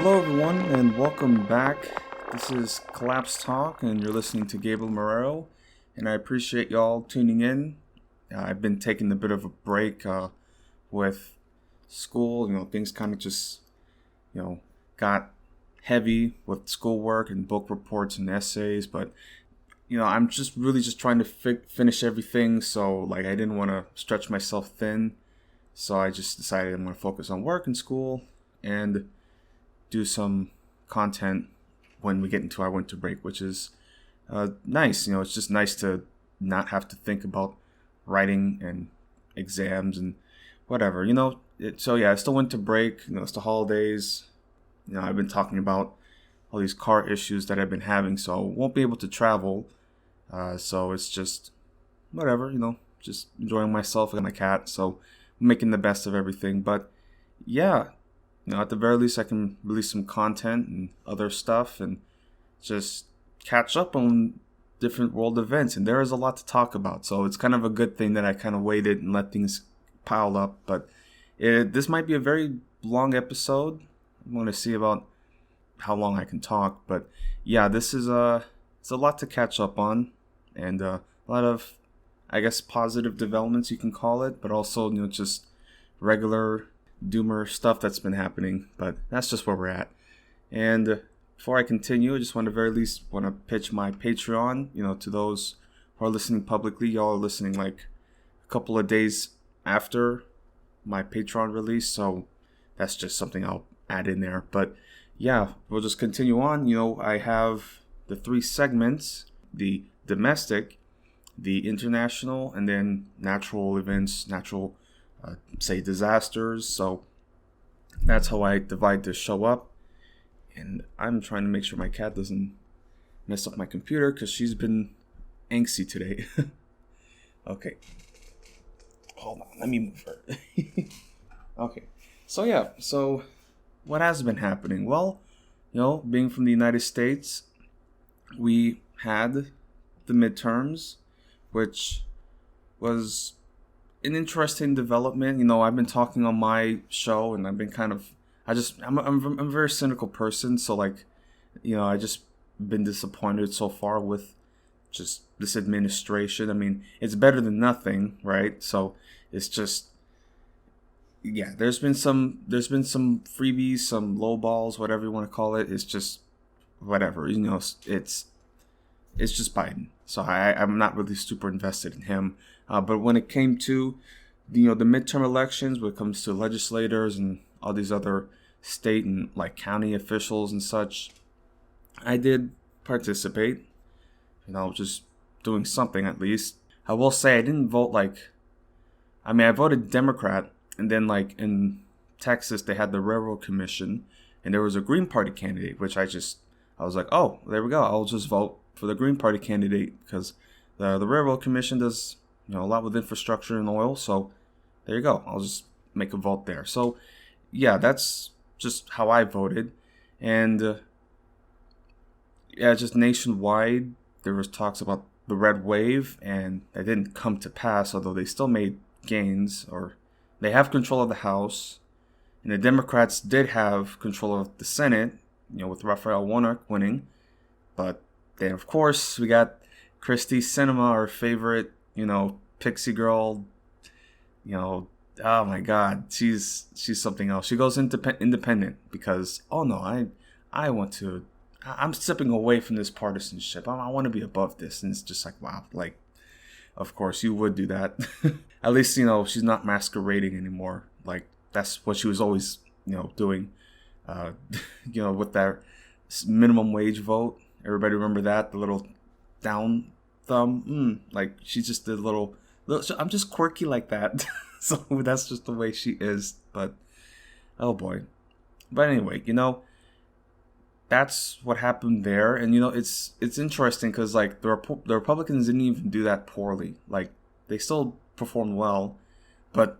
Hello, everyone, and welcome back. This is Collapse Talk, and you're listening to Gabriel Marrero, and I appreciate y'all tuning in. I've been taking a bit of a break with school. Things kind of just, got heavy with schoolwork and book reports and essays, but I'm just really just trying to finish everything. So I didn't want to stretch myself thin, so I just decided I'm going to focus on work and school and do some content when we get into our winter break, which is nice. It's just nice to not have to think about writing and exams and whatever. So yeah, it's the winter break. It's the holidays. I've been talking about all these car issues that I've been having, so won't be able to travel. So it's just whatever. Just enjoying myself and my cat. So making the best of everything. But yeah. At the very least, I can release some content and other stuff and just catch up on different world events. And there is a lot to talk about. So it's kind of a good thing that I kind of waited and let things pile up. But this might be a very long episode. I'm going to see about how long I can talk. But yeah, it's a lot to catch up on. And a lot of, I guess, positive developments, you can call it. But also, just regular doomer stuff that's been happening, but that's just where we're at. And before I continue, I just want to very least want to pitch my Patreon, to those who are listening publicly. Y'all are listening a couple of days after my Patreon release, so that's just something I'll add in there. But yeah, we'll just continue on. I have the 3 segments: the domestic, the international, and then natural events, say disasters. So that's how I divide this show up. And I'm trying to make sure my cat doesn't mess up my computer because she's been angsty today. Okay. Hold on, let me move her. Okay. So what has been happening? Well, being from the United States, we had the midterms, which was an interesting development. I've been talking on my show, and I've been I'm a very cynical person, so I just been disappointed so far with just this administration. I mean, it's better than nothing, right? So it's just, yeah, there's been some freebies, some low balls, whatever you want to call it. It's just whatever, it's just Biden. So I'm not really super invested in him. But when it came to, the midterm elections, when it comes to legislators and all these other state and county officials and such, I did participate. Just doing something at least. I will say I didn't vote I voted Democrat, and then in Texas they had the Railroad Commission, and there was a Green Party candidate, which I was like, oh, there we go. I'll just vote for the Green Party candidate because the Railroad Commission does a lot with infrastructure and oil. So there you go. I'll just make a vote there. So yeah, that's just how I voted. And yeah, just nationwide, there was talks about the red wave, and that didn't come to pass, although they still made gains, or they have control of the House. And the Democrats did have control of the Senate, with Raphael Warnock winning. But then, of course, we got Kyrsten Sinema, our favorite, pixie girl. Oh my God, she's something else. She goes independent because, oh no, I'm stepping away from this partisanship. I want to be above this. And it's just wow, of course you would do that. At least, she's not masquerading anymore. That's what she was always, doing, with that minimum wage vote. Everybody remember that? The little down thumb. She just did little, I'm just quirky like that. So that's just the way she is. But, oh boy. But anyway, that's what happened there. And, it's interesting because, the Republicans didn't even do that poorly. They still performed well. But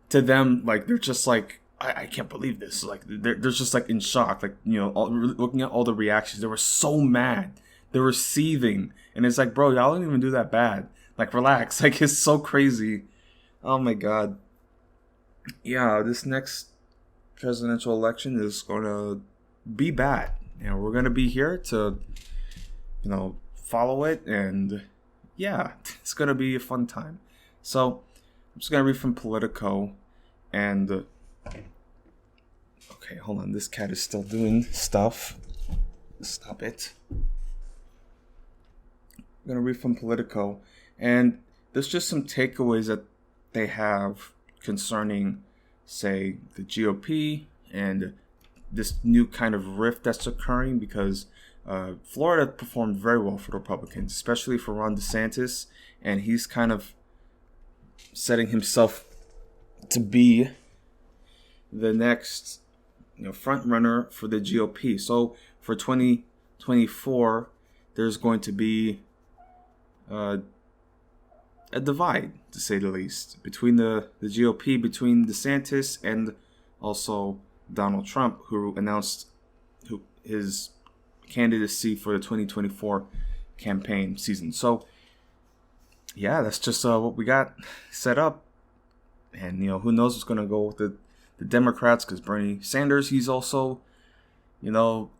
to them, they're just I can't believe this. They're just in shock. Looking at all the reactions, they were so mad. They were seething. And it's bro, y'all didn't even do that bad. Relax. It's so crazy. Oh my God. Yeah, this next presidential election is going to be bad. And we're going to be here to, follow it. And yeah, it's going to be a fun time. So I'm just going to read from Politico. And okay, hold on. This cat is still doing stuff. Stop it. I'm going to read from Politico. And there's just some takeaways that they have concerning, say, the GOP and this new kind of rift that's occurring, because Florida performed very well for the Republicans, especially for Ron DeSantis, and he's kind of setting himself to be the next front runner for the GOP. So for 2024, there's going to be a divide, to say the least, between the GOP, between DeSantis and also Donald Trump, who announced his candidacy for the 2024 campaign season. So, yeah, that's just what we got set up. And, who knows what's going to go with the Democrats, because Bernie Sanders, he's also,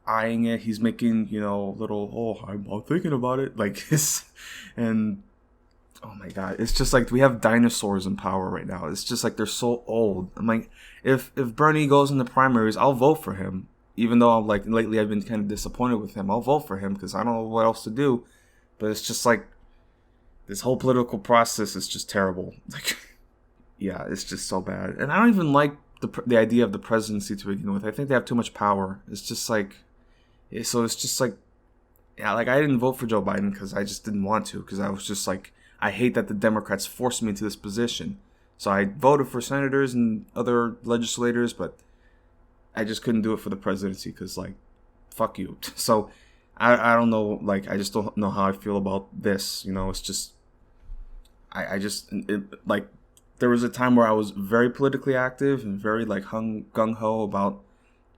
eyeing it. He's making, little, I'm thinking about it, like this. And oh my God, it's just like we have dinosaurs in power right now. It's just like they're so old. I'm like, if Bernie goes in the primaries, I'll vote for him. Even though lately I've been kind of disappointed with him. I'll vote for him because I don't know what else to do. But it's just like this whole political process is just terrible. Like, yeah, it's just so bad. And I don't even like the idea of the presidency to begin with. I think they have too much power. It's just like, so it's just like, yeah, like I didn't vote for Joe Biden because I just didn't want to, because I was just like, I hate that the Democrats forced me into this position. So I voted for senators and other legislators, but I just couldn't do it for the presidency because, like, fuck you. So I don't know, like, I just don't know how I feel about this. It's just, like, there was a time where I was very politically active and very, like, gung-ho about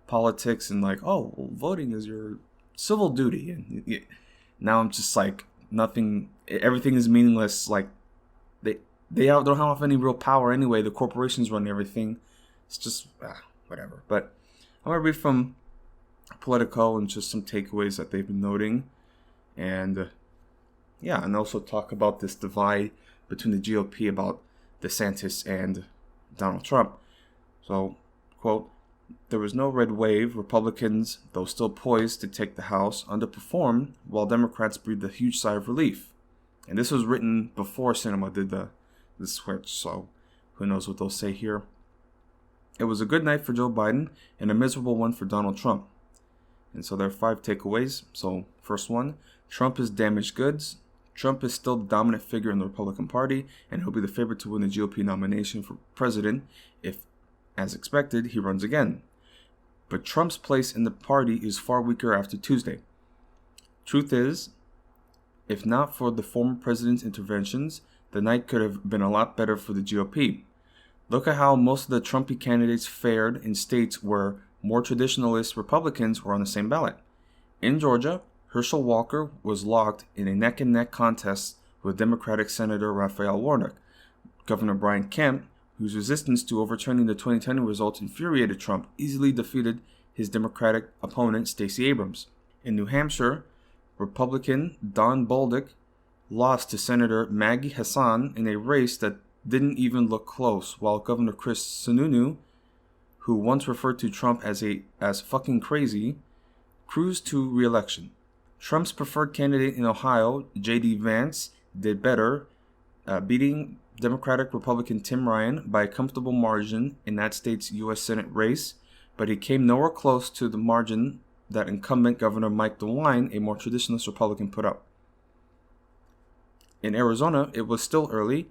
politics and, like, oh, well, voting is your civil duty. And now I'm just, like, everything is meaningless. Like, they don't have any real power anyway. The corporations run everything. It's just whatever. But I'm gonna read from Politico and just some takeaways that they've been noting, and and also talk about this divide between the GOP about DeSantis and Donald Trump. So, quote, there was no red wave. Republicans, though still poised to take the House, underperformed, while Democrats breathed a huge sigh of relief. And this was written before Sinema did the switch, so who knows what they'll say here. It was a good night for Joe Biden and a miserable one for Donald Trump. And so there are 5 takeaways. So first one, Trump is damaged goods. Trump is still the dominant figure in the Republican Party, and he'll be the favorite to win the GOP nomination for president if, as expected, he runs again. But Trump's place in the party is far weaker after Tuesday. Truth is, if not for the former president's interventions, the night could have been a lot better for the GOP. Look at how most of the Trumpy candidates fared in states where more traditionalist Republicans were on the same ballot. In Georgia, Herschel Walker was locked in a neck-and-neck contest with Democratic Senator Raphael Warnock. Governor Brian Kemp, whose resistance to overturning the 2020 results infuriated Trump, easily defeated his Democratic opponent Stacey Abrams. In New Hampshire, Republican Don Bolduc lost to Senator Maggie Hassan in a race that didn't even look close, while Governor Chris Sununu, who once referred to Trump as fucking crazy, cruised to re-election. Trump's preferred candidate in Ohio, J.D. Vance, did better, beating Democratic-Republican Tim Ryan by a comfortable margin in that state's U.S. Senate race, but he came nowhere close to the margin that incumbent Governor Mike DeWine, a more traditionalist Republican, put up. In Arizona, it was still early,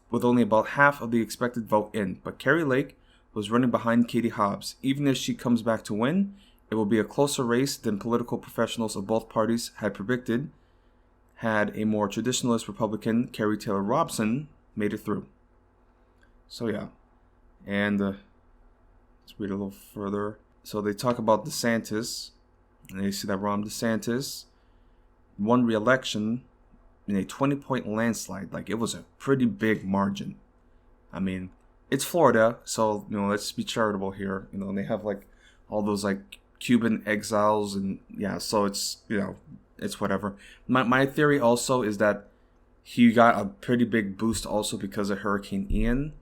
with only about half of the expected vote in, but Kari Lake was running behind Katie Hobbs. Even if she comes back to win, it will be a closer race than political professionals of both parties had predicted, had a more traditionalist Republican, Carrie Taylor Robson, made it through. So yeah, and let's read a little further. So they talk about DeSantis, and they see that Ron DeSantis won re-election in a 20-point landslide. Like, it was a pretty big margin. I mean, it's Florida, so, let's be charitable here. And they have, like, all those, like, Cuban exiles, and so it's, it's whatever. My theory also is that he got a pretty big boost also because of Hurricane Ian.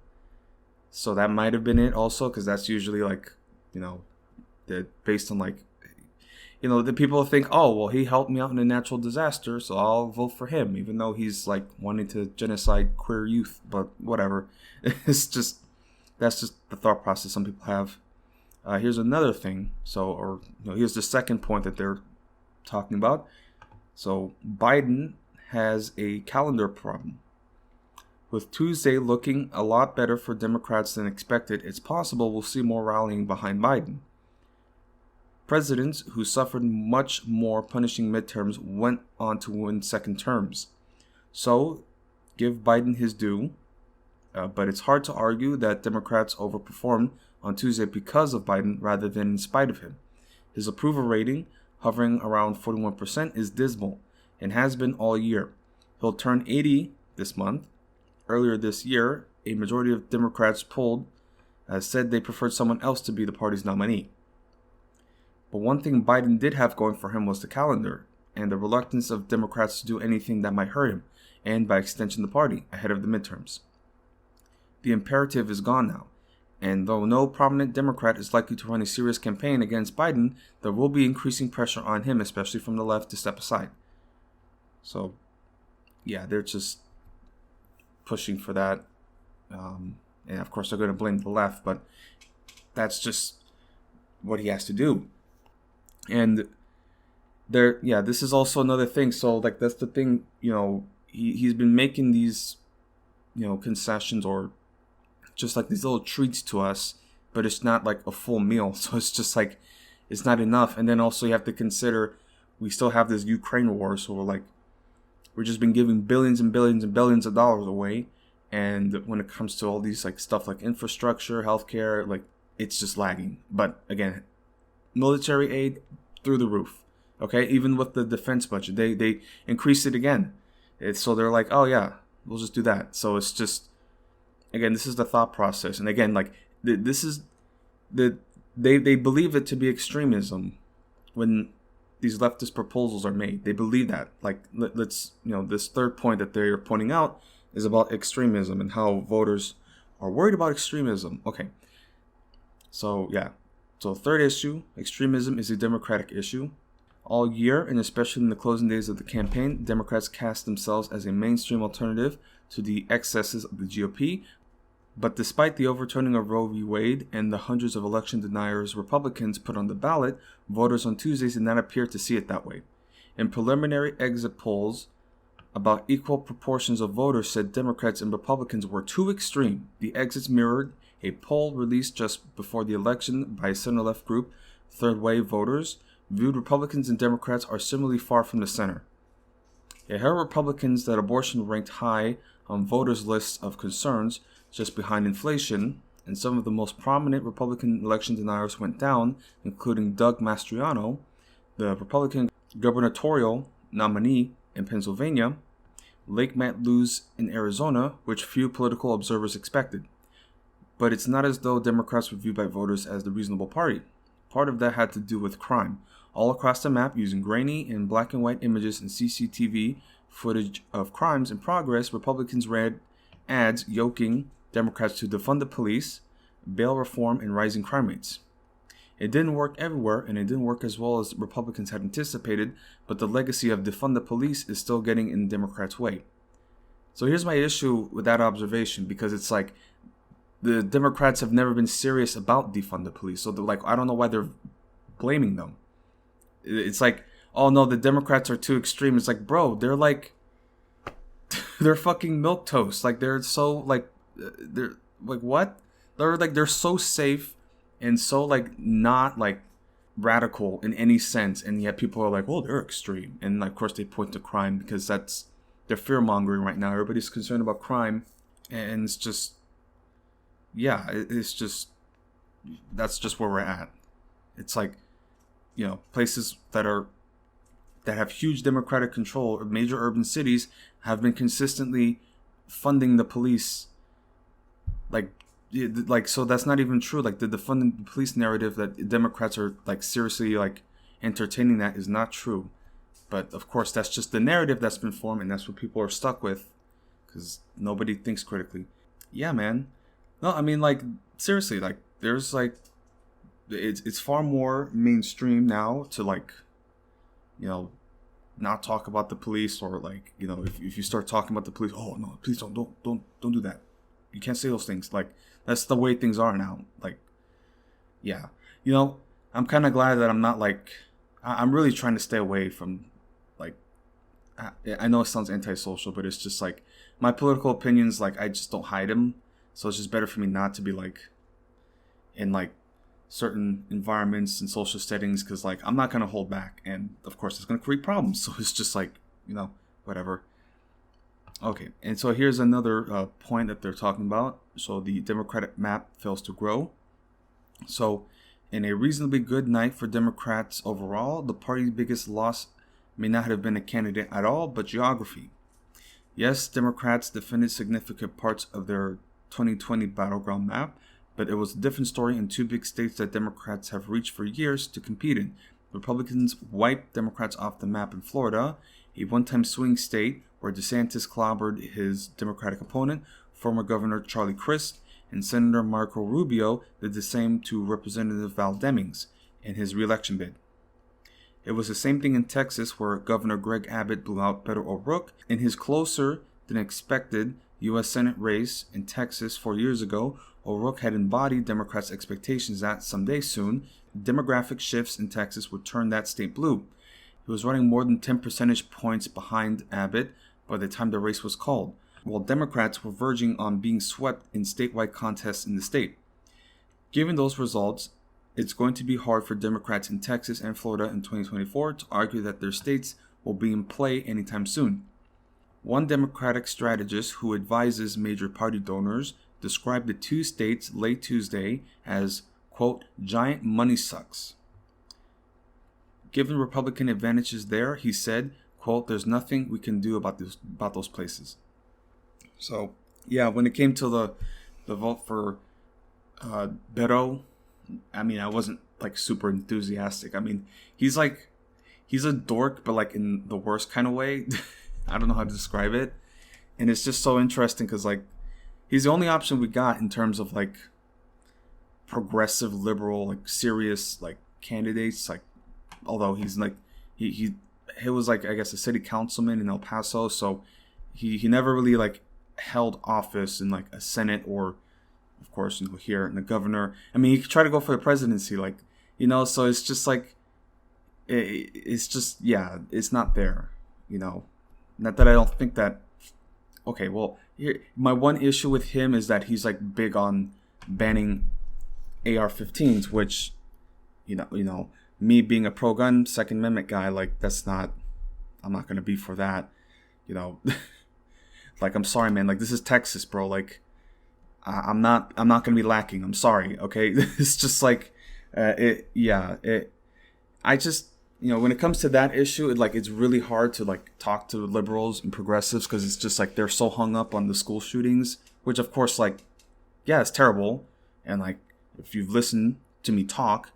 So that might have been it also, because that's usually like, based on like, the people think, oh, well, he helped me out in a natural disaster, so I'll vote for him, even though he's like wanting to genocide queer youth. But whatever. That's just the thought process some people have. Here's another thing. Here's the second point that they're talking about. So Biden has a calendar problem. With Tuesday looking a lot better for Democrats than expected, it's possible we'll see more rallying behind Biden. Presidents who suffered much more punishing midterms went on to win second terms. So, give Biden his due, but it's hard to argue that Democrats overperformed on Tuesday because of Biden rather than in spite of him. His approval rating, hovering around 41%, is dismal and has been all year. He'll turn 80 this month. Earlier this year, a majority of Democrats polled said they preferred someone else to be the party's nominee. But one thing Biden did have going for him was the calendar and the reluctance of Democrats to do anything that might hurt him, and by extension the party, ahead of the midterms. The imperative is gone now, and though no prominent Democrat is likely to run a serious campaign against Biden, there will be increasing pressure on him, especially from the left, to step aside. So, they're just pushing for that. And of course they're going to blame the left, but that's just what he has to do. And this is also another thing. So like, that's the thing, he's been making these, concessions or just like these little treats to us, but it's not like a full meal. So it's just like, it's not enough. And then also you have to consider, we still have this Ukraine war. So we're just been giving billions and billions and billions of dollars away. And when it comes to all these like stuff like infrastructure, healthcare, like it's just lagging. But again, military aid through the roof. Okay, even with the defense budget, they increased it again. So they're like, oh yeah, we'll just do that. So it's just, again, this is the thought process. And again, like this is they believe it to be extremism when these leftist proposals are made. They believe that. Like, let's, this third point that they're pointing out is about extremism and how voters are worried about extremism. Okay. So, So third issue, extremism is a Democratic issue. All year, and especially in the closing days of the campaign, Democrats cast themselves as a mainstream alternative to the excesses of the GOP. But despite the overturning of Roe v. Wade and the hundreds of election deniers Republicans put on the ballot, voters on Tuesdays did not appear to see it that way. In preliminary exit polls, about equal proportions of voters said Democrats and Republicans were too extreme. The exits mirrored a poll released just before the election by a center-left group, Third Wave Voters, viewed Republicans and Democrats are similarly far from the center. It hurt Republicans that abortion ranked high on voters' lists of concerns, just behind inflation, and some of the most prominent Republican election deniers went down, including Doug Mastriano, the Republican gubernatorial nominee in Pennsylvania, Lake Matt lose in Arizona, which few political observers expected. But it's not as though Democrats were viewed by voters as the reasonable party. Part of that had to do with crime. All across the map, using grainy and black and white images and CCTV footage of crimes in progress, Republicans ran ads yoking Democrats to defund the police, bail reform, and rising crime rates. It didn't work everywhere, and it didn't work as well as Republicans had anticipated, but the legacy of defund the police is still getting in Democrats' way. So here's my issue with that observation, because it's like, the Democrats have never been serious about defund the police. So they're like, I don't know why they're blaming them. It's like, oh no, the Democrats are too extreme. It's like, bro, they're like, they're fucking milquetoast. Like, they're so like, they're like, what? They're so safe and so like not like radical in any sense. And yet people are like, well, they're extreme. And of course they point to crime because they're fear mongering right now. Everybody's concerned about crime. And it's just, it's just, that's just where we're at. It's like, places that have huge democratic control, major urban cities have been consistently funding the police, like like, so that's not even true. Like, the defunding the police narrative that Democrats are like seriously like entertaining that is not true. But of course, that's just the narrative that's been formed, and that's what people are stuck with because nobody thinks critically. Yeah, man. No, I mean, like, seriously, like, there's like, it's far more mainstream now to like, not talk about the police, or like, if you start talking about the police, oh no, please don't do that. You can't say those things. Like, that's the way things are now. Like, yeah, I'm kind of glad that I'm not like, I'm really trying to stay away from like, I know it sounds antisocial, but it's just like my political opinions, like, I just don't hide them. So it's just better for me not to be like in like certain environments and social settings, because like I'm not going to hold back, and of course it's going to create problems. So it's just like, whatever. Okay, and so here's another point that they're talking about. So the Democratic map fails to grow. So in a reasonably good night for Democrats overall, the party's biggest loss may not have been a candidate at all, but geography. Yes, Democrats defended significant parts of their 2020 battleground map, but it was a different story in two big states that Democrats have reached for years to compete in. Republicans wiped Democrats off the map in Florida, a one-time swing state where DeSantis clobbered his Democratic opponent, former Governor Charlie Crist, and Senator Marco Rubio did the same to Representative Val Demings in his re-election bid. It was the same thing in Texas, where Governor Greg Abbott blew out Beto O'Rourke in his closer than expected U.S. Senate race in Texas 4 years ago. O'Rourke had embodied Democrats' expectations that someday soon, demographic shifts in Texas would turn that state blue. He was running more than 10 percentage points behind Abbott by the time the race was called, while Democrats were verging on being swept in statewide contests in the state. Given those results, it's going to be hard for Democrats in Texas and Florida in 2024 to argue that their states will be in play anytime soon. One Democratic strategist who advises major party donors described the two states late Tuesday as, quote, giant money sucks. Given Republican advantages there, he said, quote, there's nothing we can do about those places. So, yeah, when it came to the vote for Beto, I mean, I wasn't like super enthusiastic. I mean, he's a dork, but like in the worst kind of way. I don't know how to describe it. And it's just so interesting because like he's the only option we got in terms of like progressive liberal, like serious like candidates. Like, although he's like he was like, I guess, a city councilman in El Paso, so he never really like held office in like a Senate or, of course, here in the governor. I mean, he could try to go for the presidency, like, so it's just like, it's just, yeah, it's not there, Not that I don't think that, okay, well, here, my one issue with him is that he's like big on banning AR-15s, which, me being a pro-gun Second Amendment guy, like, I'm not going to be for that, Like, I'm sorry, man, like, this is Texas, bro, like, I'm not gonna be lacking. I'm sorry. Okay, it's just like, I just, when it comes to that issue, it's really hard to like talk to liberals and progressives because it's just like they're so hung up on the school shootings, which of course, like, yeah, it's terrible. And like, if you've listened to me talk,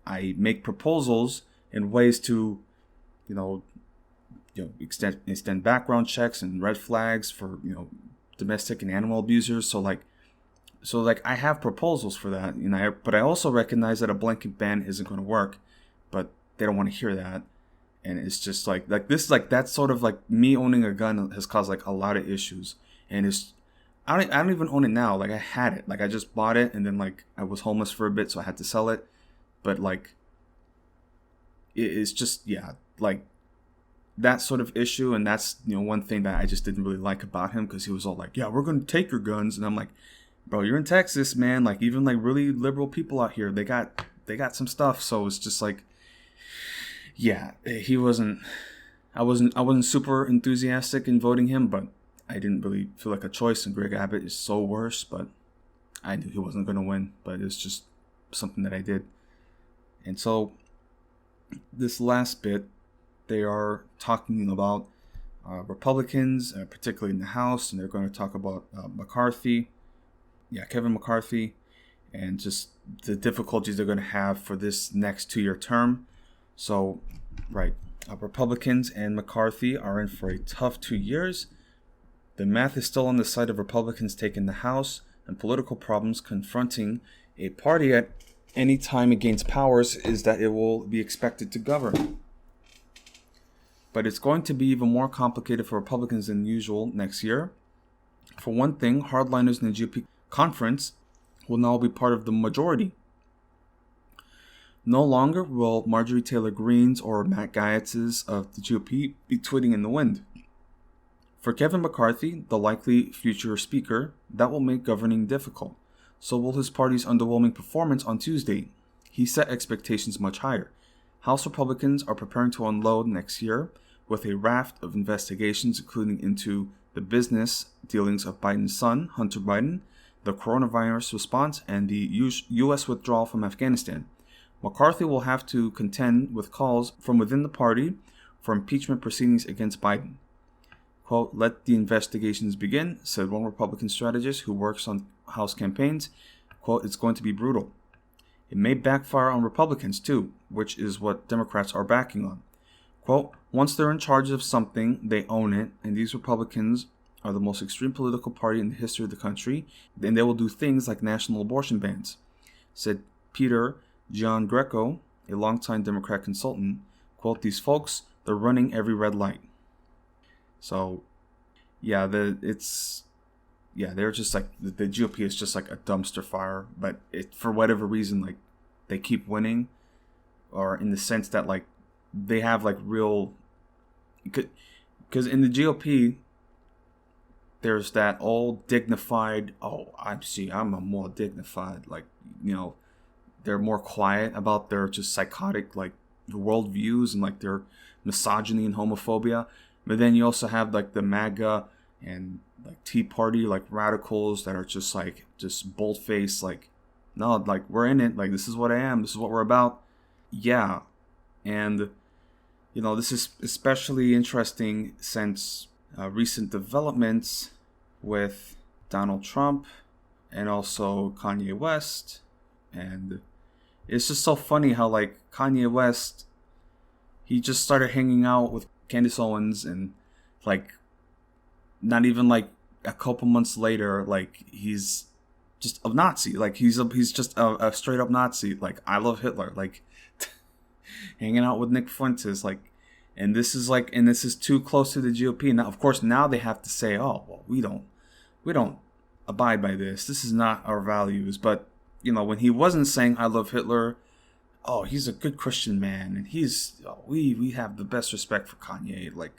I make proposals and ways to, extend background checks and red flags for domestic and animal abusers. So I have proposals for that, but I also recognize that a blanket ban isn't going to work, but they don't want to hear that. And it's just like this, like, that's sort of like me owning a gun has caused like a lot of issues. And I don't even own it now. Like, I had it, like, I just bought it, and then like I was homeless for a bit, so I had to sell it. But like, it's just, yeah, like that sort of issue. And that's, one thing that I just didn't really like about him, because he was all like, yeah, we're going to take your guns. And I'm like, bro, you're in Texas, man. Like, even like really liberal people out here, they got some stuff. So it's just like, yeah, I wasn't super enthusiastic in voting him, but I didn't really feel like a choice. And Greg Abbott is so worse, but I knew he wasn't going to win, but it's just something that I did. And so this last bit, they are talking about Republicans, particularly in the House, and they're going to talk about McCarthy. Kevin McCarthy, and just the difficulties they're going to have for this next 2-year term. So, right, Republicans and McCarthy are in for a tough 2 years. The math is still on the side of Republicans taking the House, and political problems confronting a party at any time it gains powers is that it will be expected to govern. But it's going to be even more complicated for Republicans than usual next year. For one thing, hardliners in the GOP conference will now be part of the majority. No longer will Marjorie Taylor Greene's or Matt Gaetz's of the GOP be tweeting in the wind. For Kevin McCarthy, the likely future speaker, that will make governing difficult. So will his party's underwhelming performance on Tuesday. He set expectations much higher. House Republicans are preparing to unload next year with a raft of investigations, including into the business dealings of Biden's son, Hunter Biden, the coronavirus response, and the U.S. withdrawal from Afghanistan. McCarthy will have to contend with calls from within the party for impeachment proceedings against Biden. Quote, "Let the investigations begin," said one Republican strategist who works on House campaigns. Quote, "It's going to be brutal. It may backfire on Republicans too, which is what Democrats are backing on." Quote, "Once they're in charge of something, they own it, and these Republicans are the most extreme political party in the history of the country, and they will do things like national abortion bans," said Peter John Greco, a longtime Democrat consultant. Quote, "These folks, they're running every red light." So, they're just like, the GOP is just like a dumpster fire, but for whatever reason, like, they keep winning, or in the sense that, like, they have, like, real, because in the GOP, there's that old dignified, I'm a more dignified, like, they're more quiet about their just psychotic, like, worldviews and, like, their misogyny and homophobia. But then you also have, like, the MAGA and, like, Tea Party, like, radicals that are just, like, just bold-faced, like, no, like, we're in it, like, this is what I am, this is what we're about. Yeah. And, this is especially interesting since recent developments with Donald Trump and also Kanye West. And it's just so funny how, like, Kanye West, he just started hanging out with Candace Owens, and, like, not even, like, a couple months later, like, he's just a Nazi. Like, he's just a straight up Nazi. Like, I love Hitler. Like, hanging out with Nick Fuentes. Like, and this is too close to the GOP. Now, of course, now they have to say, oh, well, we don't abide by this. This is not our values. But, when he wasn't saying I love Hitler, oh, he's a good Christian man, and we have the best respect for Kanye. Like,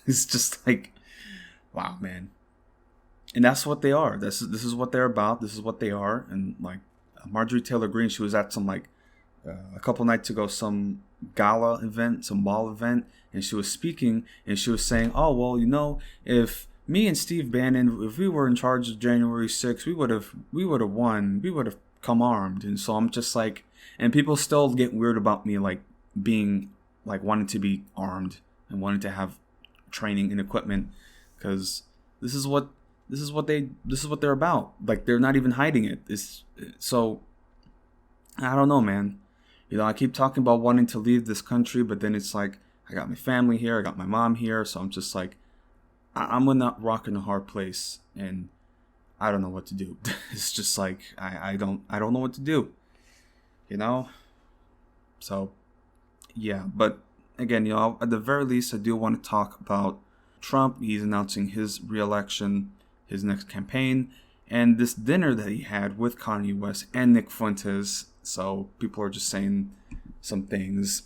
it's just like, wow, man. And that's what they are. This is what they're about. This is what they are. And, like, Marjorie Taylor Greene, she was at some, like, a couple nights ago, some gala event, some ball event, and she was speaking, and she was saying, oh, well, if me and Steve Bannon, if we were in charge of January 6th, we would have won. We would have come armed. And so I'm just like, and people still get weird about me, like, being, like, wanting to be armed and wanting to have training and equipment, because this is what they're about. Like, they're not even hiding it. So I don't know, man. I keep talking about wanting to leave this country, but then it's like, I got my family here, I got my mom here, so I'm just like, I'm in that rock and a hard place, and I don't know what to do. It's just like, I don't know what to do. So, yeah, but again, at the very least, I do want to talk about Trump. He's announcing his re-election, his next campaign, and this dinner that he had with Kanye West and Nick Fuentes. So people are just saying some things.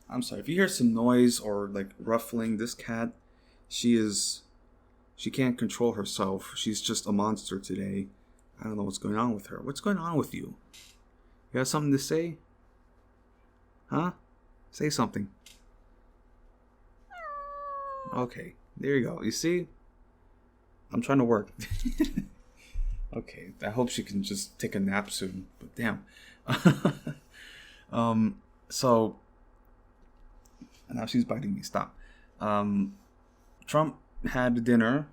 I'm sorry if you hear some noise or, like, ruffling. This cat, she can't control herself. She's just a monster today. I don't know what's going on with her. What's going on with you? You have something to say? Huh? Say something. Okay, there you go. You see? I'm trying to work. Okay, I hope she can just take a nap soon. But damn. So now she's biting me. Stop. Trump had dinner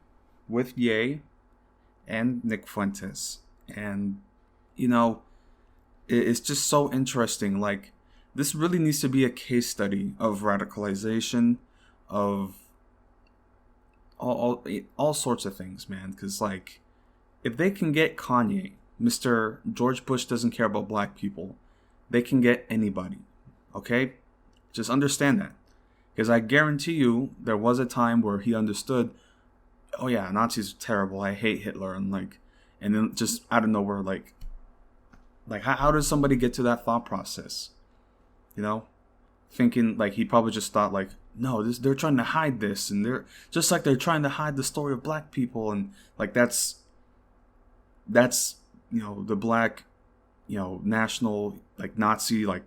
with Ye and Nick Fuentes. And, you know, it's just so interesting. Like, this really needs to be a case study of radicalization, of all sorts of things, man. Because, like, if they can get Kanye, Mr. George Bush doesn't care about black people, they can get anybody. Okay? Just understand that. Because I guarantee you, there was a time where he understood, oh yeah, Nazis are terrible, I hate Hitler, and then just out of nowhere, like how does somebody get to that thought process? You know? Thinking, like, he probably just thought, like, no, they're trying to hide this, and they're just like they're trying to hide the story of black people, and like that's the black, national, like, Nazi, like,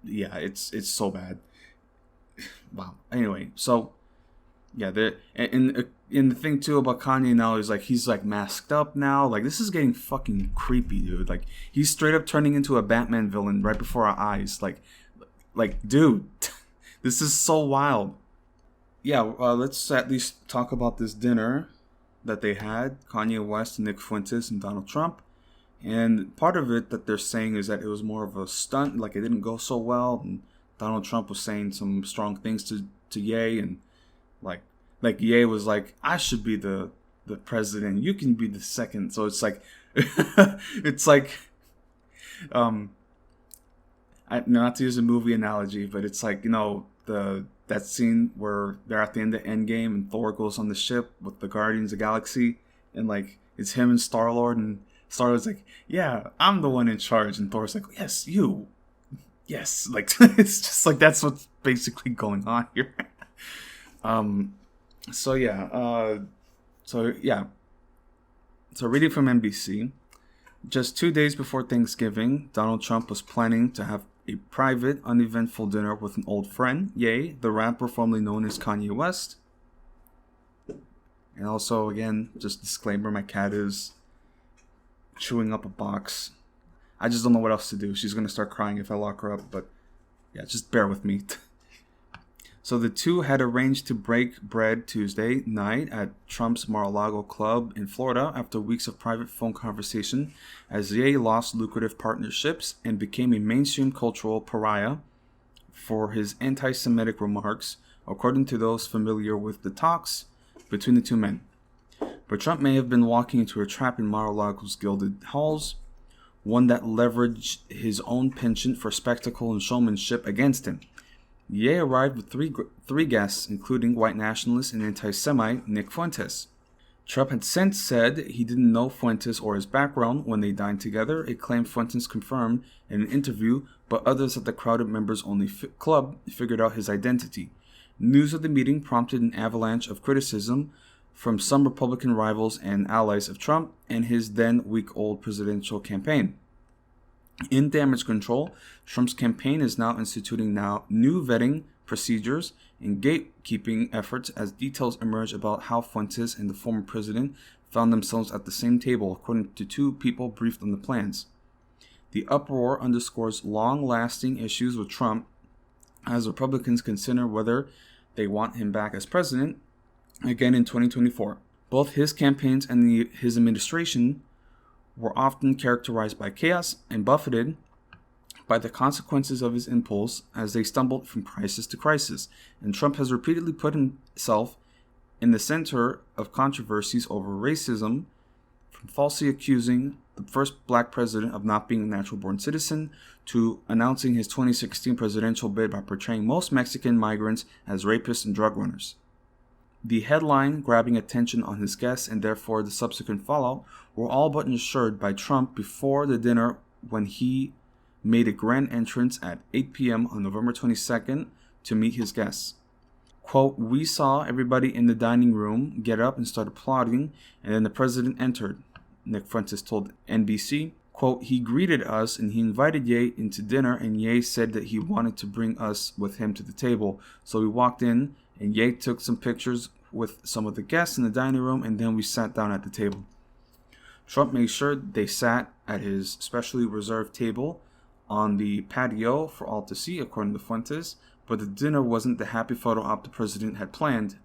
yeah, it's so bad. Wow. Anyway, so yeah, and the thing too about Kanye now is, like, he's like masked up now. Like, this is getting fucking creepy, dude. Like, he's straight up turning into a Batman villain right before our eyes. Like, dude, this is so wild. Yeah, let's at least talk about this dinner that they had, Kanye West, Nick Fuentes, and Donald Trump. And part of it that they're saying is that it was more of a stunt, like it didn't go so well. And Donald Trump was saying some strong things to Ye, and like Ye was like, I should be the president, you can be the second. So it's like, it's like, not to use a movie analogy, but it's like, that scene where they're at the end of Endgame and Thor goes on the ship with the Guardians of the Galaxy, and like it's him and Star-Lord, and Star-Lord's like, yeah, I'm the one in charge, and Thor's like, yes, you. Yes, like, it's just like, that's what's basically going on here. So reading from NBC, just 2 days before Thanksgiving, Donald Trump was planning to have a private, uneventful dinner with an old friend, Ye, the rapper formerly known as Kanye West. And also, again, just disclaimer, my cat is chewing up a box. I just don't know what else to do. She's going to start crying if I lock her up, but yeah, just bear with me. So the two had arranged to break bread Tuesday night at Trump's Mar-a-Lago club in Florida after weeks of private phone conversation, as Ye lost lucrative partnerships and became a mainstream cultural pariah for his anti-Semitic remarks, according to those familiar with the talks between the two men. But Trump may have been walking into a trap in Mar-a-Lago's gilded halls, one that leveraged his own penchant for spectacle and showmanship against him. Ye arrived with three guests, including white nationalist and anti-Semite Nick Fuentes. Trump had since said he didn't know Fuentes or his background when they dined together, a claim Fuentes confirmed in an interview, but others at the crowded members-only club figured out his identity. News of the meeting prompted an avalanche of criticism from some Republican rivals and allies of Trump and his then week-old presidential campaign. In damage control, Trump's campaign is now instituting new vetting procedures and gatekeeping efforts as details emerge about how Fuentes and the former president found themselves at the same table, according to two people briefed on the plans. The uproar underscores long-lasting issues with Trump as Republicans consider whether they want him back as president again in 2024. Both his campaigns and his administration were often characterized by chaos and buffeted by the consequences of his impulse as they stumbled from crisis to crisis, and Trump has repeatedly put himself in the center of controversies over racism, from falsely accusing the first black president of not being a natural-born citizen to announcing his 2016 presidential bid by portraying most Mexican migrants as rapists and drug runners. The headline grabbing attention on his guests and therefore the subsequent fallout were all but ensured by Trump before the dinner when he made a grand entrance at 8 p.m. on November 22nd to meet his guests. Quote, we saw everybody in the dining room get up and start applauding, and then the president entered, Nick Fuentes told NBC. Quote, he greeted us and he invited Ye into dinner, and Ye said that he wanted to bring us with him to the table. So we walked in and Ye took some pictures with some of the guests in the dining room, and then we sat down at the table. Trump made sure they sat at his specially reserved table on the patio for all to see, according to Fuentes, but the dinner wasn't the happy photo op the president had planned.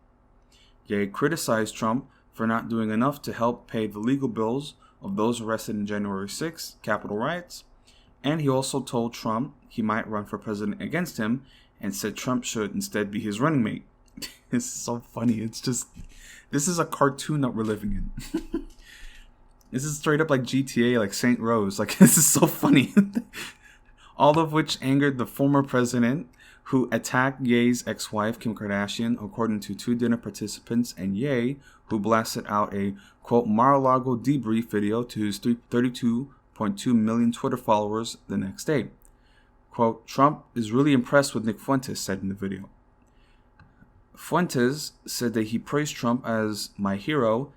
Ye criticized Trump for not doing enough to help pay the legal bills of those arrested in January 6th Capitol riots. And he also told Trump he might run for president against him and said Trump should instead be his running mate. It's so funny. It's just, this is a cartoon that we're living in. This is straight up like GTA, like Saint Rose. Like, this is so funny. All of which angered the former president, who attacked Ye's ex-wife, Kim Kardashian, according to 2 dinner participants, and Ye, who blasted out a, quote, Mar-a-Lago debrief video to his 32.2 million Twitter followers the next day. Quote, Trump is really impressed with Nick Fuentes, said in the video. Fuentes said that he praised Trump as my hero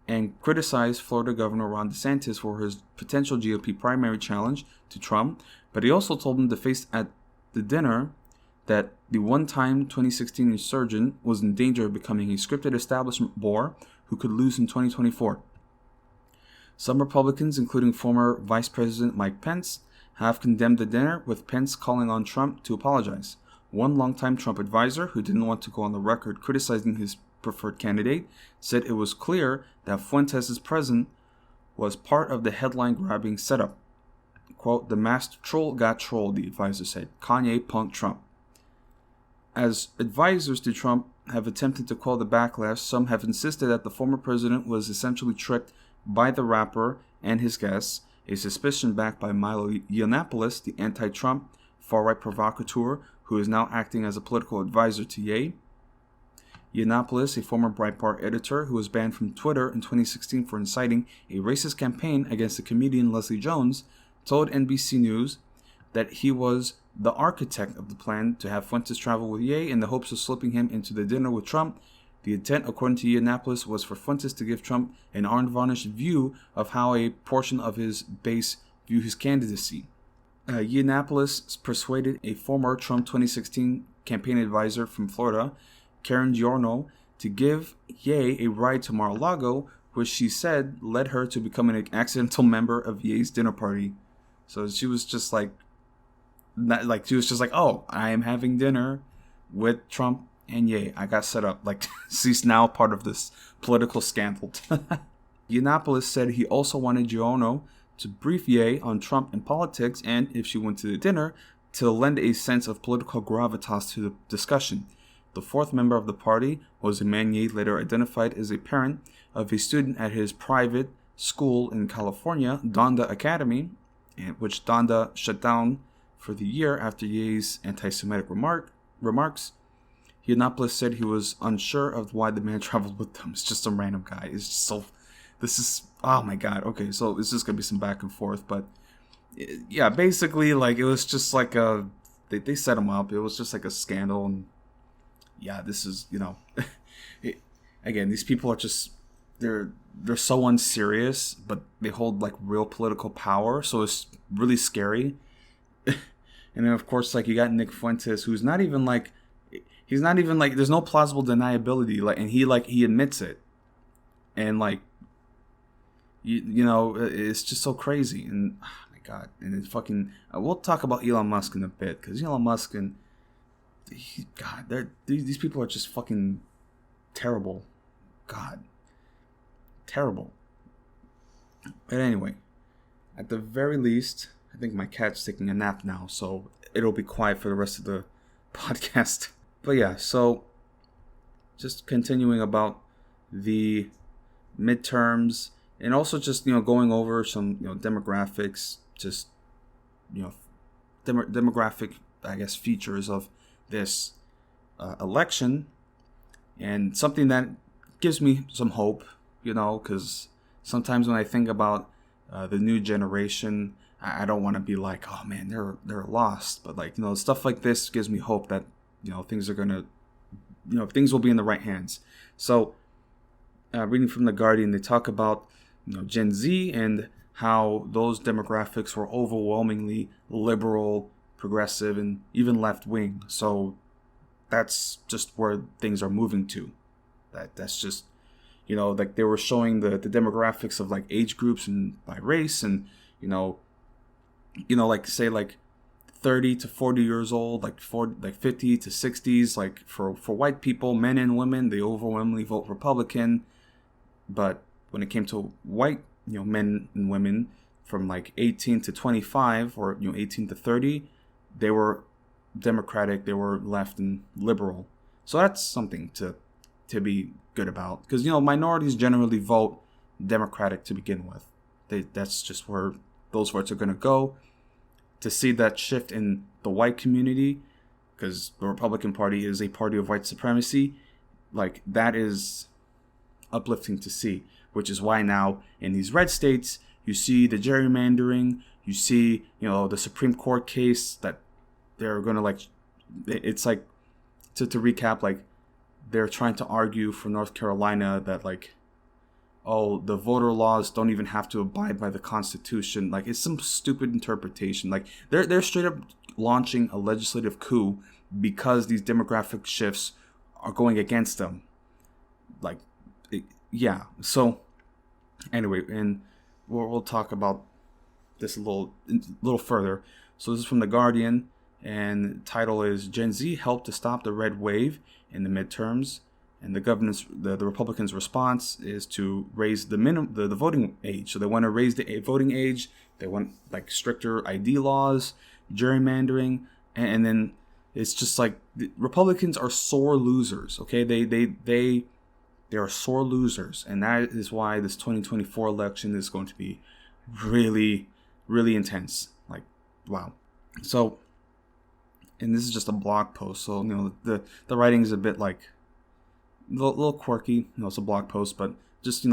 and criticized Florida Governor Ron DeSantis for his potential GOP primary challenge to Trump, but he also told him to face at the dinner that the one-time 2016 insurgent was in danger of becoming a scripted establishment bore who could lose in 2024. Some Republicans, including former Vice President Mike Pence, have condemned the dinner, with Pence calling on Trump to apologize. One longtime Trump advisor, who didn't want to go on the record criticizing his preferred candidate, said it was clear that Fuentes' presence was part of the headline-grabbing setup. Quote, the masked troll got trolled, the advisor said. Kanye punked Trump. As advisors to Trump have attempted to quell the backlash, some have insisted that the former president was essentially tricked by the rapper and his guests, a suspicion backed by Milo Yiannopoulos, the anti-Trump far-right provocateur who is now acting as a political advisor to Ye. Yiannopoulos, a former Breitbart editor who was banned from Twitter in 2016 for inciting a racist campaign against the comedian Leslie Jones, told NBC News that he was the architect of the plan to have Fuentes travel with Ye in the hopes of slipping him into the dinner with Trump. The intent, according to Yiannopoulos, was for Fuentes to give Trump an unvarnished view of how a portion of his base view his candidacy. Yiannopoulos persuaded a former Trump 2016 campaign advisor from Florida, Karen Giorno, to give Ye a ride to Mar-a-Lago, which she said led her to become an accidental member of Ye's dinner party. So she was just like, oh, I am having dinner with Trump and Ye. I got set up. Like, she's now part of this political scandal. Yiannopoulos said he also wanted Giorno to brief Ye on Trump and politics, and if she went to the dinner, to lend a sense of political gravitas to the discussion. The fourth member of the party was a man Ye later identified as a parent of a student at his private school in California, Donda Academy, which Donda shut down for the year after Ye's anti-Semitic remarks. Yiannopoulos said he was unsure of why the man traveled with them. It's just some random guy. It's just so... This is... Oh my god. Okay, so it's just going to be some back and forth. But, yeah, basically, like, it was just like a... They set him up. It was just like a scandal. And, yeah, this is, you know... Again, these people are just... They're so unserious, but they hold, like, real political power. So it's really scary. And then, of course, like, you got Nick Fuentes, who's not even, like... He's not even, like... There's no plausible deniability. Like, and he admits it. And, like... You know, it's just so crazy. And, oh, my God. And it's fucking... we'll talk about Elon Musk in a bit. Because Elon Musk and... God, these people are just fucking terrible. God. Terrible. But anyway, at the very least, I think my cat's taking a nap now, so it'll be quiet for the rest of the podcast. But yeah, so just continuing about the midterms, and also just, you know, going over some, you know, demographics, just, you know, demographic, I guess, features of this election, and something that gives me some hope. You know, because sometimes when I think about the new generation, I don't want to be like, oh man, they're lost. But like, you know, stuff like this gives me hope that, you know, things are gonna, you know, things will be in the right hands. So, reading from The Guardian, they talk about, you know, Gen Z and how those demographics were overwhelmingly liberal, progressive, and even left wing. So that's just where things are moving to. That's just. You know, like they were showing the demographics of like age groups and by race, and you know, like say like 30 to 40 years old, like 50 to 60s, like for white people, men and women, they overwhelmingly vote Republican. But when it came to white, men and women from like 18 to 25 or 18 to 30, they were Democratic, they were left and liberal. So that's something to be good about, because minorities generally vote Democratic to begin with. That's just where those votes are going to go. To see that shift in the white community, because the Republican Party is a party of white supremacy, like that is uplifting to see, which is why now in these red states you see the gerrymandering, you see the Supreme Court case that they're going to it's like to recap, like they're trying to argue for North Carolina that the voter laws don't even have to abide by the Constitution. Like it's some stupid interpretation. Like they're straight up launching a legislative coup because these demographic shifts are going against them. So anyway, and we'll talk about this a little further. So this is from The Guardian, and the title is "Gen Z Helped to Stop the Red Wave in the Midterms." And the Republicans' response is to raise the voting age. So they want to raise the voting age. They want stricter ID laws, gerrymandering, and then it's just the Republicans are sore losers. Okay, they are sore losers, and that is why this 2024 election is going to be really, really intense. Wow. So, and this is just a blog post, so the writing is a bit a little quirky. It's a blog post, but just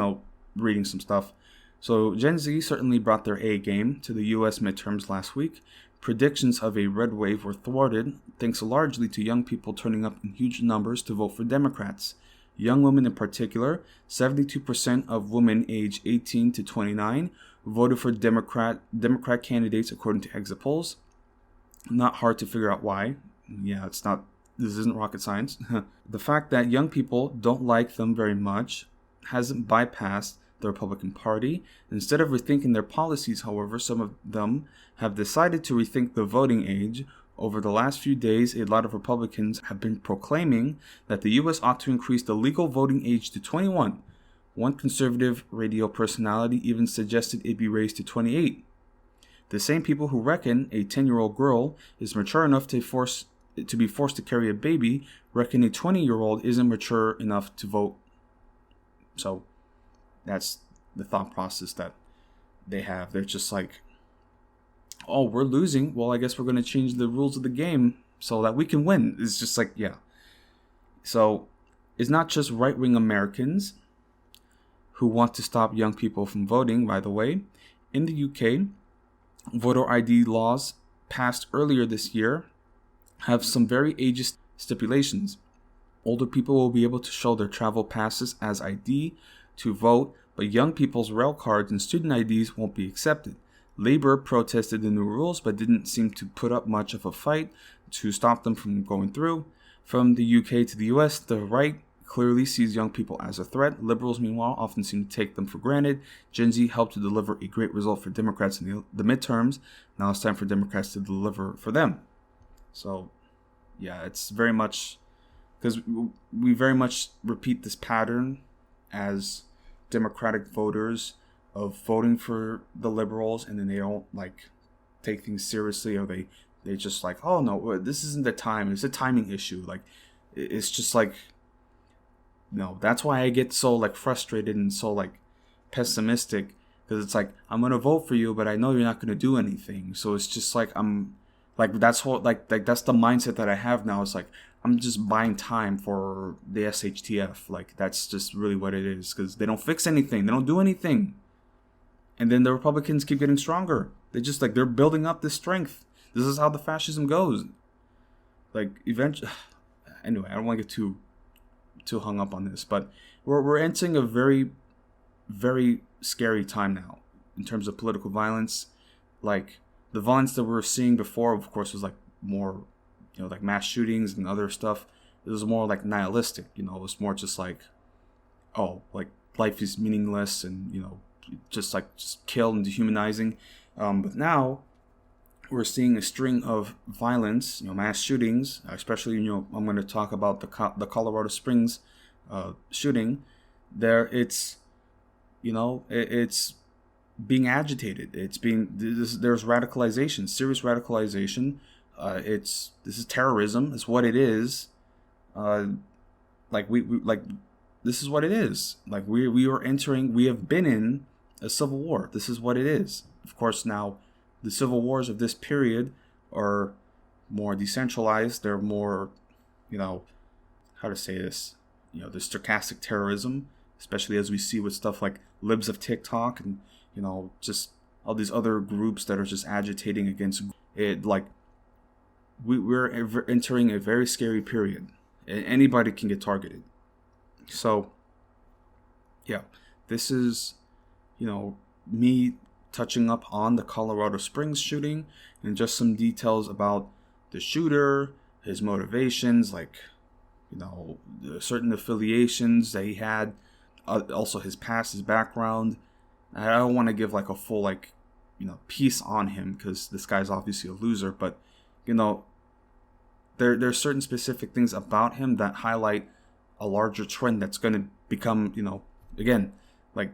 reading some stuff. So Gen Z certainly brought their A game to the U.S. midterms last week. Predictions of a red wave were thwarted, thanks largely to young people turning up in huge numbers to vote for Democrats. Young women in particular, 72% of women age 18 to 29 voted for Democrat candidates according to exit polls. Not hard to figure out why. Yeah, this isn't rocket science. The fact that young people don't like them very much hasn't bypassed the Republican Party. Instead of rethinking their policies, however, some of them have decided to rethink the voting age. Over the last few days, a lot of Republicans have been proclaiming that the U.S. ought to increase the legal voting age to 21. One conservative radio personality even suggested it be raised to 28. The same people who reckon a 10-year-old girl is mature enough to be forced to carry a baby reckon a 20-year-old isn't mature enough to vote. So that's the thought process that they have. They're just oh, we're losing. Well, I guess we're going to change the rules of the game so that we can win. It's just yeah. So it's not just right-wing Americans who want to stop young people from voting, by the way. In the UK, voter ID laws passed earlier this year have some very ageist stipulations. Older people will be able to show their travel passes as ID to vote, but young people's rail cards and student IDs won't be accepted. Labour protested the new rules but didn't seem to put up much of a fight to stop them from going through. From the UK to the US, the right clearly sees young people as a threat. Liberals, meanwhile, often seem to take them for granted. Gen Z helped to deliver a great result for Democrats in the midterms. Now it's time for Democrats to deliver for them. So, yeah, it's very much because we very much repeat this pattern as Democratic voters of voting for the liberals, and then they don't take things seriously, or they just oh no, this isn't the time. It's a timing issue. It's just no. That's why I get so frustrated and so pessimistic, because it's I'm gonna vote for you, but I know you're not gonna do anything. So it's just I'm that's what that's the mindset that I have now. It's I'm just buying time for the SHTF. That's just really what it is, because they don't fix anything. They don't do anything. And then the Republicans keep getting stronger. They just they're building up this strength. This is how the fascism goes. Eventually, anyway, I don't want to get too hung up on this, but we're entering a very, very scary time now in terms of political violence. The violence that we were seeing before, of course, was more, mass shootings and other stuff. It was more nihilistic. It was more just life is meaningless, and just kill and dehumanizing. But now we're seeing a string of violence, mass shootings, especially, I'm going to talk about the Colorado Springs shooting. There, it's it's being agitated. There's radicalization, serious radicalization. This is terrorism. It's what it is. This is what it is. Like we have been in a civil war. This is what it is. Of course, now the civil wars of this period are more decentralized. They're more, how to say this, the stochastic terrorism, especially as we see with stuff like libs of TikTok and, just all these other groups that are just agitating against it. Like we're entering a very scary period. Anybody can get targeted. So, yeah, this is, me touching up on the Colorado Springs shooting and just some details about the shooter, his motivations, like, certain affiliations that he had, also his past, his background. I don't want to give like a full, piece on him because this guy's obviously a loser, but, there's certain specific things about him that highlight a larger trend that's going to become, again, like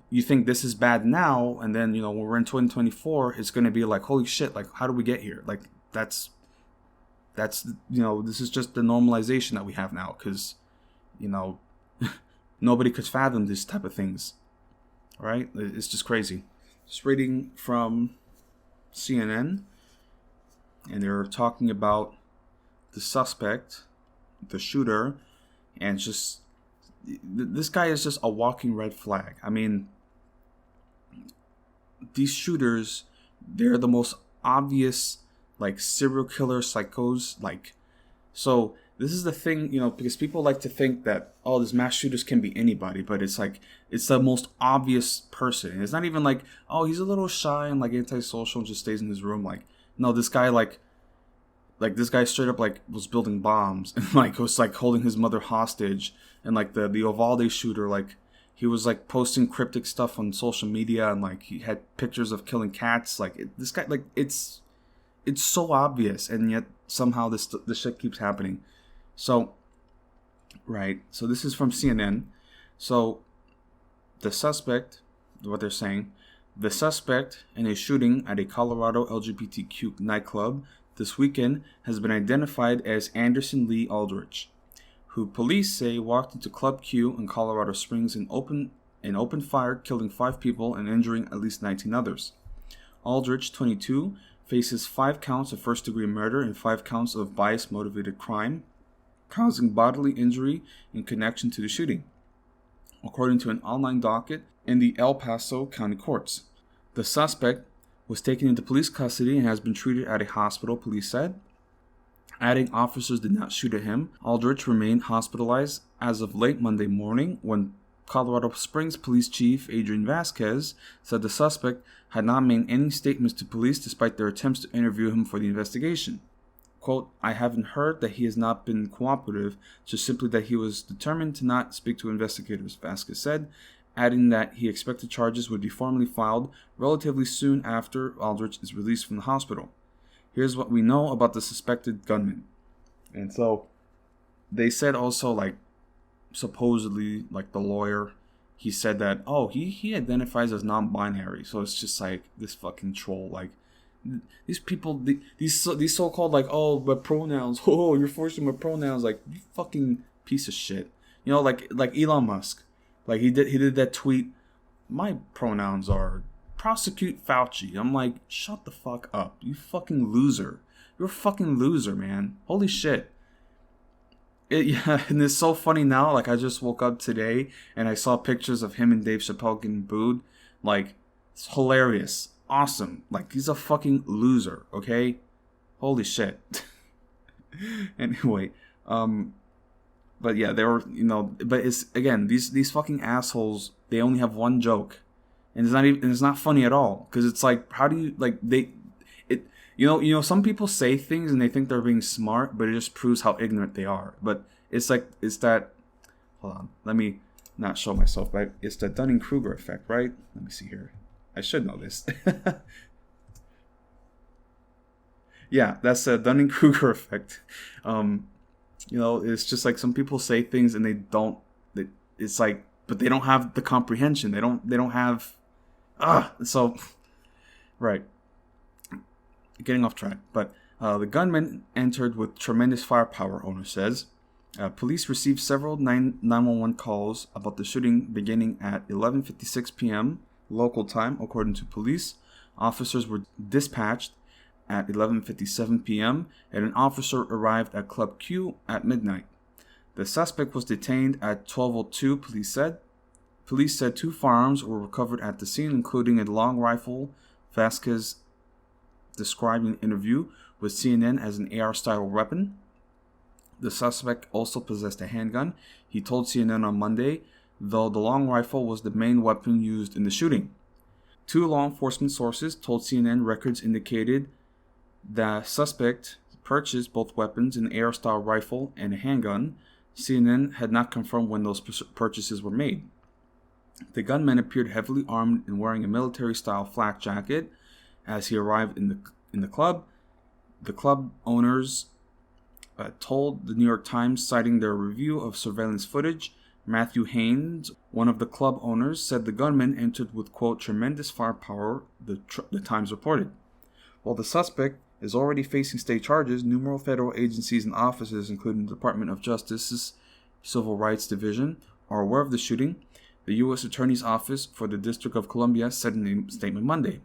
you think this is bad now, and then, when we're in 2024, it's going to be like, holy shit, like how do we get here? Like that's this is just the normalization that we have now because, nobody could fathom this type of things, right? It's just crazy. Just reading from CNN, and they're talking about the suspect, the shooter, and just this guy is just a walking red flag. I mean, these shooters, they're the most obvious serial killer psychos. So this is the thing, because people like to think that, oh, these mass shooters can be anybody, but it's it's the most obvious person. It's not even like, oh, he's a little shy and antisocial and just stays in his room. No, this guy this guy straight up was building bombs and was holding his mother hostage, and the Uvalde shooter, he was posting cryptic stuff on social media, and he had pictures of killing cats. This guy, it's so obvious, and yet somehow this shit keeps happening. So, right. So this is from CNN. So the suspect, what they're saying, the suspect in a shooting at a Colorado LGBTQ nightclub this weekend has been identified as Anderson Lee Aldrich, who police say walked into Club Q in Colorado Springs and opened fire, killing 5 people and injuring at least 19 others. Aldrich, 22, faces 5 counts of first-degree murder and 5 counts of bias-motivated crime, causing bodily injury in connection to the shooting, according to an online docket in the El Paso County Courts. The suspect was taken into police custody and has been treated at a hospital, police said. Adding officers did not shoot at him, Aldrich remained hospitalized as of late Monday morning when Colorado Springs Police Chief Adrian Vasquez said the suspect had not made any statements to police despite their attempts to interview him for the investigation. Quote, I haven't heard that he has not been cooperative, just simply that he was determined to not speak to investigators, Vasquez said, adding that he expected charges would be formally filed relatively soon after Aldrich is released from the hospital. Here's what we know about the suspected gunman. And so they said also, supposedly, the lawyer, he said that, he identifies as non-binary. So it's just this fucking troll. These people, these so-called, but pronouns. Oh, you're forcing my pronouns. You fucking piece of shit. Like Elon Musk. He did that tweet. My pronouns are prosecute Fauci. I'm shut the fuck up. You fucking loser. You're a fucking loser, man. Holy shit. And it's so funny now. I just woke up today and I saw pictures of him and Dave Chappelle getting booed. It's hilarious. Awesome. He's a fucking loser, okay? Holy shit. Anyway, but yeah, they were, but it's, again, these fucking assholes, they only have one joke. And it's not funny at all. Because it's how do you, some people say things and they think they're being smart, but it just proves how ignorant they are. But it's that, hold on, let me not show myself, right? It's the Dunning-Kruger effect, right? Let me see here. I should know this. Yeah, that's the Dunning-Kruger effect. It's just some people say things and they don't. It's but they don't have the comprehension. They don't have so right. Getting off track, but the gunman entered with tremendous firepower, owner says. Police received several 911 calls about the shooting beginning at 11:56 p.m. local time, according to police. Officers were dispatched at 11:57 p.m. and an officer arrived at Club Q at midnight. The suspect was detained at 12:02, police said. Police said 2 firearms were recovered at the scene, including a long rifle. Vasquez described in an interview with CNN as an AR-style weapon. The suspect also possessed a handgun. He told CNN on Monday, though the long rifle was the main weapon used in the shooting. 2 law enforcement sources told CNN records indicated the suspect purchased both weapons, an AR-style rifle and a handgun. CNN had not confirmed when those purchases were made. The gunman appeared heavily armed and wearing a military-style flak jacket as he arrived in the club. The club owners told the New York Times, citing their review of surveillance footage. Matthew Haynes, one of the club owners, said the gunman entered with, quote, tremendous firepower, the Times reported. While the suspect is already facing state charges, numerous federal agencies and offices, including the Department of Justice's Civil Rights Division, are aware of the shooting. The U.S. Attorney's Office for the District of Columbia said in a statement Monday.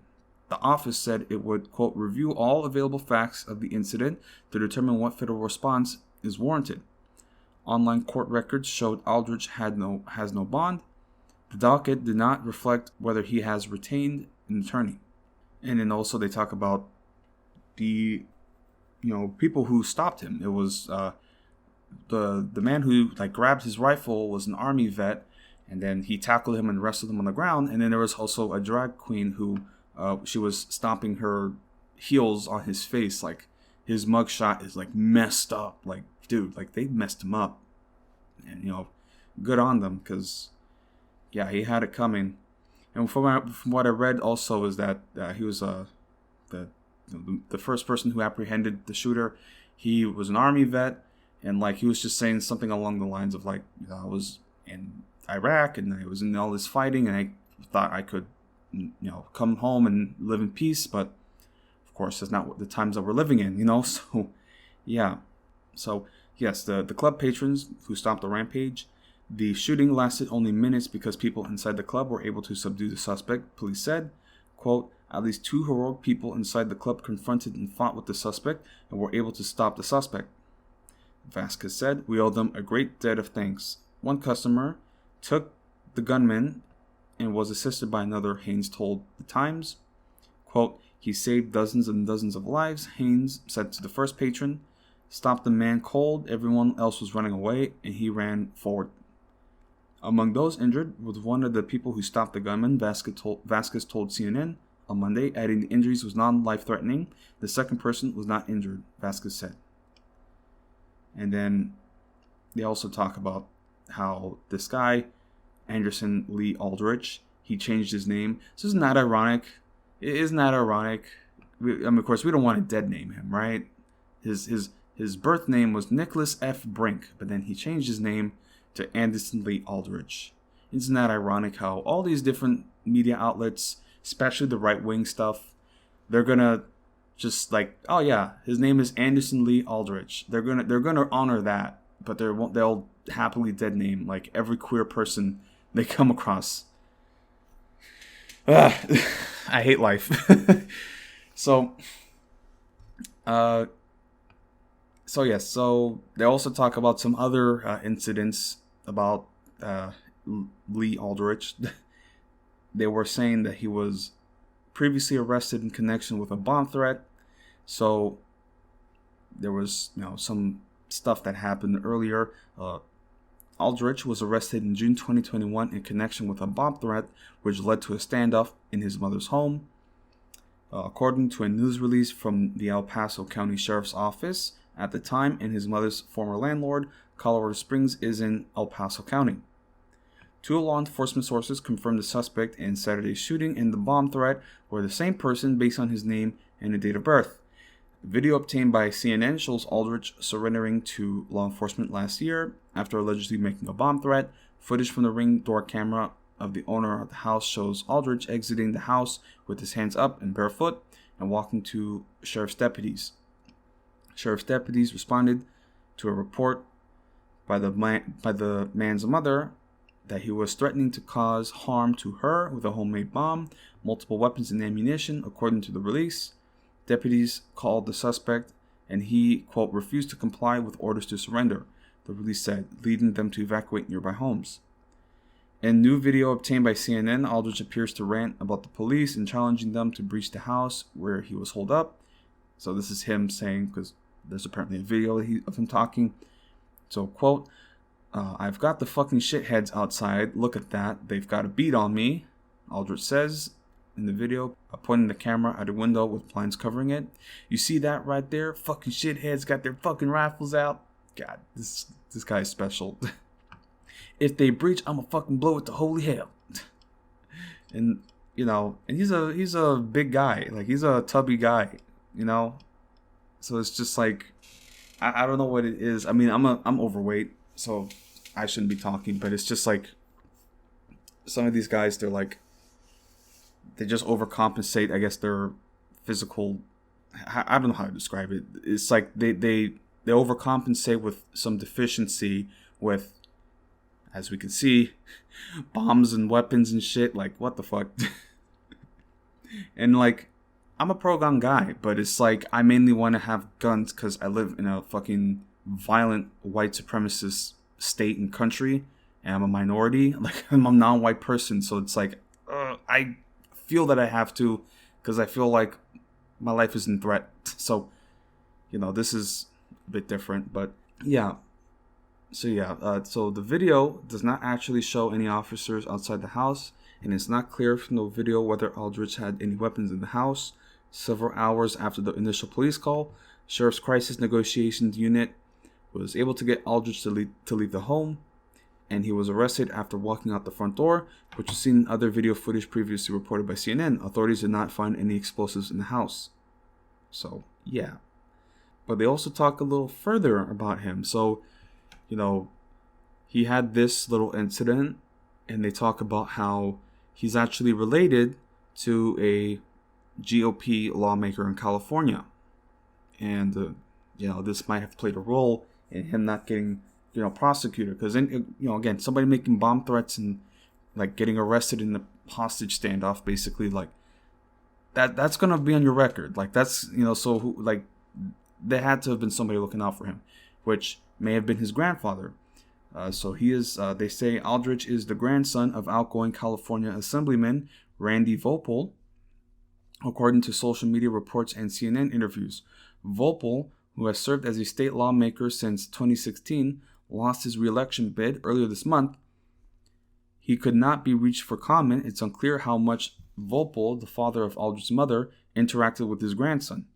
The office said it would, quote, review all available facts of the incident to determine what federal response is warranted. Online court records showed Aldrich has no bond. The docket did not reflect whether he has retained an attorney. And then also they talk about the people who stopped him. It was the man who grabbed his rifle was an army vet, and then he tackled him and wrestled him on the ground. And then there was also a drag queen who she was stomping her heels on his face. Like, his mugshot is messed up. Dude, they messed him up. And good on them, because yeah, he had it coming. And from what I read also is that he was the first person who apprehended the shooter. He was an army vet, and he was just saying something along the lines of I was in Iraq and I was in all this fighting, and I thought I could come home and live in peace, but of course that's not what the times that we're living in, so yeah. So yes, the club patrons who stopped the rampage. The shooting lasted only minutes because people inside the club were able to subdue the suspect, police said. Quote, at least 2 heroic people inside the club confronted and fought with the suspect and were able to stop the suspect. Vasquez said, we owe them a great debt of thanks. One customer took the gunman and was assisted by another, Haynes told the Times. Quote, he saved dozens and dozens of lives, Haynes said to the first patron. Stopped the man cold, everyone else was running away, and he ran forward. Among those injured was one of the people who stopped the gunman, Vasquez told CNN on Monday, adding the injuries was non-life-threatening. The second person was not injured, Vasquez said. And then they also talk about how this guy, Anderson Lee Aldrich, he changed his name. So isn't that ironic? Isn't that ironic? Of course, we don't want to dead name him, right? His birth name was Nicholas F. Brink, but then he changed his name to Anderson Lee Aldrich. Isn't that ironic how all these different media outlets, especially the right-wing stuff, they're gonna just oh yeah, his name is Anderson Lee Aldrich. They're gonna honor that, but they'll happily dead name every queer person they come across. I hate life. So yes, so they also talk about some other incidents about Lee Aldrich. They were saying that he was previously arrested in connection with a bomb threat. So there was some stuff that happened earlier. Aldrich was arrested in June 2021 in connection with a bomb threat, which led to a standoff in his mother's home. According to a news release from the El Paso County Sheriff's Office, at the time, and his mother's former landlord, Colorado Springs, is in El Paso County. 2 law enforcement sources confirmed the suspect in Saturday's shooting and the bomb threat were the same person based on his name and the date of birth. The video obtained by CNN shows Aldrich surrendering to law enforcement last year after allegedly making a bomb threat. Footage from the Ring door camera of the owner of the house shows Aldrich exiting the house with his hands up and barefoot and walking to sheriff's deputies. Sheriff's deputies responded to a report by the man's mother that he was threatening to cause harm to her with a homemade bomb, multiple weapons and ammunition, according to the release. Deputies called the suspect and he, quote, refused to comply with orders to surrender, the release said, leading them to evacuate nearby homes. In new video obtained by CNN, Aldrich appears to rant about the police and challenging them to breach the house where he was holed up. So this is him saying, because there's apparently a video of him talking. So, quote, I've got the fucking shitheads outside. Look at that. They've got a beat on me, Aldrich says in the video, pointing the camera at a window with blinds covering it. You see that right there? Fucking shitheads got their fucking rifles out. God, this guy's special. If they breach, I'ma fucking blow it to holy hell. And, you know, and he's a big guy. Like, he's a tubby guy, you know? So it's just like, I don't know what it is. I mean, I'm overweight, so I shouldn't be talking, but it's just like, some of these guys, they just overcompensate, I guess, their physical, I don't know how to describe it. It's like they overcompensate with some deficiency with, as we can see, bombs and weapons and shit. Like, what the fuck? And, like, I'm a pro-gun guy, but it's like, I mainly want to have guns because I live in a fucking violent white supremacist state and country, and I'm a minority. Like, I'm a non-white person, so it's like, I feel that I have to, because I feel like my life is in threat. So, you know, this is a bit different, but yeah. So the video does not actually show any officers outside the house, and it's not clear from the video whether Aldrich had any weapons in the house. Several hours after the initial police call, Sheriff's Crisis Negotiations Unit was able to get Aldrich to leave the home, and he was arrested after walking out the front door, which was seen in other video footage previously reported by CNN. Authorities did not find any explosives in the house. So, yeah. But they also talk a little further about him. So, you know, he had this little incident, and they talk about how he's actually related to a GOP lawmaker in California. And, you know, this might have played a role in him not getting, you know, prosecuted. Because, you know, again, somebody making bomb threats and, like, getting arrested in the hostage standoff, basically, like, that's going to be on your record. Like, that's, you know, so, like, there had to have been somebody looking out for him, which may have been his grandfather. So he is, they say Aldrich is the grandson of outgoing California Assemblyman Randy Vopel, according to social media reports and CNN interviews. Vopel, who has served as a state lawmaker since 2016, lost his re-election bid earlier this month. He could not be reached for comment. It's unclear how much Vopel, the father of Aldrich's mother, interacted with his grandson.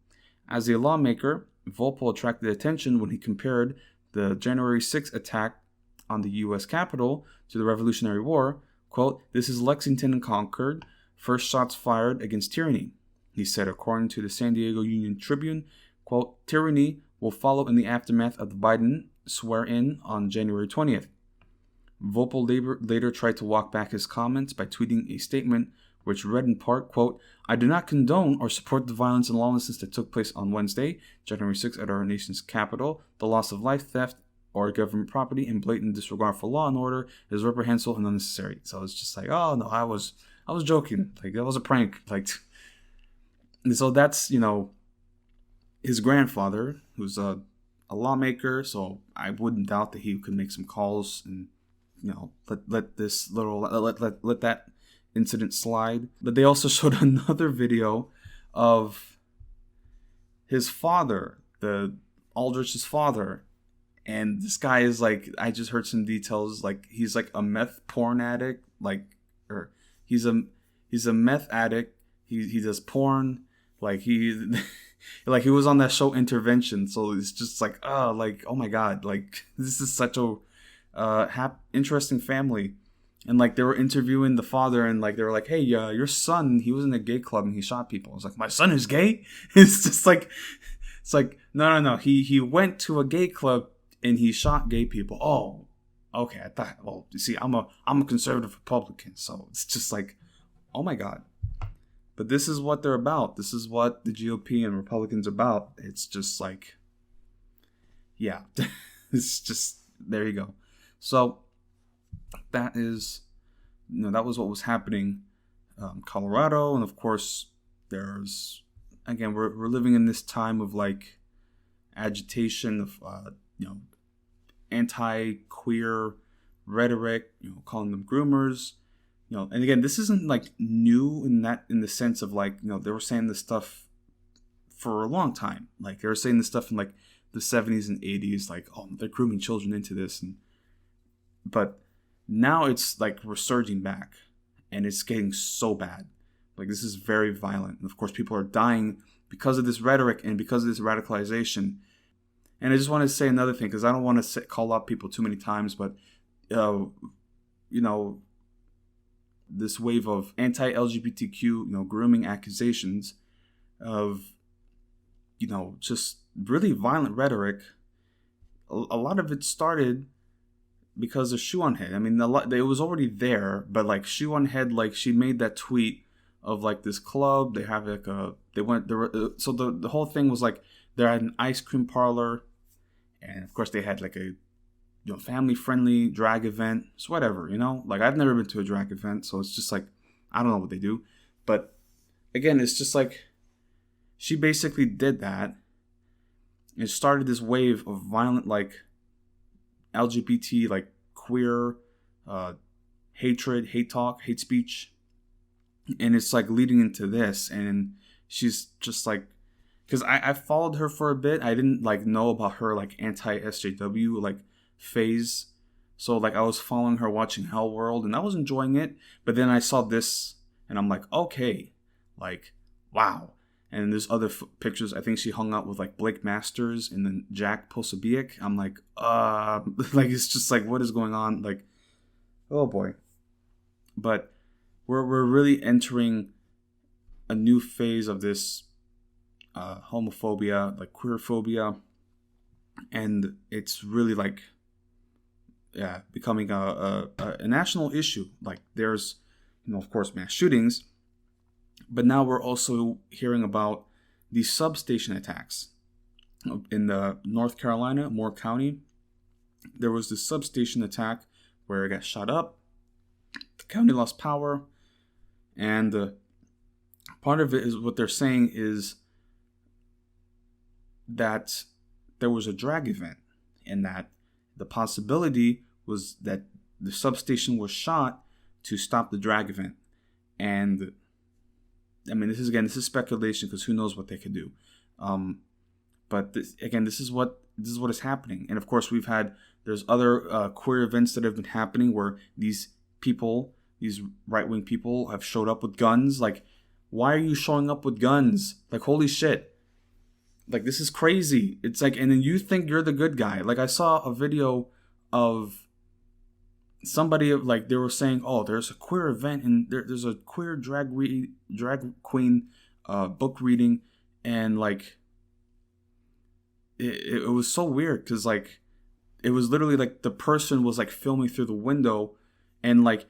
As a lawmaker, Vopel attracted attention when he compared the January 6th attack on the U.S. Capitol to the Revolutionary War. Quote, "This is Lexington and Concord, first shots fired against tyranny," he said, according to the San Diego Union Tribune. Quote, "Tyranny will follow in the aftermath of the Biden swear-in on January 20th. Vopel later tried to walk back his comments by tweeting a statement which read in part, quote, "I do not condone or support the violence and lawlessness that took place on Wednesday, January 6th at our nation's capital. The loss of life, theft, or government property and blatant disregard for law and order is reprehensible and unnecessary." So it's just like, oh no, I was joking. Like, that was a prank. Like, and so that's, you know, his grandfather, who's a lawmaker. So I wouldn't doubt that he could make some calls and, you know, let that incident slide. But they also showed another video of his father, Aldrich's father. And this guy is like, I just heard some details, like he's like a meth porn addict, or he's a meth addict. He does porn, like he like he was on that show Intervention. So it's just like, oh my God, like this is such a interesting family. And like they were interviewing the father, and like they were like, "Hey, your son, he was in a gay club and he shot people." I was like, "My son is gay?" It's just like, it's like, no. He went to a gay club and he shot gay people. Oh, okay, I thought, well, you see, I'm a conservative Republican, so it's just like, oh my God. But this is what they're about. This is what the GOP and Republicans are about. It's just like, yeah, it's just, there you go. So that is, that was what was happening Colorado. And of course, there's, again, we're living in this time of like agitation of, anti-queer rhetoric, calling them groomers, and again, this isn't like new in the sense of like, they were saying this stuff for a long time. Like they were saying this stuff in like the 70s and 80s, like, oh, they're grooming children into this. But now it's like resurging back and it's getting so bad. Like this is very violent. And of course, people are dying because of this rhetoric and because of this radicalization. And I just want to say another thing, because I don't want to call out people too many times, but, this wave of anti-LGBTQ, grooming accusations of, just really violent rhetoric. A lot of it started because of Shoe on Head. I mean, it was already there, but like Shoe on Head, like she made that tweet of like this club. They have like so the whole thing was like they're at an ice cream parlor, and of course they had like a family-friendly drag event. It's whatever, like I've never been to a drag event, so it's just like I don't know what they do. But again, it's just like she basically did that. It started this wave of violent, like LGBT, like queer hatred, hate talk, hate speech, and it's like leading into this. And she's just like, because I followed her for a bit. I didn't like know about her like anti-SJW like phase, so like I was following her, watching Hell World, and I was enjoying it. But then I saw this, and I'm like, okay, like wow. And there's other pictures. I think she hung out with like Blake Masters and then Jack Posobiec. I'm like, like it's just like, what is going on? Like, oh boy. But we're really entering a new phase of this homophobia, like queerphobia, and it's really like, yeah, becoming a national issue. Like there's, of course, mass shootings. But now we're also hearing about these substation attacks. In the North Carolina, Moore County, there was this substation attack where it got shot up. The county lost power. And part of it is what they're saying is that there was a drag event, and that the possibility was that the substation was shot to stop the drag event. And I mean, this is speculation, because who knows what they could do. But this is what is happening. And of course, there's other queer events that have been happening where these people, these right-wing people, have showed up with guns. Like, why are you showing up with guns? Like, holy shit. Like, this is crazy. It's like, and then you think you're the good guy. Like, I saw a video of somebody, like, they were saying, oh, there's a queer event and there's a queer drag queen book reading, and like it was so weird, because like it was literally like the person was like filming through the window, and like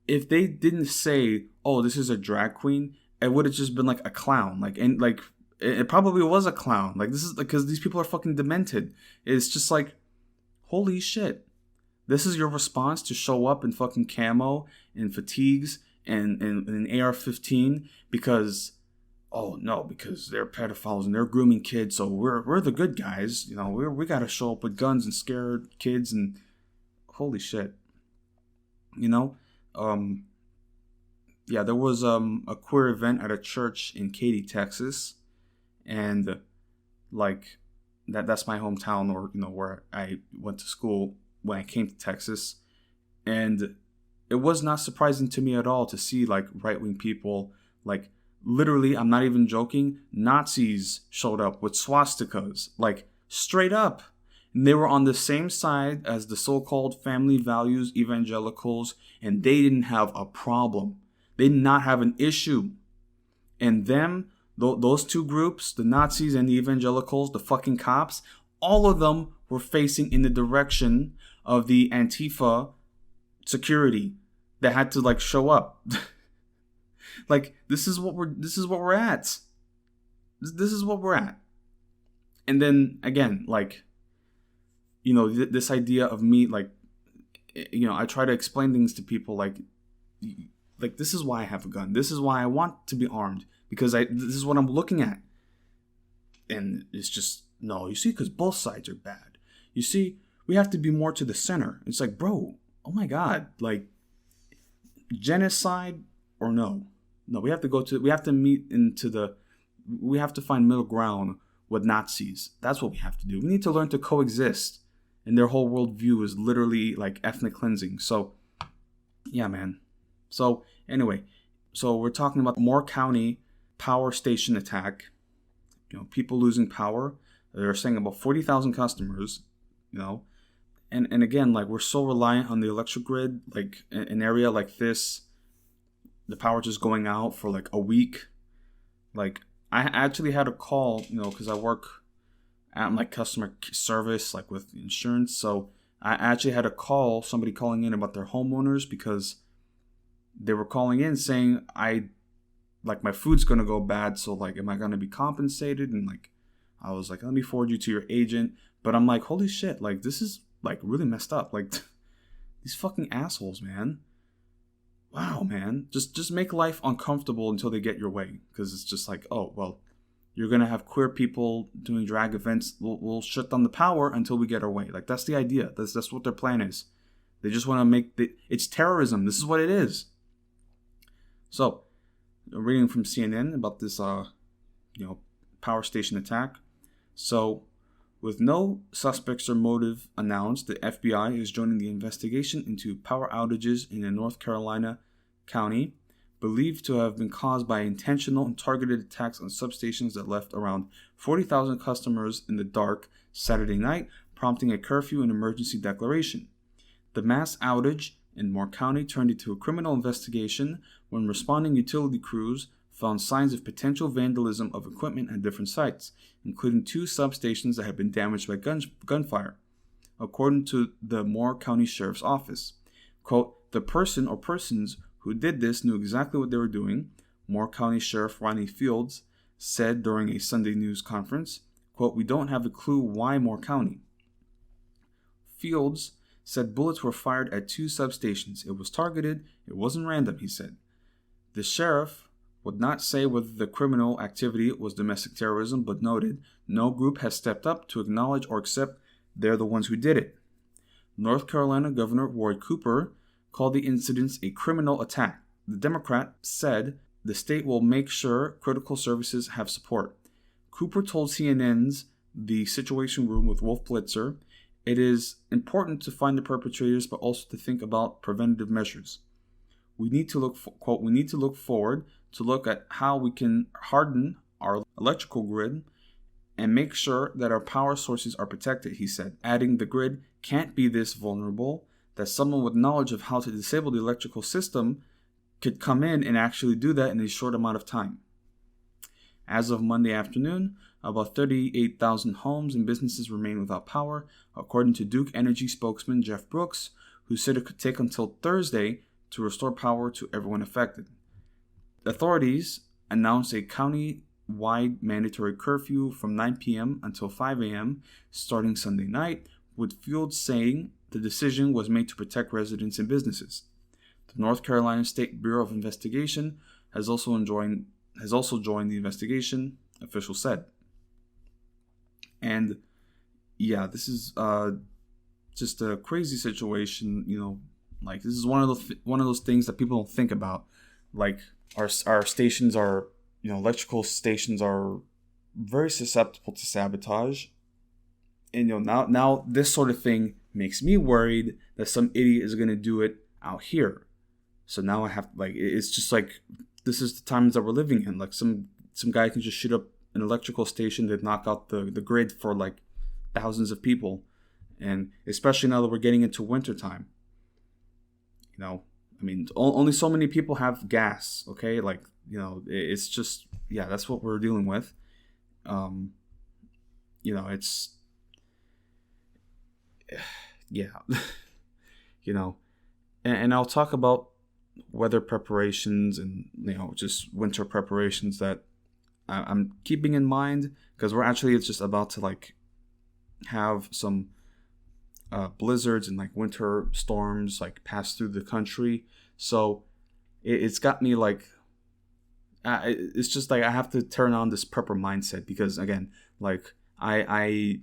if they didn't say, oh, this is a drag queen, it would have just been like a clown. Like, and like it probably was a clown. Like, this is like, because these people are fucking demented. It's just like, holy shit. This is your response to show up in fucking camo and fatigues and an AR-15 because, oh no, because they're pedophiles and they're grooming kids, so we're the good guys, we gotta show up with guns and scare kids, and holy shit, yeah, there was a queer event at a church in Katy, Texas, and like that's my hometown, or where I went to school when I came to Texas. And it was not surprising to me at all to see like right-wing people, like literally, I'm not even joking, Nazis showed up with swastikas, like straight up. And they were on the same side as the so-called family values evangelicals, and they didn't have a problem. They did not have an issue. And those two groups, the Nazis and the evangelicals, the fucking cops, all of them were facing in the direction of the Antifa security that had to like show up. Like this is what we're at. This is what we're at. And then again, like, you know, this idea of me, like, you know, I try to explain things to people like this is why I have a gun. This is why I want to be armed, because this is what I'm looking at. And it's just, no, you see, because both sides are bad. You see, we have to be more to the center. It's like, bro, oh my God, like, genocide or no? No, we have to find middle ground with Nazis. That's what we have to do. We need to learn to coexist. And their whole worldview is literally like ethnic cleansing. So, yeah, man. So, anyway, so we're talking about Moore County power station attack. You know, people losing power. They're saying about 40,000 customers, you know. And again, like, we're so reliant on the electric grid. Like, an area like this, the power just going out for like a week. Like, I actually had a call, you know, because I work at like customer service, like with insurance. So I actually had a call, somebody calling in about their homeowners, because they were calling in saying, my food's going to go bad. So like, am I going to be compensated? And like, I was like, let me forward you to your agent. But I'm like, holy shit, like, this is like really messed up. Like, these fucking assholes, man. Wow, man. Just make life uncomfortable until they get your way. Because it's just like, oh, well, you're going to have queer people doing drag events. We'll shut down the power until we get our way. Like, that's the idea. That's what their plan is. They just want to it's terrorism. This is what it is. So, reading from CNN about this, power station attack. So, with no suspects or motive announced, the FBI is joining the investigation into power outages in a North Carolina county believed to have been caused by intentional and targeted attacks on substations that left around 40,000 customers in the dark Saturday night, prompting a curfew and emergency declaration. The mass outage in Moore County turned into a criminal investigation when responding utility crews found signs of potential vandalism of equipment at different sites, including 2 substations that had been damaged by gunfire, according to the Moore County Sheriff's Office. Quote, the person or persons who did this knew exactly what they were doing, Moore County Sheriff Ronnie Fields said during a Sunday news conference. Quote, we don't have a clue why Moore County. Fields said bullets were fired at 2 substations. It was targeted. It wasn't random, he said. The sheriff would not say whether the criminal activity was domestic terrorism, but noted no group has stepped up to acknowledge or accept they're the ones who did it. North Carolina Governor Roy Cooper called the incidents a criminal attack. The Democrat said the state will make sure critical services have support. Cooper told CNN's The Situation Room with Wolf Blitzer, it is important to find the perpetrators, but also to think about preventative measures. We need to look forward to look at how we can harden our electrical grid and make sure that our power sources are protected, he said, adding the grid can't be this vulnerable that someone with knowledge of how to disable the electrical system could come in and actually do that in a short amount of time. As of Monday afternoon, about 38,000 homes and businesses remain without power, according to Duke Energy spokesman Jeff Brooks, who said it could take until Thursday to restore power to everyone affected. Authorities announced a county-wide mandatory curfew from 9 p.m. until 5 a.m. starting Sunday night, with Fields saying the decision was made to protect residents and businesses. The North Carolina State Bureau of Investigation has also joined the investigation, officials said. And yeah, this is just a crazy situation. You know, like this is one of those things that people don't think about. Like our stations are, you know, electrical stations are very susceptible to sabotage. And you know, now this sort of thing makes me worried that some idiot is going to do it out here. So now I have, like, it's just like, this is the times that we're living in. Like some guy can just shoot up an electrical station that knock out the grid for like thousands of people. And especially now that we're getting into wintertime. You know, I mean, only so many people have gas, okay? Like, you know, it's just, yeah, that's what we're dealing with. You know, it's yeah, and I'll talk about weather preparations and, just winter preparations that I'm keeping in mind, because we're actually just about to have some blizzards and winter storms pass through the country. So it's got me it's just I have to turn on this prepper mindset, because again, I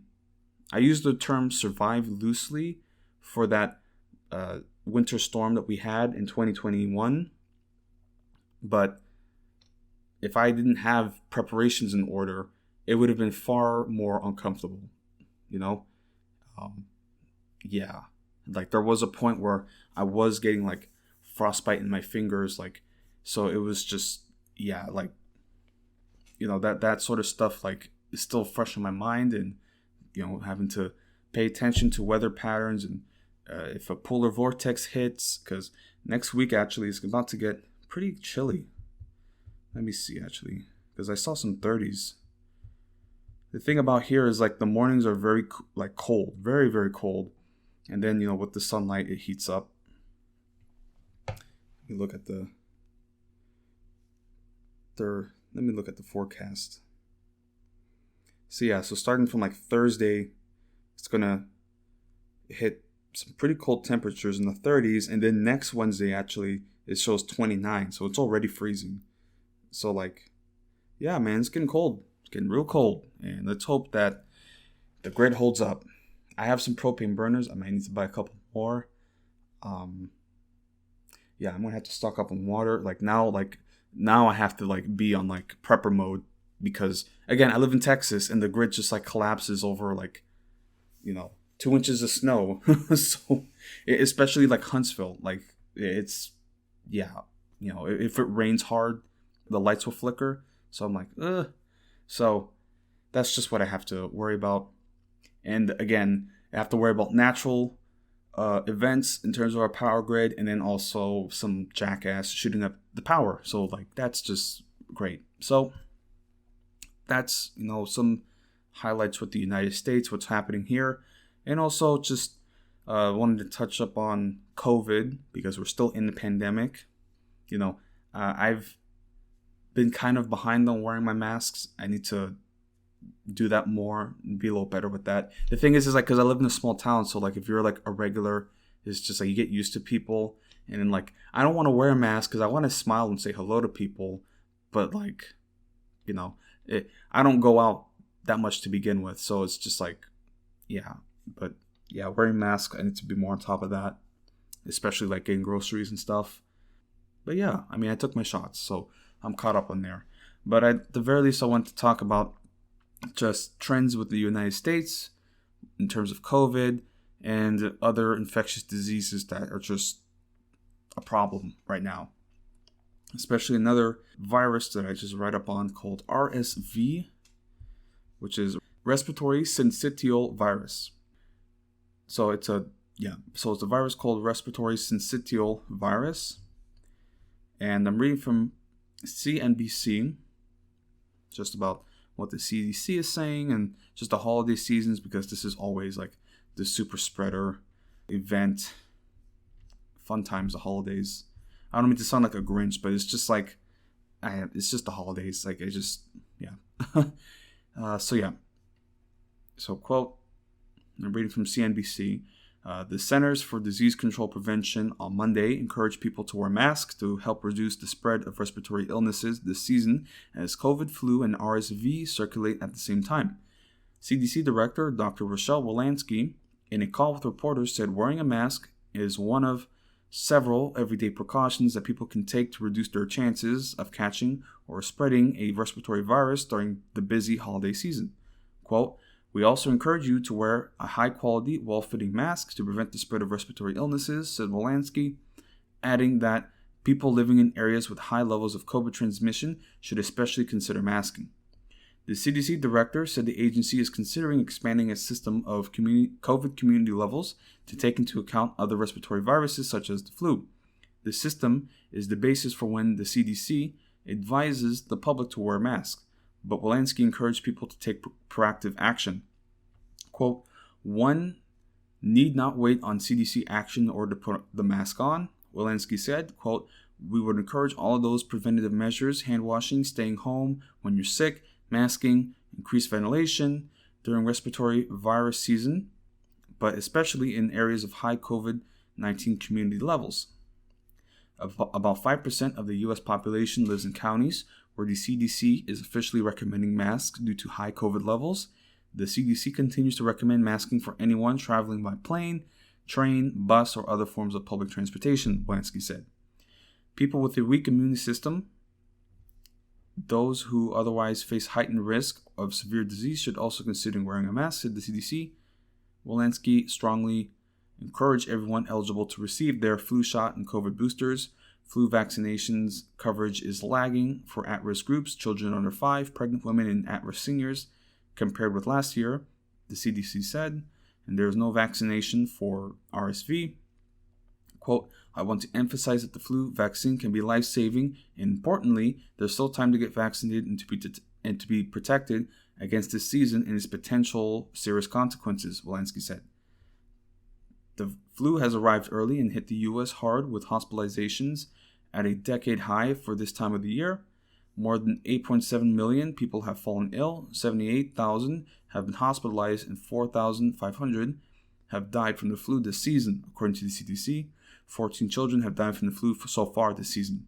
use the term survive loosely for that winter storm that we had in 2021. But if I didn't have preparations in order, it would have been far more uncomfortable, yeah. There was a point where I was getting frostbite in my fingers, so it was just, yeah, that sort of stuff is still fresh in my mind, and having to pay attention to weather patterns, and if a polar vortex hits, because next week actually is about to get pretty chilly. Let me see, actually, because I saw some 30s. The thing about here is the mornings are very cold, very, very cold, and then with the sunlight it heats up. You look at the let me look at the forecast. So yeah, so starting from Thursday, it's gonna hit some pretty cold temperatures in the 30s, and then next Wednesday actually it shows 29, so it's already freezing. So yeah, man, it's getting cold. It's getting real cold, and let's hope that the grid holds up. I have some propane burners. I might need to buy a couple more. Yeah, I'm gonna have to stock up on water. Now I have to be on prepper mode, because again, I live in Texas and the grid just collapses over 2 inches of snow. So especially Huntsville, it's, yeah, if it rains hard, the lights will flicker. So I'm ugh. So that's just what I have to worry about. And again, I have to worry about natural events in terms of our power grid, and then also some jackass shooting up the power. So that's just great. So that's some highlights with the United States, what's happening here, and also just wanted to touch up on COVID, because we're still in the pandemic. I've been kind of behind on wearing my masks. I need to do that more and be a little better with that. The thing is because I live in a small town, so if you're a regular, it's just you get used to people, and then I don't want to wear a mask because I want to smile and say hello to people, but I don't go out that much to begin with, so it's just yeah. But yeah, wearing masks, I need to be more on top of that, especially getting groceries and stuff. But yeah, I mean, I took my shots, so I'm caught up on there. But at the very least, I want to talk about just trends with the United States in terms of COVID and other infectious diseases that are just a problem right now. Especially another virus that I just read up on called RSV, which is respiratory syncytial virus. So it's a virus called respiratory syncytial virus. And I'm reading from CNBC just about what the CDC is saying, and just the holiday seasons, because this is always the super spreader event. Fun times, the holidays. I don't mean to sound like a Grinch, but it's just it's just the holidays. So quote, I'm reading from CNBC. The Centers for Disease Control Prevention on Monday encouraged people to wear masks to help reduce the spread of respiratory illnesses this season, as COVID, flu, and RSV circulate at the same time. CDC Director Dr. Rochelle Walensky, in a call with reporters, said wearing a mask is one of several everyday precautions that people can take to reduce their chances of catching or spreading a respiratory virus during the busy holiday season. Quote, "We also encourage you to wear a high-quality, well-fitting mask to prevent the spread of respiratory illnesses," said Walensky, adding that people living in areas with high levels of COVID transmission should especially consider masking. The CDC director said the agency is considering expanding its system of COVID community levels to take into account other respiratory viruses such as the flu. The system is the basis for when the CDC advises the public to wear masks, but Walensky encouraged people to take proactive action. Quote, "One need not wait on CDC action in order to put the mask on. Walensky said, quote, "We would encourage all of those preventative measures, hand washing, staying home when you're sick, masking, increased ventilation during respiratory virus season, but especially in areas of high COVID-19 community levels." About 5% of the U.S. population lives in counties where the CDC is officially recommending masks due to high COVID levels. The CDC continues to recommend masking for anyone traveling by plane, train, bus, or other forms of public transportation, Walensky said. People with a weak immune system, those who otherwise face heightened risk of severe disease, should also consider wearing a mask, said the CDC. Walensky strongly encouraged everyone eligible to receive their flu shot and COVID boosters. Flu vaccinations coverage is lagging for at-risk groups, children under 5, pregnant women, and at-risk seniors, compared with last year, the CDC said, and there is no vaccination for RSV. Quote, "I want to emphasize that the flu vaccine can be life-saving, and importantly, there's still time to get vaccinated and to be protected against this season and its potential serious consequences," Walensky said. The flu has arrived early and hit the U.S. hard, with hospitalizations at a decade high for this time of the year. More than 8.7 million people have fallen ill, 78,000 have been hospitalized, and 4,500 have died from the flu this season, according to the CDC. 14 children have died from the flu so far this season.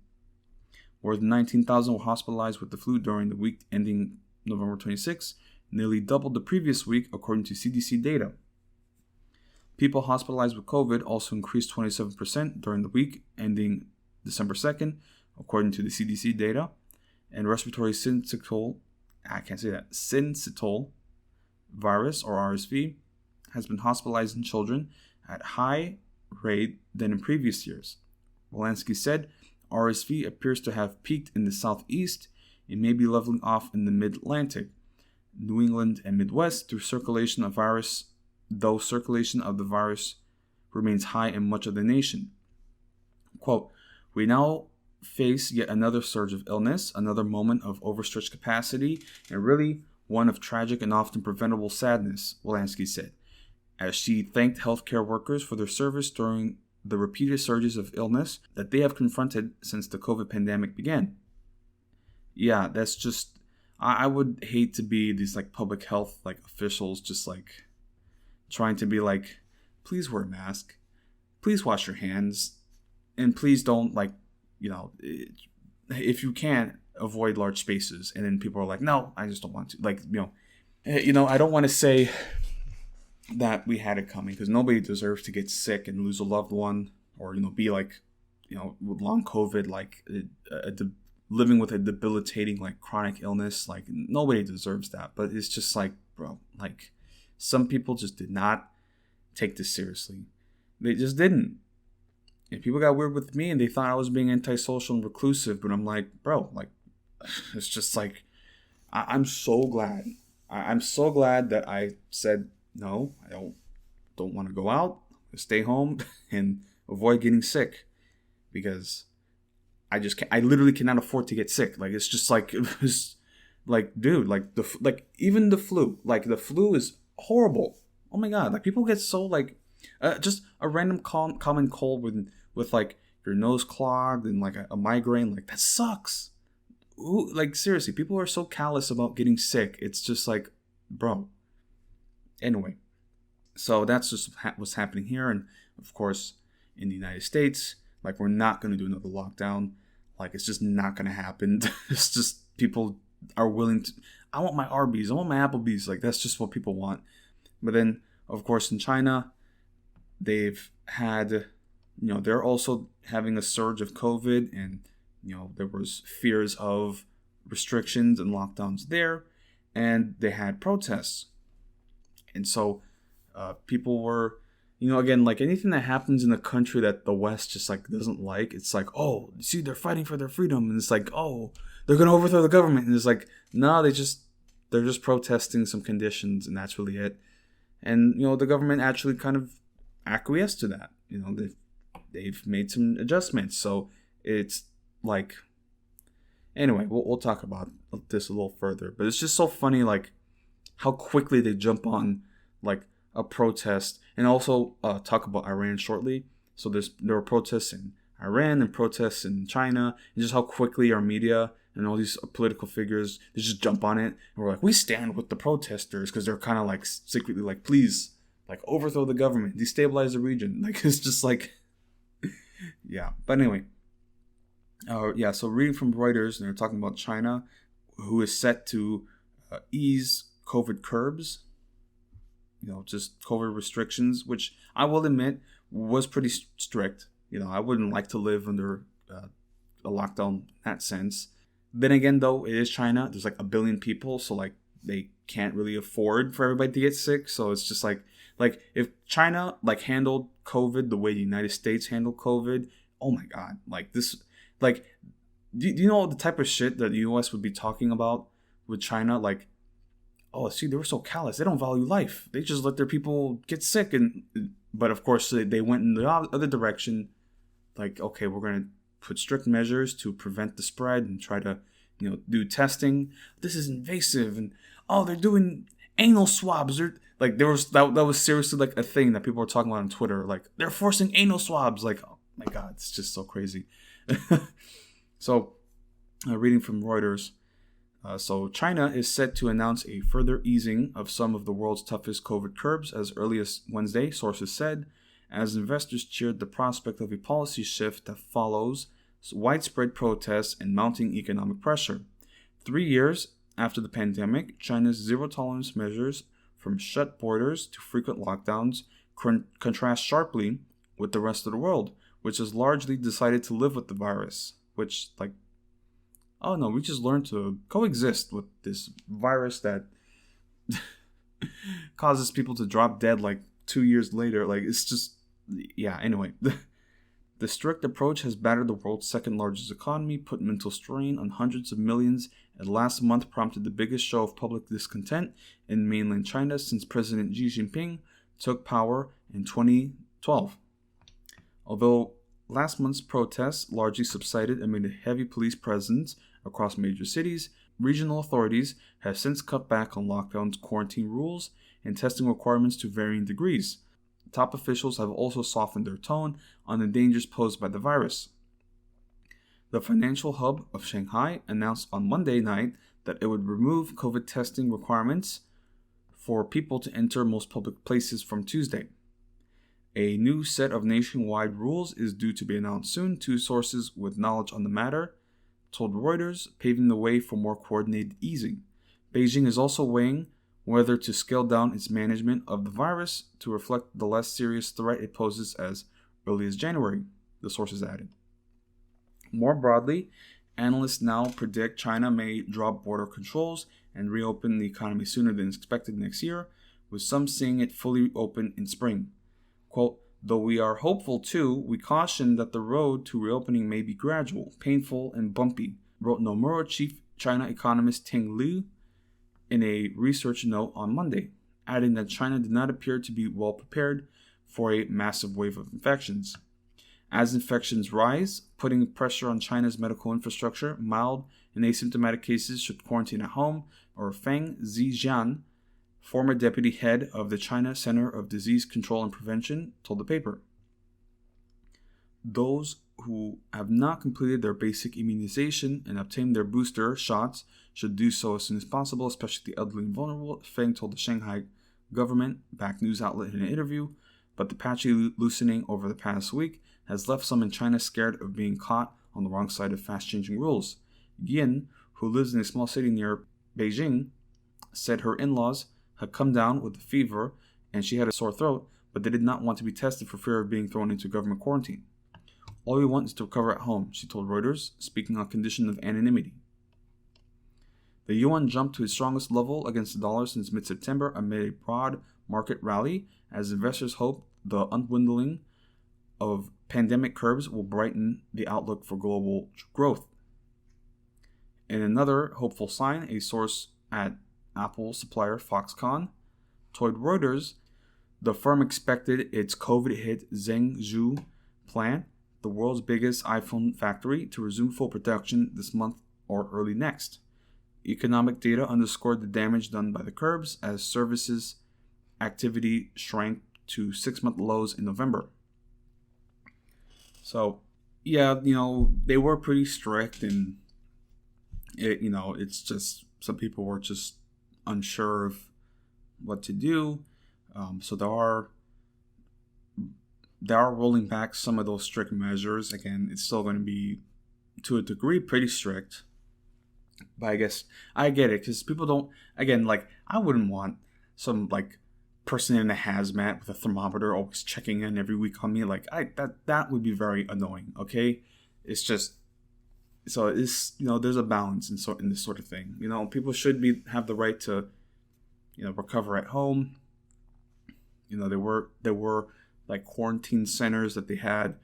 More than 19,000 were hospitalized with the flu during the week ending November 26, nearly doubled the previous week, according to CDC data. People hospitalized with COVID also increased 27% during the week ending December 2nd, according to the CDC data. And respiratory syncytial virus, or RSV, has been hospitalized in children at high rate than in previous years. Walensky said RSV appears to have peaked in the southeast and may be leveling off in the mid-Atlantic, New England, and Midwest through circulation of virus, though circulation of the virus remains high in much of the nation. Quote, "We now face yet another surge of illness, another moment of overstretched capacity, and really one of tragic and often preventable sadness," Walensky said, as she thanked healthcare workers for their service during the repeated surges of illness that they have confronted since the COVID pandemic began. Yeah, that's just, I would hate to be these public health officials just trying to be please wear a mask, please wash your hands, and please don't if you can, avoid large spaces. And then people are like, no, I just don't want to. I don't want to say that we had it coming, because nobody deserves to get sick and lose a loved one, or be with long COVID, living with a debilitating chronic illness. Nobody deserves that. But it's just bro, some people just did not take this seriously. They just didn't. And people got weird with me, and they thought I was being antisocial and reclusive. But I'm bro, it's just I'm so glad. I'm so glad that I said, no, I don't want to go out, stay home, and avoid getting sick, because I just can't, I literally cannot afford to get sick. It's just it was dude, even the flu, the flu is horrible. Oh my god, people get so just a random common cold with your nose clogged and a migraine, that sucks. Ooh, seriously, people are so callous about getting sick. It's just bro. Anyway, so that's just what's happening here. And of course, in the United States, we're not going to do another lockdown. It's just not going to happen. It's just people are willing to, I want my Arby's, I want my Applebee's. That's just what people want. But then, of course, in China, they've had, they're also having a surge of COVID, and, there was fears of restrictions and lockdowns there, and they had protests. And so people were, again, anything that happens in a country that the West just doesn't like, it's oh, see, they're fighting for their freedom. And it's oh, they're going to overthrow the government. And it's no, they're just protesting some conditions, and that's really it. And, the government actually kind of acquiesced to that. They've made some adjustments. So it's anyway, we'll talk about this a little further. But it's just so funny, how quickly they jump on, a protest. And also talk about Iran shortly. So there were protests in Iran and protests in China, and just how quickly our media and all these political figures, they just jump on it. And we're like, we stand with the protesters, because they're kind of like secretly like, please, like, overthrow the government, destabilize the region. Like, it's just like, yeah. But anyway, so reading from Reuters, and they're talking about China, who is set to ease COVID curbs, just COVID restrictions, which I will admit was pretty strict. I wouldn't like to live under a lockdown in that sense. Then again, though, it is China. There's like 1 billion people, so like they can't really afford for everybody to get sick. So it's just like if China like handled COVID the way the United States handled COVID, oh my God, like this, like, do you know the type of shit that the U.S. would be talking about with China? Like, oh, see, they were so callous. They don't value life. They just let their people get sick. But of course, they went in the other direction. Like, okay, we're going to put strict measures to prevent the spread and try to, do testing. This is invasive. And, oh, they're doing anal swabs. That was seriously like a thing that people were talking about on Twitter. Like, they're forcing anal swabs. Like, oh my God, it's just so crazy. So, reading from Reuters. So China is set to announce a further easing of some of the world's toughest COVID curbs as early as Wednesday, sources said, as investors cheered the prospect of a policy shift that follows widespread protests and mounting economic pressure. 3 years after the pandemic, China's zero-tolerance measures, from shut borders to frequent lockdowns, contrast sharply with the rest of the world, which has largely decided to live with the virus, which, like, oh no, we just learned to coexist with this virus that causes people to drop dead like 2 years later. Like, it's just, yeah, anyway. The strict approach has battered the world's second largest economy, put mental strain on hundreds of millions, and last month prompted the biggest show of public discontent in mainland China since President Xi Jinping took power in 2012. Although last month's protests largely subsided amid a heavy police presence across major cities, regional authorities have since cut back on lockdowns, quarantine rules, and testing requirements to varying degrees. Top officials have also softened their tone on the dangers posed by the virus. The financial hub of Shanghai announced on Monday night that it would remove COVID testing requirements for people to enter most public places from Tuesday. A new set of nationwide rules is due to be announced soon, two sources with knowledge on the matter told Reuters, paving the way for more coordinated easing. Beijing is also weighing whether to scale down its management of the virus to reflect the less serious threat it poses as early as January, the sources added. More broadly, analysts now predict China may drop border controls and reopen the economy sooner than expected next year, with some seeing it fully open in spring. Quote, though we are hopeful too, we caution that the road to reopening may be gradual, painful, and bumpy, wrote Nomura chief China economist Ting Liu in a research note on Monday, adding that China did not appear to be well prepared for a massive wave of infections. As infections rise, putting pressure on China's medical infrastructure, mild and asymptomatic cases should quarantine at home, or Feng Zijian, former deputy head of the China Center of Disease Control and Prevention, told the paper. Those who have not completed their basic immunization and obtained their booster shots should do so as soon as possible, especially the elderly and vulnerable, Feng told the Shanghai government-backed news outlet in an interview, but the patchy loosening over the past week has left some in China scared of being caught on the wrong side of fast-changing rules. Yin, who lives in a small city near Beijing, said her in-laws had come down with a fever and she had a sore throat, but they did not want to be tested for fear of being thrown into government quarantine. All we want is to recover at home, she told Reuters, speaking on condition of anonymity. The yuan jumped to its strongest level against the dollar since mid-September amid a broad market rally as investors hope the unwindling of pandemic curbs will brighten the outlook for global growth. In another hopeful sign, a source at Apple supplier Foxconn told Reuters the firm expected its COVID-hit Zhengzhou plant, the world's biggest iPhone factory, to resume full production this month or early next. Economic data underscored the damage done by the curbs as services activity shrank to 6-month lows in November. So, yeah, they were pretty strict, and it's just some people were just unsure of what to do. So they are rolling back some of those strict measures. Again, it's still going to be, to a degree, pretty strict. But I guess I get it, because people don't, again, like, I wouldn't want some, like, person in a hazmat with a thermometer always checking in every week on me. Like, that would be very annoying, okay? It's just, so it's, there's a balance in this sort of thing. People should have the right to, recover at home. There were like quarantine centers that they had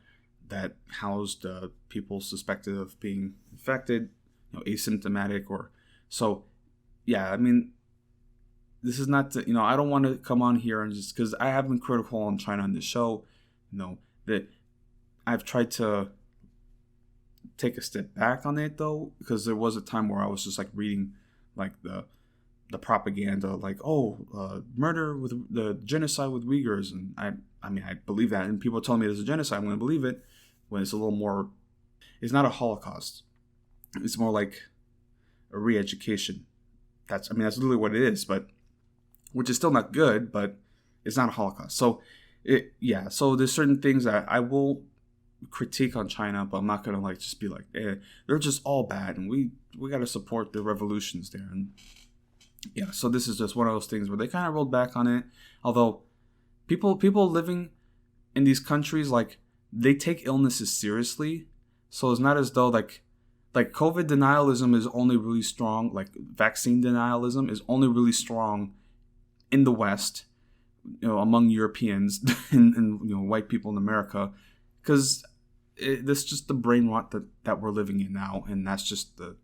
that housed people suspected of being infected, asymptomatic, or so. Yeah, I mean, this is not to, I don't want to come on here and just, because I have been critical on China on this show, that I've tried to take a step back on it, though, because there was a time where I was just like reading like the propaganda, like, murder with the genocide with Uyghurs, and I mean, I believe that, and people tell me there's a genocide, I'm going to believe it, when it's a little more, it's not a Holocaust, it's more like a re-education. That's literally what it is, but, which is still not good, but it's not a Holocaust. So, so there's certain things that I will critique on China, but I'm not going to like just be like, they're just all bad, and we got to support the revolutions there. And yeah, so this is just one of those things where they kind of rolled back on it. Although people living in these countries, like, they take illnesses seriously. So it's not as though like COVID denialism is only really strong, like vaccine denialism is only really strong in the West, among Europeans and white people in America, because this is just the brain rot that we're living in now, and that's just the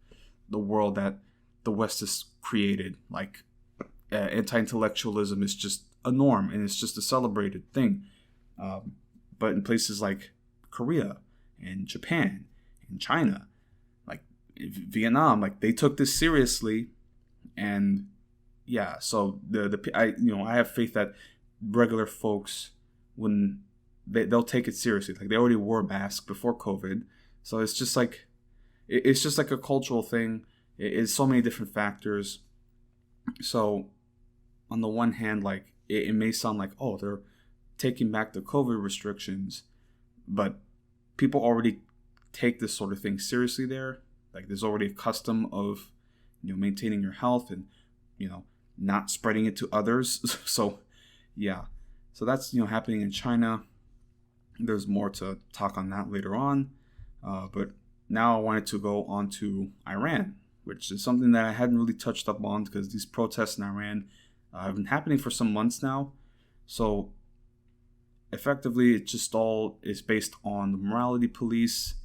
world that the West has created. Like, anti-intellectualism is just a norm, and it's just a celebrated thing. But in places like Korea and Japan and China, like Vietnam, like, they took this seriously, and yeah, so I have faith that regular folks, when they'll take it seriously. Like, they already wore masks before COVID, so it's just like a cultural thing. It's so many different factors. So on the one hand, like, it may sound like, they're taking back the COVID restrictions, but people already take this sort of thing seriously there. Like, there's already a custom of, maintaining your health and, not spreading it to others. So, yeah. So that's, happening in China. There's more to talk on that later on. But now I wanted to go on to Iran, which is something that I hadn't really touched up on, because these protests in Iran have been happening for some months now. So effectively, it just all is based on the morality police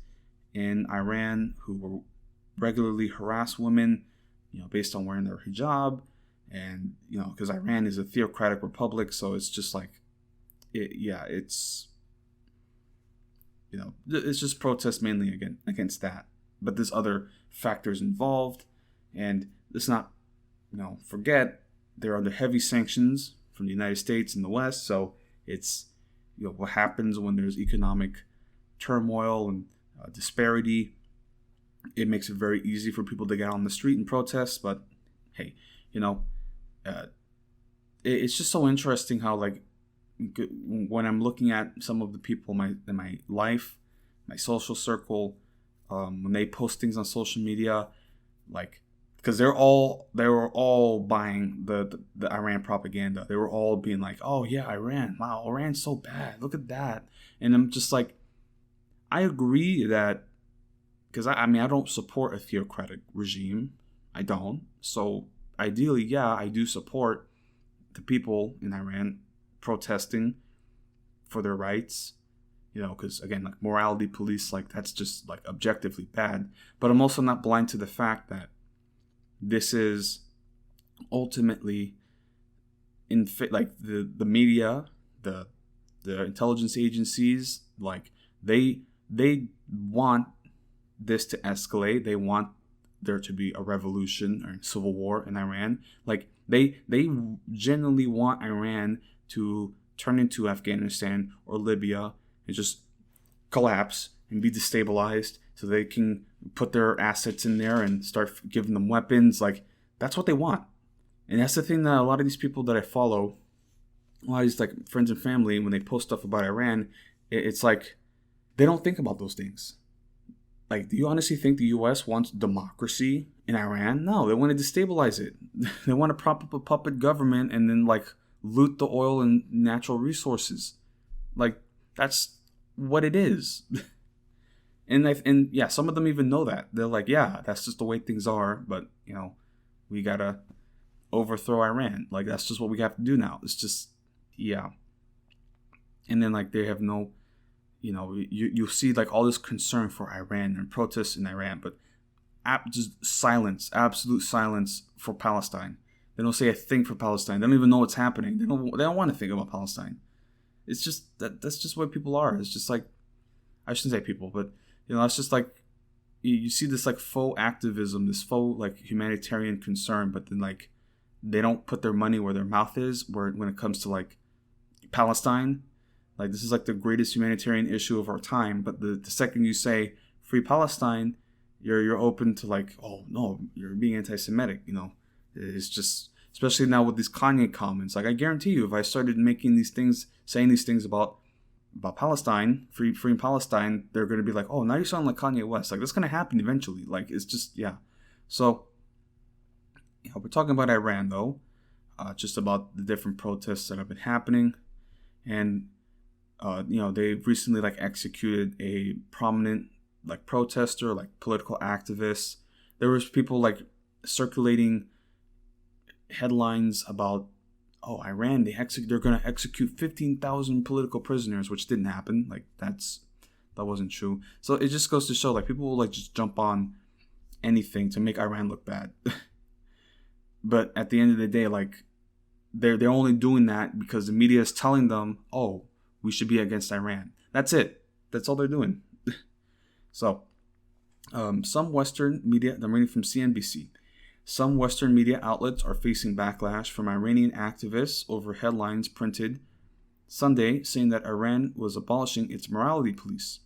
in Iran, who will regularly harass women, based on wearing their hijab. And, because Iran is a theocratic republic, so it's just like, it's just protests mainly against that. But there's other factors involved, and let's not, forget they're under heavy sanctions from the United States and the West. So it's, what happens when there's economic turmoil and disparity. It makes it very easy for people to get on the street and protest. But hey, it's just so interesting how, like, when I'm looking at some of the people in my life, my social circle, when they post things on social media, like, because they were all buying the Iran propaganda. They were all being like, oh yeah, Iran, wow, Iran's so bad, look at that. And I'm just like, I agree that, because I don't support a theocratic regime. I don't. So ideally, yeah, I do support the people in Iran protesting for their rights, because again, like, morality police, like, that's just like objectively bad. But I'm also not blind to the fact that this is ultimately like the media, the intelligence agencies, like, they want this to escalate. They want there to be a revolution or civil war in Iran. Like, they genuinely want Iran to turn into Afghanistan or Libya and just collapse and be destabilized so they can put their assets in there and start giving them weapons. Like, that's what they want. And that's the thing that a lot of these people that I follow, a lot of these like friends and family, when they post stuff about Iran, it's like they don't think about those things. Like, do you honestly think the U.S. wants democracy in Iran? No, they want to destabilize it. They want to prop up a puppet government and then like loot the oil and natural resources. Like, that's what it is. And yeah, some of them even know that. They're like, yeah, that's just the way things are. But, we got to overthrow Iran. Like, that's just what we have to do now. It's just, yeah. And then like they have no, you see like all this concern for Iran and protests in Iran, but just silence, absolute silence for Palestine. They don't say a thing for Palestine. They don't even know what's happening. They don't want to think about Palestine. It's just that's just what people are. It's just like, I shouldn't say people, but it's just like you see this like faux activism, this faux like humanitarian concern, but then like they don't put their money where their mouth is when it comes to like Palestine. Like, this is like the greatest humanitarian issue of our time, but the second you say free Palestine, you're open to like, oh no, you're being anti-Semitic. It's just, especially now with these Kanye comments. Like, I guarantee you, if I started making these things, saying these things about Palestine, freeing Palestine, they're going to be like, oh, now you sound like Kanye West. Like, that's going to happen eventually. Like, it's just, yeah. So, we're talking about Iran though, just about the different protests that have been happening, and they've recently like executed a prominent like protester, like political activist. There was people like circulating headlines about, oh, Iran, they're going to execute 15,000 political prisoners, which didn't happen. Like, that wasn't true. So it just goes to show like people will like just jump on anything to make Iran look bad. But at the end of the day, like they're only doing that because the media is telling them, oh, we should be against Iran. That's it. That's all they're doing. So, some Western media, I'm reading from CNBC, some Western media outlets are facing backlash from Iranian activists over headlines printed Sunday saying that Iran was abolishing its morality police.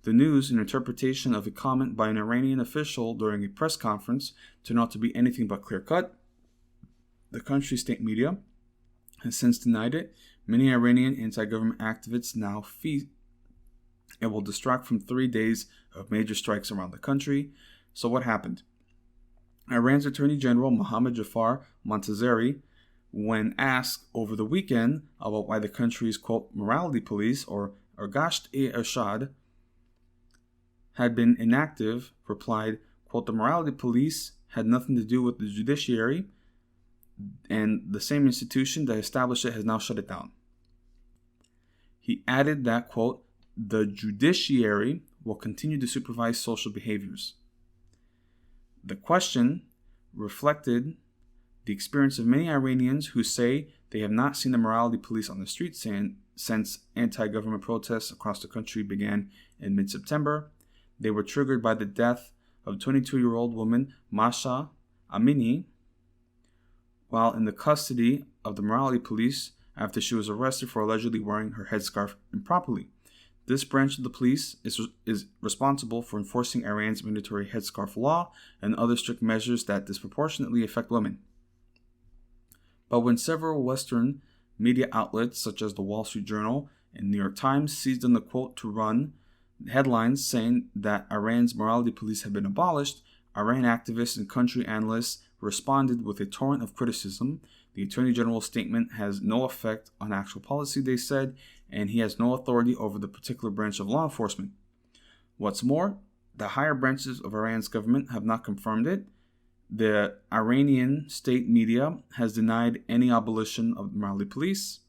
The news, an interpretation of a comment by an Iranian official during a press conference, turned out to be anything but clear-cut. The country's state media has since denied it. Many Iranian anti-government activists now fear it will distract from 3 days of major strikes around the country. So what happened? Iran's Attorney General Mohammad Jafar Montazeri, when asked over the weekend about why the country's, quote, morality police, or Gasht-e-Irshad, had been inactive, replied, quote, the morality police had nothing to do with the judiciary, and the same institution that established it has now shut it down. He added that, quote, the judiciary will continue to supervise social behaviors. The question reflected the experience of many Iranians who say they have not seen the morality police on the streets since anti-government protests across the country began in mid-September. They were triggered by the death of 22-year-old woman Masha Amini while in the custody of the morality police after she was arrested for allegedly wearing her headscarf improperly. This branch of the police is responsible for enforcing Iran's mandatory headscarf law and other strict measures that disproportionately affect women. But when several Western media outlets, such as the Wall Street Journal and New York Times, seized on the quote to run headlines saying that Iran's morality police had been abolished, Iran activists and country analysts responded with a torrent of criticism. The Attorney General's statement has no effect on actual policy, they said, and he has no authority over the particular branch of law enforcement. What's more, the higher branches of Iran's government have not confirmed it. The Iranian state media has denied any abolition of the morality police.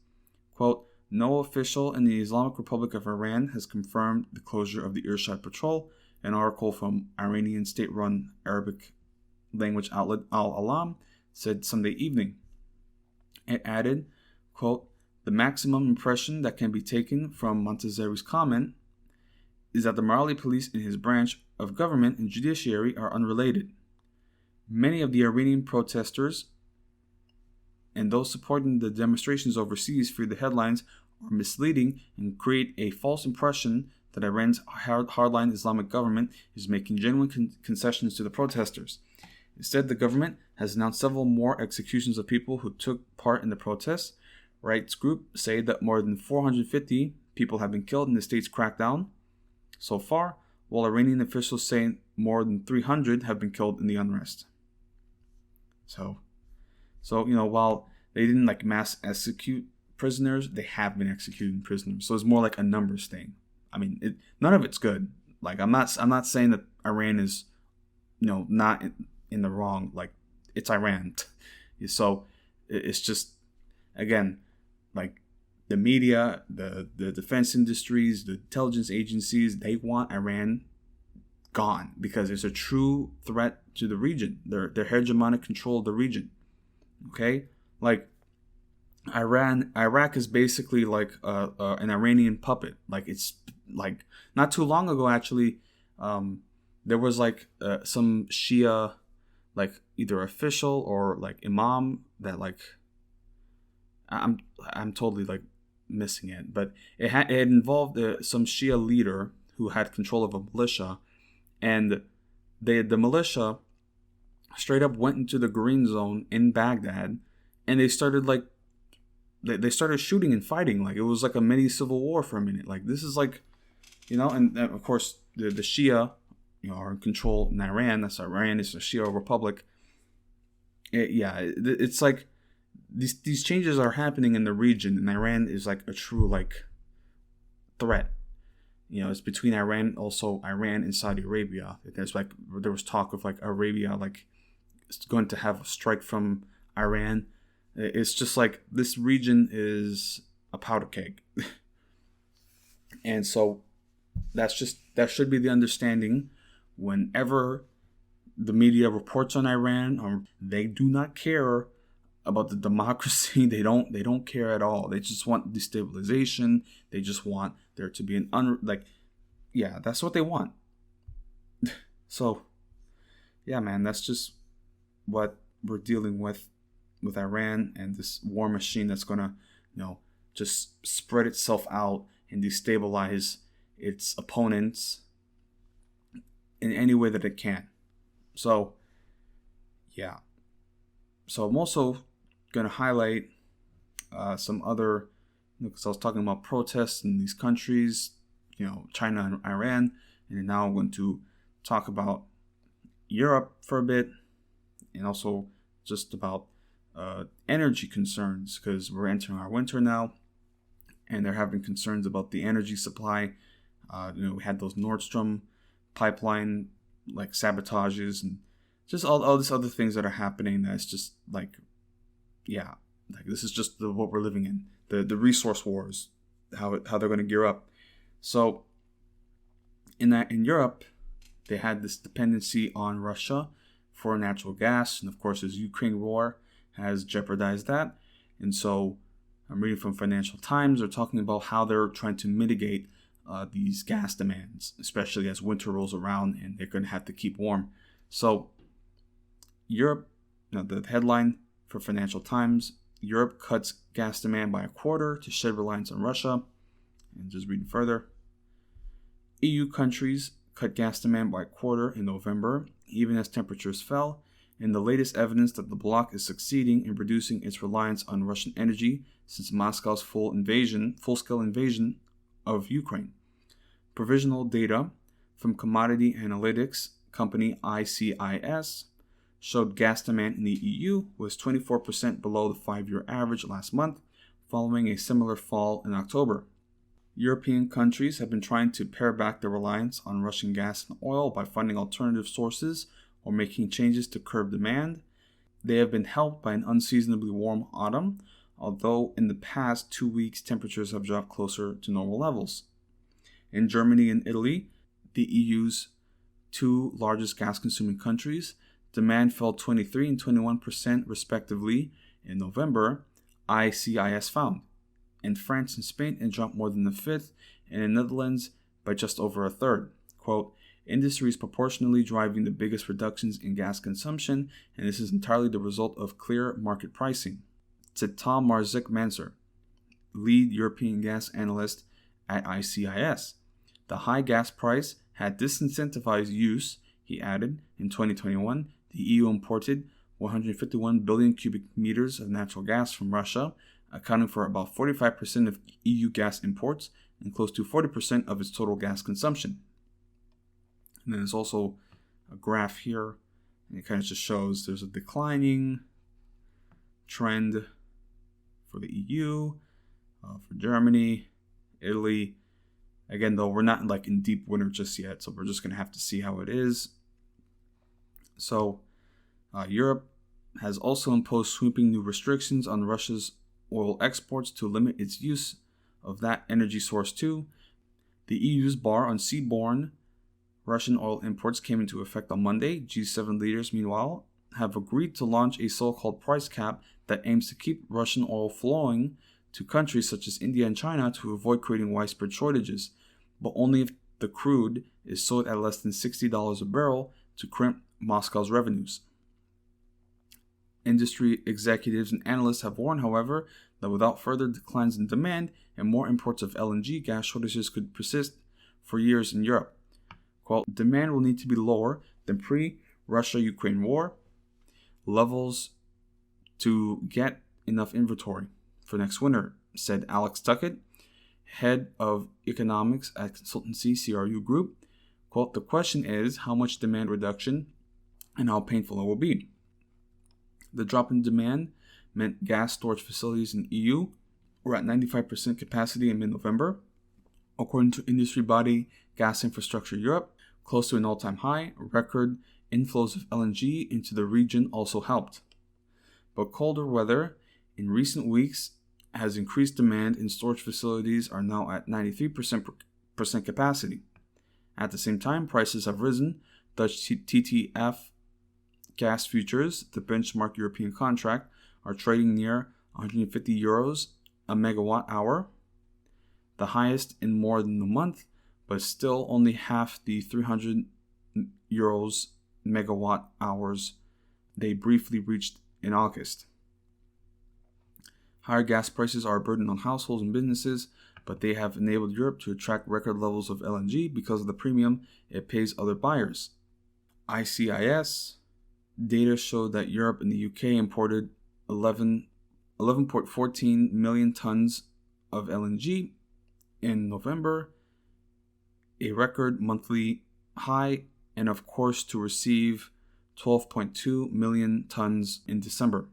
Quote, no official in the Islamic Republic of Iran has confirmed the closure of the Irshad Patrol, an article from Iranian state-run Arabic language outlet Al-Alam said Sunday evening. It added, quote, the maximum impression that can be taken from Montazeri's comment is that the morality police in his branch of government and judiciary are unrelated. Many of the Iranian protesters and those supporting the demonstrations overseas fear the headlines or misleading and create a false impression that Iran's hardline Islamic government is making genuine concessions to the protesters. Instead, the government has announced several more executions of people who took part in the protests. Rights groups say that more than 450 people have been killed in the state's crackdown so far, while Iranian officials say more than 300 have been killed in the unrest. So while they didn't mass execute prisoners, they have been executing prisoners. So it's more like a numbers thing. I mean, none of it's good. I'm not saying that Iran is, not in the wrong. It's Iran. So it's just, again, the media, the defense industries, the intelligence agencies, they want Iran gone because it's a true threat to the region. Their hegemonic control of the region. Okay? Iraq is basically an Iranian puppet. It's not too long ago actually, there was some Shia either official or imam that I'm totally missing it, but it involved some Shia leader who had control of a militia, and the militia straight up went into the green zone in Baghdad, and they started they started shooting and fighting. It was a mini civil war for a minute. This is and of course the Shia are in control in Iran. That's Iran. It's a Shia republic. It's these changes are happening in the region, and Iran is a true threat. It's between Iran and Saudi Arabia. There's there was talk of Arabia it's going to have a strike from Iran. It's just this region is a powder keg. And so that should be the understanding whenever the media reports on Iran. They do not care about the democracy. They don't care at all. They just want destabilization. They just want there to be that's what they want. So yeah, man, that's just what we're dealing with Iran and this war machine that's gonna just spread itself out and destabilize its opponents in any way that it can. So yeah, so I'm also gonna highlight some other, because I was talking about protests in these countries, China and Iran, and now I'm going to talk about Europe for a bit, and also just about energy concerns, because we're entering our winter now, and they're having concerns about the energy supply. We had those Nord Stream pipeline sabotages and just all these other things that are happening. That's just this is just what we're living in. The resource wars, how they're going to gear up. So in Europe, they had this dependency on Russia for natural gas, and of course, this Ukraine war has jeopardized that. And so I'm reading from Financial Times. They're talking about how they're trying to mitigate these gas demands, especially as winter rolls around and they're going to have to keep warm. So Europe, the headline for Financial Times, Europe cuts gas demand by a quarter to shed reliance on Russia. And just reading further, EU countries cut gas demand by a quarter in November, even as temperatures fell, in the latest evidence that the bloc is succeeding in reducing its reliance on Russian energy since Moscow's full-scale invasion of Ukraine. Provisional data from commodity analytics company ICIS showed gas demand in the EU was 24% below the 5-year average last month, following a similar fall in October. European countries have been trying to pare back their reliance on Russian gas and oil by finding alternative sources or making changes to curb demand. They have been helped by an unseasonably warm autumn, although in the past 2 weeks temperatures have dropped closer to normal levels. In Germany and Italy, the EU's two largest gas-consuming countries, demand fell 23 and 21% respectively in November, ICIS found. In France and Spain, it dropped more than a fifth, and in the Netherlands by just over a third. Quote, industry is proportionally driving the biggest reductions in gas consumption, and this is entirely the result of clear market pricing, said Tom Marzik-Manser, lead European gas analyst at ICIS. The high gas price had disincentivized use, he added. In 2021, the EU imported 151 billion cubic meters of natural gas from Russia, accounting for about 45% of EU gas imports and close to 40% of its total gas consumption. And then there's also a graph here, and it kind of just shows there's a declining trend for the EU, for Germany, Italy. Again, though, we're not in deep winter just yet, so we're just going to have to see how it is. So, Europe has also imposed sweeping new restrictions on Russia's oil exports to limit its use of that energy source too. The EU's bar on seaborne Russian oil imports came into effect on Monday. G7 leaders, meanwhile, have agreed to launch a so-called price cap that aims to keep Russian oil flowing to countries such as India and China to avoid creating widespread shortages, but only if the crude is sold at less than $60 a barrel to crimp Moscow's revenues. Industry executives and analysts have warned, however, that without further declines in demand and more imports of LNG, gas shortages could persist for years in Europe. Quote, demand will need to be lower than pre-Russia-Ukraine war levels to get enough inventory for next winter, said Alex Tuckett, head of economics at consultancy CRU Group. Quote, the question is how much demand reduction and how painful it will be. The drop in demand meant gas storage facilities in EU were at 95% capacity in mid-November. According to industry body Gas Infrastructure Europe, close to an all-time high, record inflows of LNG into the region also helped. But colder weather in recent weeks has increased demand, and storage facilities are now at 93% capacity. At the same time, prices have risen. Dutch TTF gas futures, the benchmark European contract, are trading near 150 euros a megawatt hour, the highest in more than a month, but still only half the 300 euros megawatt hours they briefly reached in August. Higher gas prices are a burden on households and businesses, but they have enabled Europe to attract record levels of LNG because of the premium it pays other buyers. ICIS data showed that Europe and the UK imported 11.14 million tons of LNG in November, a record monthly high, and of course to receive 12.2 million tons in December.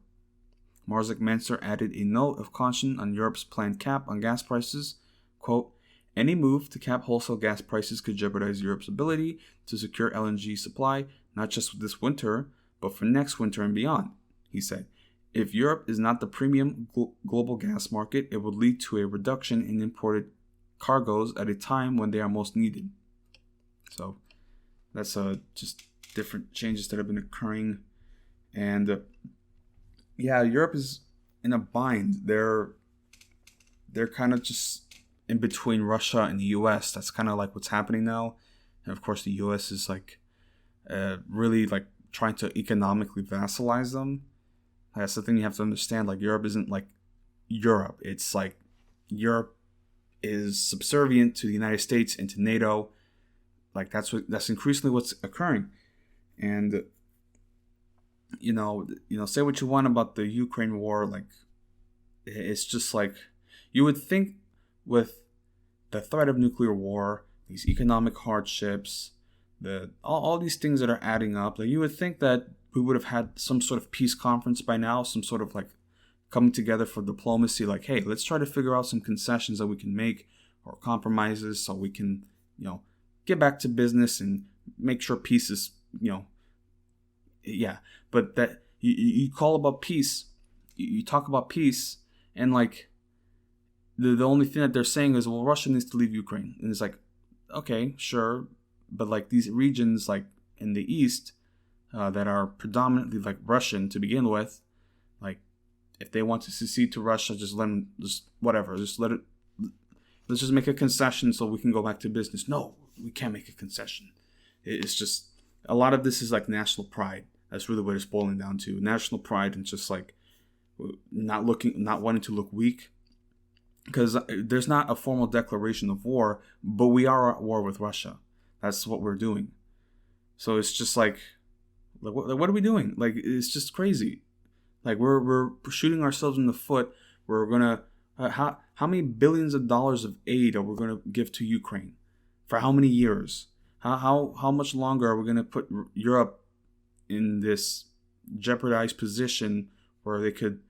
Marzik Mansour added a note of caution on Europe's planned cap on gas prices. Quote, any move to cap wholesale gas prices could jeopardize Europe's ability to secure LNG supply, not just this winter, but for next winter and beyond, he said. If Europe is not the premium global gas market, it would lead to a reduction in imported cargoes at a time when they are most needed. So that's just different changes that have been occurring. And Europe is in a bind. They're kind of just in between Russia and the US. That's kind of like what's happening now. And of course the US is really trying to economically vassalize them. That's the thing you have to understand. Europe isn't like Europe. It's like Europe is subservient to the United States and to NATO. That's increasingly what's occurring. And say what you want about the Ukraine war, it's just you would think with the threat of nuclear war, these economic hardships, all these things that are adding up, you would think that we would have had some sort of peace conference by now, some sort of coming together for diplomacy, hey, let's try to figure out some concessions that we can make or compromises so we can, get back to business and make sure peace is, but that you call about peace, you talk about peace, and the only thing that they're saying is, well, Russia needs to leave Ukraine. And it's okay, sure, but these regions in the east that are predominantly Russian to begin with, if they want to secede to Russia, just let them, let's just make a concession so we can go back to business. No, we can't make a concession. It's just, a lot of this is national pride. That's really what it's boiling down to. National pride and just not wanting to look weak. because there's not a formal declaration of war, but we are at war with Russia. That's what we're doing. So it's just like what are we doing? Like, it's just crazy. Like, we're shooting ourselves in the foot. We're gonna how many billions of dollars of aid are we gonna give to Ukraine? For how many years? How much longer are we gonna put Europe in this jeopardized position where they could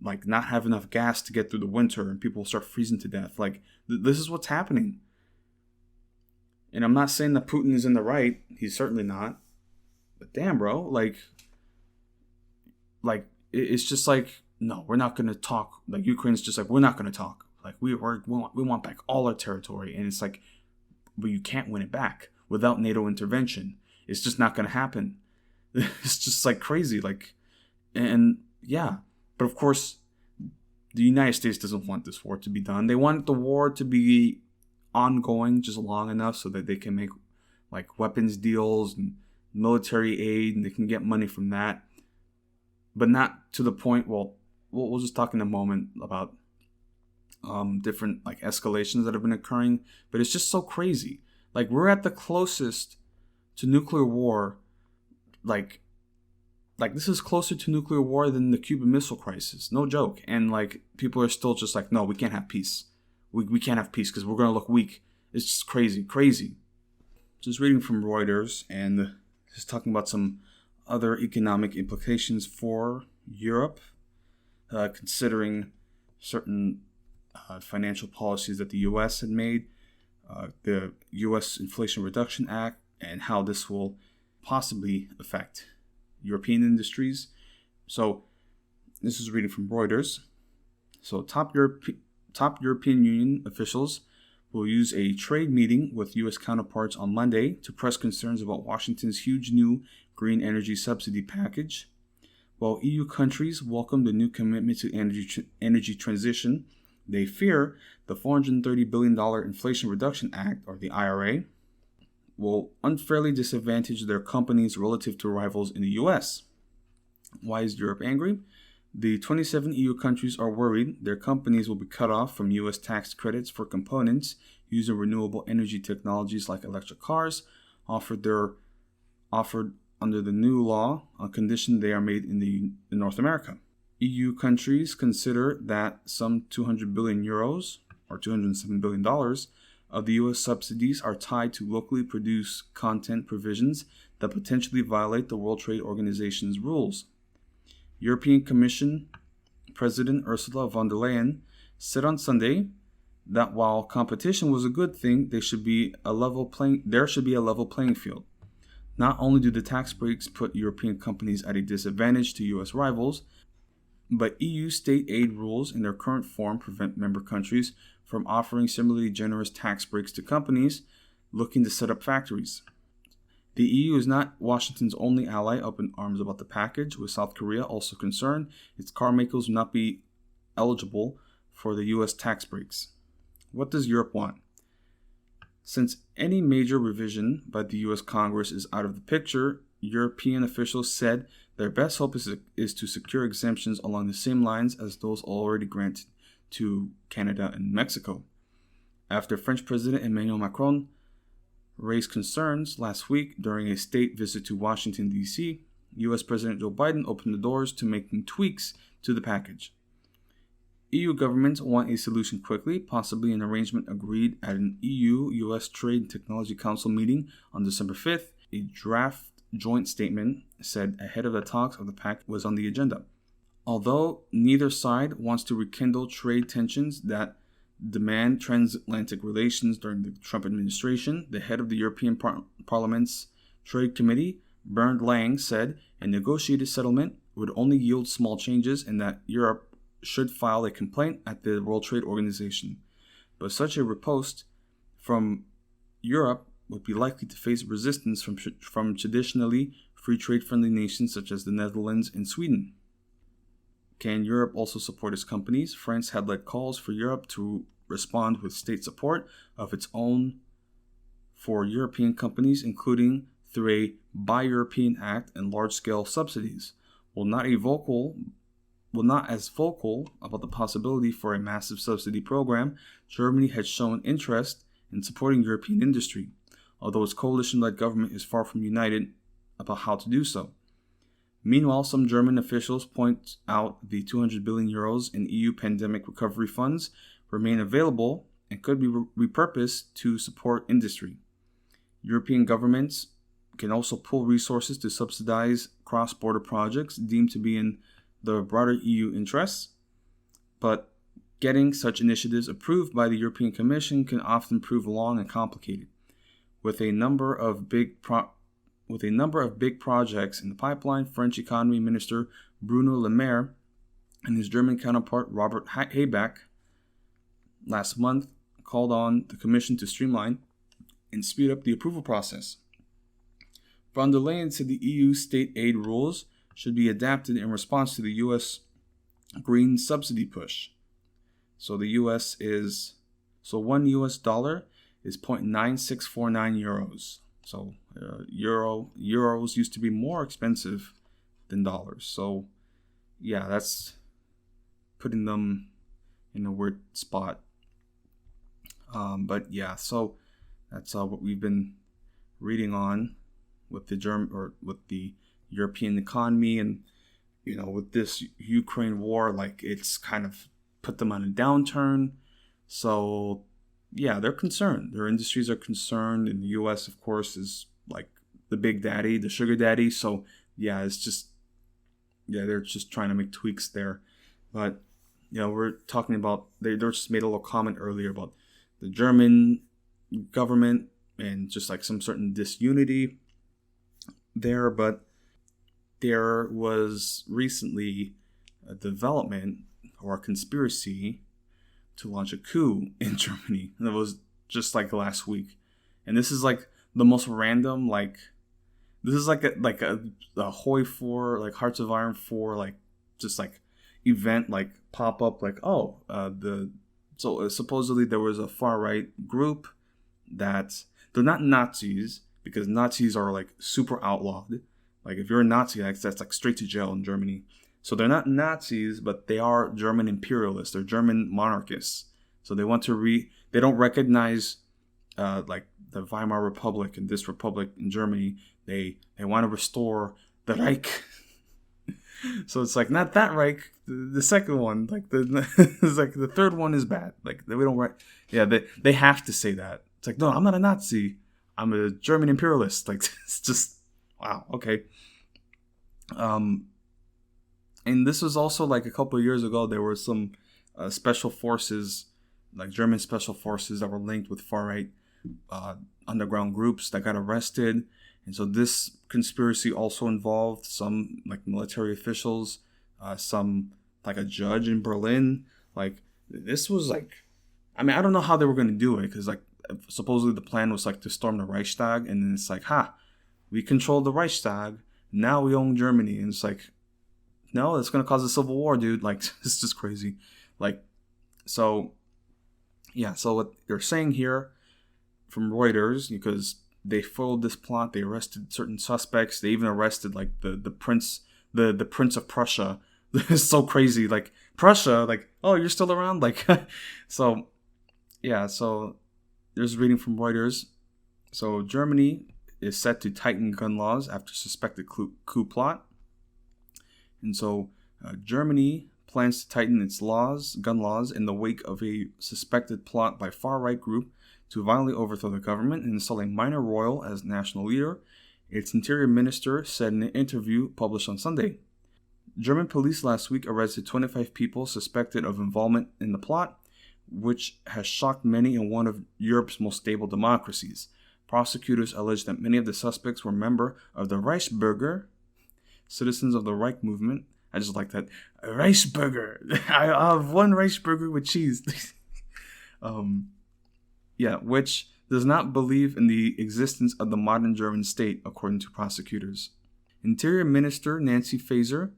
like not have enough gas to get through the winter and people will start freezing to death? Like, this is what's happening. And I'm not saying that Putin is in the right. He's certainly not. But damn, bro, like it's just like, no, we're not gonna talk. Like, Ukraine's just like, we're not gonna talk. Like, we want back all our territory, and it's like, but you can't win it back without NATO intervention. It's just not gonna happen. It's just like crazy. Like, and yeah, but of course, the United States doesn't want this war to be done. They want the war to be ongoing just long enough so that they can make like weapons deals and military aid, and they can get money from that, but not to the point. Well, we'll just talk in a moment about different like escalations that have been occurring, but it's just so crazy. Like, we're at the closest to nuclear war. Like this is closer to nuclear war than the Cuban Missile Crisis. No joke. And like, people are still just like, no, we can't have peace. We can't have peace because we're going to look weak. It's just crazy. Just reading from Reuters and just talking about some other economic implications for Europe, considering certain financial policies that the U.S. had made, the U.S. Inflation Reduction Act, and how this will possibly affect European industries. So this is reading from Reuters. So top European Union officials will use a trade meeting with U.S. counterparts on Monday to press concerns about Washington's huge new green energy subsidy package. While EU countries welcome the new commitment to energy transition, they fear the $430 billion Inflation Reduction Act, or the IRA, will unfairly disadvantage their companies relative to rivals in the U.S. Why is Europe angry? The 27 EU countries are worried their companies will be cut off from U.S. tax credits for components using renewable energy technologies like electric cars, offered under the new law on condition they are made in North America. EU countries consider that some 200 billion euros, or $207 billion, of the U.S. subsidies are tied to locally produced content provisions that potentially violate the World Trade Organization's rules. European Commission President Ursula von der Leyen said on Sunday that while competition was a good thing, there should be a level playing field. Not only do the tax breaks put European companies at a disadvantage to U.S. rivals, but EU state aid rules in their current form prevent member countries from offering similarly generous tax breaks to companies looking to set up factories. The EU is not Washington's only ally up in arms about the package, with South Korea also concerned its car makers will not be eligible for the U.S. tax breaks. What does Europe want? Since any major revision by the U.S. Congress is out of the picture, European officials said their best hope is to secure exemptions along the same lines as those already granted to Canada and Mexico. After French President Emmanuel Macron raised concerns last week during a state visit to Washington, D.C., U.S. President Joe Biden opened the doors to making tweaks to the package. EU governments want a solution quickly, possibly an arrangement agreed at an EU-U.S. Trade and Technology Council meeting on December 5th. A draft joint statement said ahead of the talks of the pact was on the agenda. Although neither side wants to rekindle trade tensions that demand transatlantic relations during the Trump administration, the head of the European Parliament's Trade Committee, Bernd Lange, said a negotiated settlement would only yield small changes and that Europe should file a complaint at the World Trade Organization. But such a riposte from Europe would be likely to face resistance from traditionally free trade-friendly nations such as the Netherlands and Sweden. Can Europe also support its companies? France had led calls for Europe to respond with state support of its own for European companies, including through a Buy European Act and large-scale subsidies. While not a vocal as vocal about the possibility for a massive subsidy program, Germany has shown interest in supporting European industry, although its coalition-led government is far from united about how to do so. Meanwhile, some German officials point out the 200 billion euros in EU pandemic recovery funds remain available and could be repurposed to support industry. European governments can also pool resources to subsidize cross-border projects deemed to be in the broader EU interests, but getting such initiatives approved by the European Commission can often prove long and complicated. With a number of big projects in the pipeline, French Economy Minister Bruno Le Maire and his German counterpart Robert Habeck last month called on the Commission to streamline and speed up the approval process. Von der Leyen said the EU state aid rules should be adapted in response to the U.S. green subsidy push. So $1 US is 0.9649 euros. So euros used to be more expensive than dollars. So yeah, that's putting them in a weird spot. But yeah, so that's what we've been reading on with the European economy, and with this Ukraine war, like it's kind of put them on a downturn. So yeah, they're concerned. Their industries are concerned, and the U.S., of course, is like the big daddy, the sugar daddy. So yeah, they're just trying to make tweaks there. But we're talking about they just made a little comment earlier about the German government and just like some certain disunity there. But there was recently a development or a conspiracy to launch a coup in Germany. And it was just like last week. And this is like the most random, this is like a Hoi 4, like Hearts of Iron 4, like just like event, like pop up, like, so supposedly there was a far right group that they're not Nazis, because Nazis are like super outlawed. Like if you're a Nazi, that's like straight to jail in Germany. So they're not Nazis, but they are German imperialists. They're German monarchists. So they want to they don't recognize like the Weimar Republic and this republic in Germany. They want to restore the Reich. So it's like not that Reich, the second one. Like it's like the third one is bad. Like we don't they have to say that. It's like, no, I'm not a Nazi. I'm a German imperialist. Like it's just wow. Okay. And this was also like a couple of years ago. There were some special forces, like German special forces, that were linked with far-right underground groups that got arrested. And so this conspiracy also involved some like military officials, some like a judge in Berlin. Like this was like, I mean, I don't know how they were going to do it, because like supposedly the plan was like to storm the Reichstag, and then it's like, we control the Reichstag, now we own Germany. And it's like, no, it's going to cause a civil war, dude. Like, it's just crazy. Like, so, yeah. So what they're saying here from Reuters, because they foiled this plot, they arrested certain suspects. They even arrested like the prince of Prussia. It's so crazy. Like Prussia, like, oh, you're still around? Like, so, yeah. So there's reading from Reuters. So Germany is set to tighten gun laws after suspected coup plot. And so Germany plans to tighten its gun laws, in the wake of a suspected plot by far-right group to violently overthrow the government and install a minor royal as national leader, its interior minister said in an interview published on Sunday. German police last week arrested 25 people suspected of involvement in the plot, which has shocked many in one of Europe's most stable democracies. Prosecutors allege that many of the suspects were members of the Reichsbürger, Citizens of the Reich movement. I just like that. Reichsbürger. I have one Reichsbürger with cheese. Which does not believe in the existence of the modern German state, according to prosecutors. Interior Minister Nancy Faeser,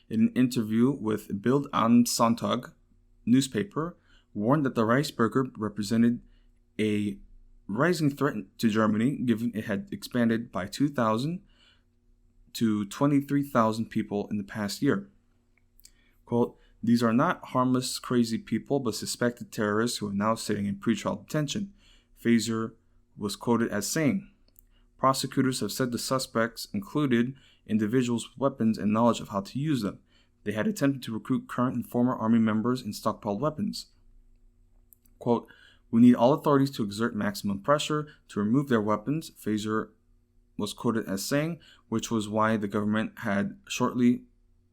in an interview with Bild am Sonntag newspaper, warned that the Reichsbürger represented a rising threat to Germany, given it had expanded by 2,000 to 23,000 people in the past year. Quote, "These are not harmless, crazy people, but suspected terrorists who are now sitting in pretrial detention," Fazer was quoted as saying. Prosecutors have said the suspects included individuals with weapons and knowledge of how to use them. They had attempted to recruit current and former army members and stockpiled weapons. Quote, "We need all authorities to exert maximum pressure to remove their weapons," Fazer was quoted as saying, which was why the government had shortly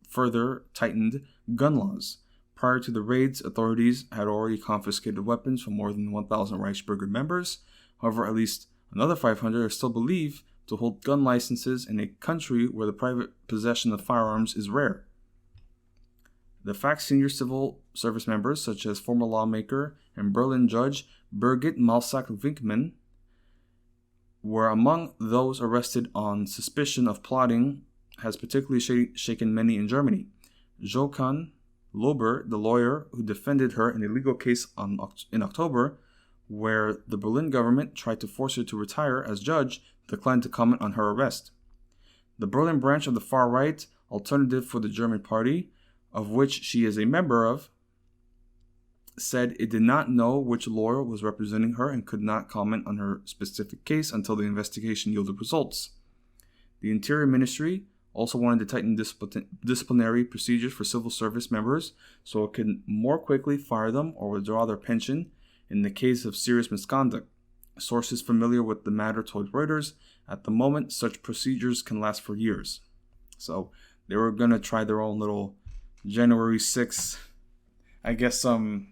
further tightened gun laws. Prior to the raids, authorities had already confiscated weapons from more than 1,000 Reichsbürger members. However, at least another 500 are still believed to hold gun licenses in a country where the private possession of firearms is rare. The FACT senior civil service members, such as former lawmaker and Berlin judge Birgit Malsack-Winkmann, were among those arrested on suspicion of plotting, has particularly shaken many in Germany. Jokan Lober, the lawyer who defended her in a legal case in October, where the Berlin government tried to force her to retire as judge, declined to comment on her arrest. The Berlin branch of the far-right Alternative for the German Party, of which she is a member of, said it did not know which lawyer was representing her and could not comment on her specific case until the investigation yielded results. The Interior Ministry also wanted to tighten disciplinary procedures for civil service members so it could more quickly fire them or withdraw their pension in the case of serious misconduct. Sources familiar with the matter told Reuters, at the moment, such procedures can last for years. So they were going to try their own little January 6th, I guess, they're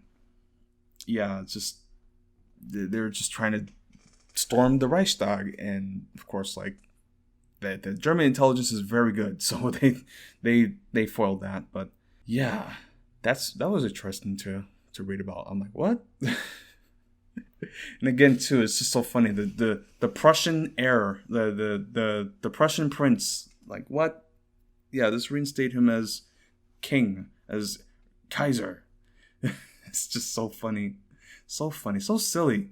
just trying to storm the Reichstag. And of course, like, the German intelligence is very good, so they foiled that. But yeah, that was interesting to read about. I'm like, what? And again, too, it's just so funny. The Prussian heir, the Prussian prince, like, what? Yeah, let's reinstate him as king, as Kaiser. It's just so funny, so silly.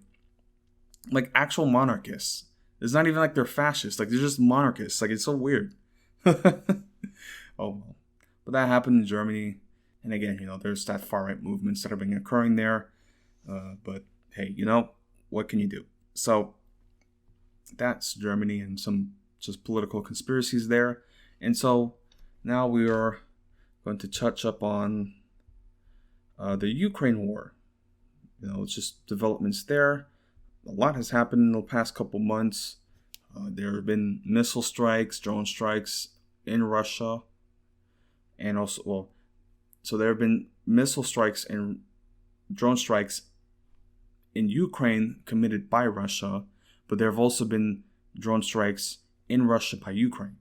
Like actual monarchists. It's not even like they're fascists. Like, they're just monarchists. Like, it's so weird. Oh, well. But that happened in Germany. And again, there's that far-right movements that have been occurring there. But, hey, what can you do? So, that's Germany and some just political conspiracies there. And so, now we are going to touch up on the Ukraine war. It's just developments there. A lot has happened in the past couple months. There have been missile strikes, drone strikes in Russia, and also, so there have been missile strikes and drone strikes in Ukraine committed by Russia, but there have also been drone strikes in Russia by Ukraine.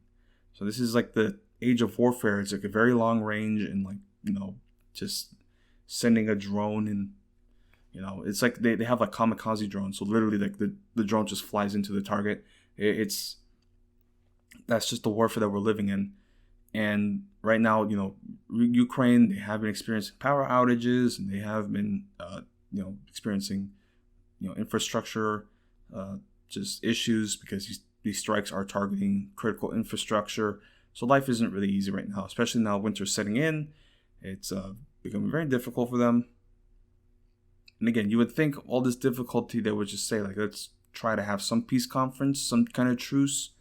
So this is like the age of warfare. It's like a very long range and just sending a drone and it's like they have like kamikaze drones. So literally, like the drone just flies into the target. That's just the warfare that we're living in. And right now, Ukraine, they have been experiencing power outages, and they have been, experiencing, infrastructure, just issues because these strikes are targeting critical infrastructure. So life isn't really easy right now, especially now winter's setting in. It's becoming very difficult for them. And again, you would think all this difficulty, they would just say, like, let's try to have some peace conference, some kind of truce,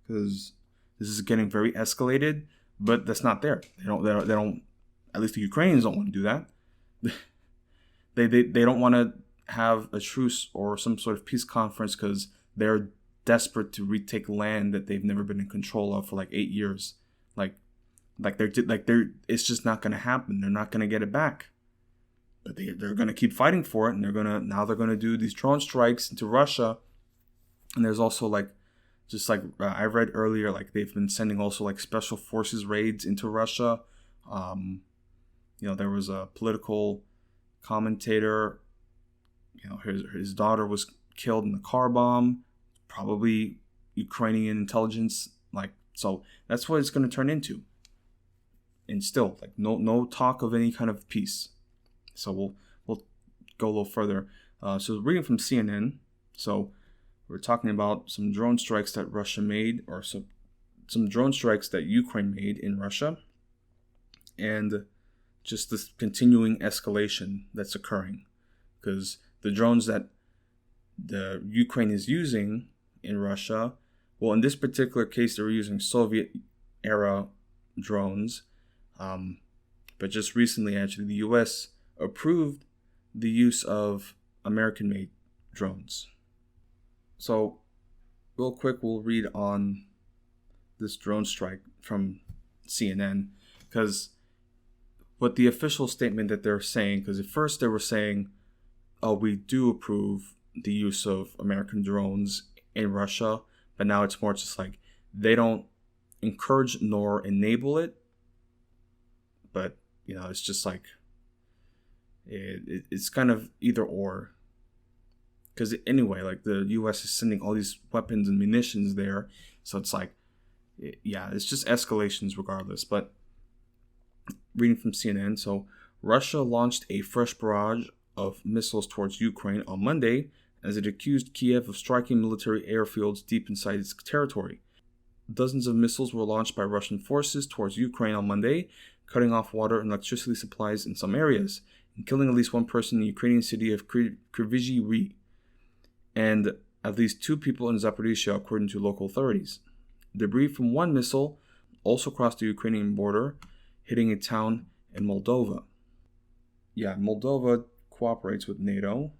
because this is getting very escalated. But that's not there. They don't. At least the Ukrainians don't want to do that. They don't want to have a truce or some sort of peace conference because they're desperate to retake land that they've never been in control of for like 8 years. They're it's just not going to happen. They're not going to get it back. But they're going to keep fighting for it, and they're going to do these drone strikes into Russia. And there's also I read earlier, like they've been sending also like special forces raids into Russia. There was a political commentator. His daughter was killed in a car bomb, probably Ukrainian intelligence. So that's what it's going to turn into. And still, no talk of any kind of peace. So we'll go a little further. So reading from CNN. So we're talking about some drone strikes that Russia made, or some drone strikes that Ukraine made in Russia. And just this continuing escalation that's occurring. Because the drones that the Ukraine is using in Russia, well, in this particular case, they were using Soviet-era drones. But just recently, actually, the U.S. approved the use of American-made drones. So, real quick, we'll read on this drone strike from CNN, because what the official statement that they're saying, because at first they were saying, oh, we do approve the use of American drones in Russia, but now it's more just like they don't encourage nor enable it, but it's just like it's kind of either or. Because anyway, like the U.S. is sending all these weapons and munitions there, so it's like, yeah, it's just escalations regardless. But reading from CNN, so Russia launched a fresh barrage of missiles towards Ukraine on Monday as it accused Kiev of striking military airfields deep inside its territory. Dozens of missiles were launched by Russian forces towards Ukraine on Monday, cutting off water and electricity supplies in some areas, and killing at least one person in the Ukrainian city of Kryvyi Rih, and at least 2 people in Zaporizhia, according to local authorities. Debris from one missile also crossed the Ukrainian border, hitting a town in Moldova. Yeah, Moldova cooperates with NATO.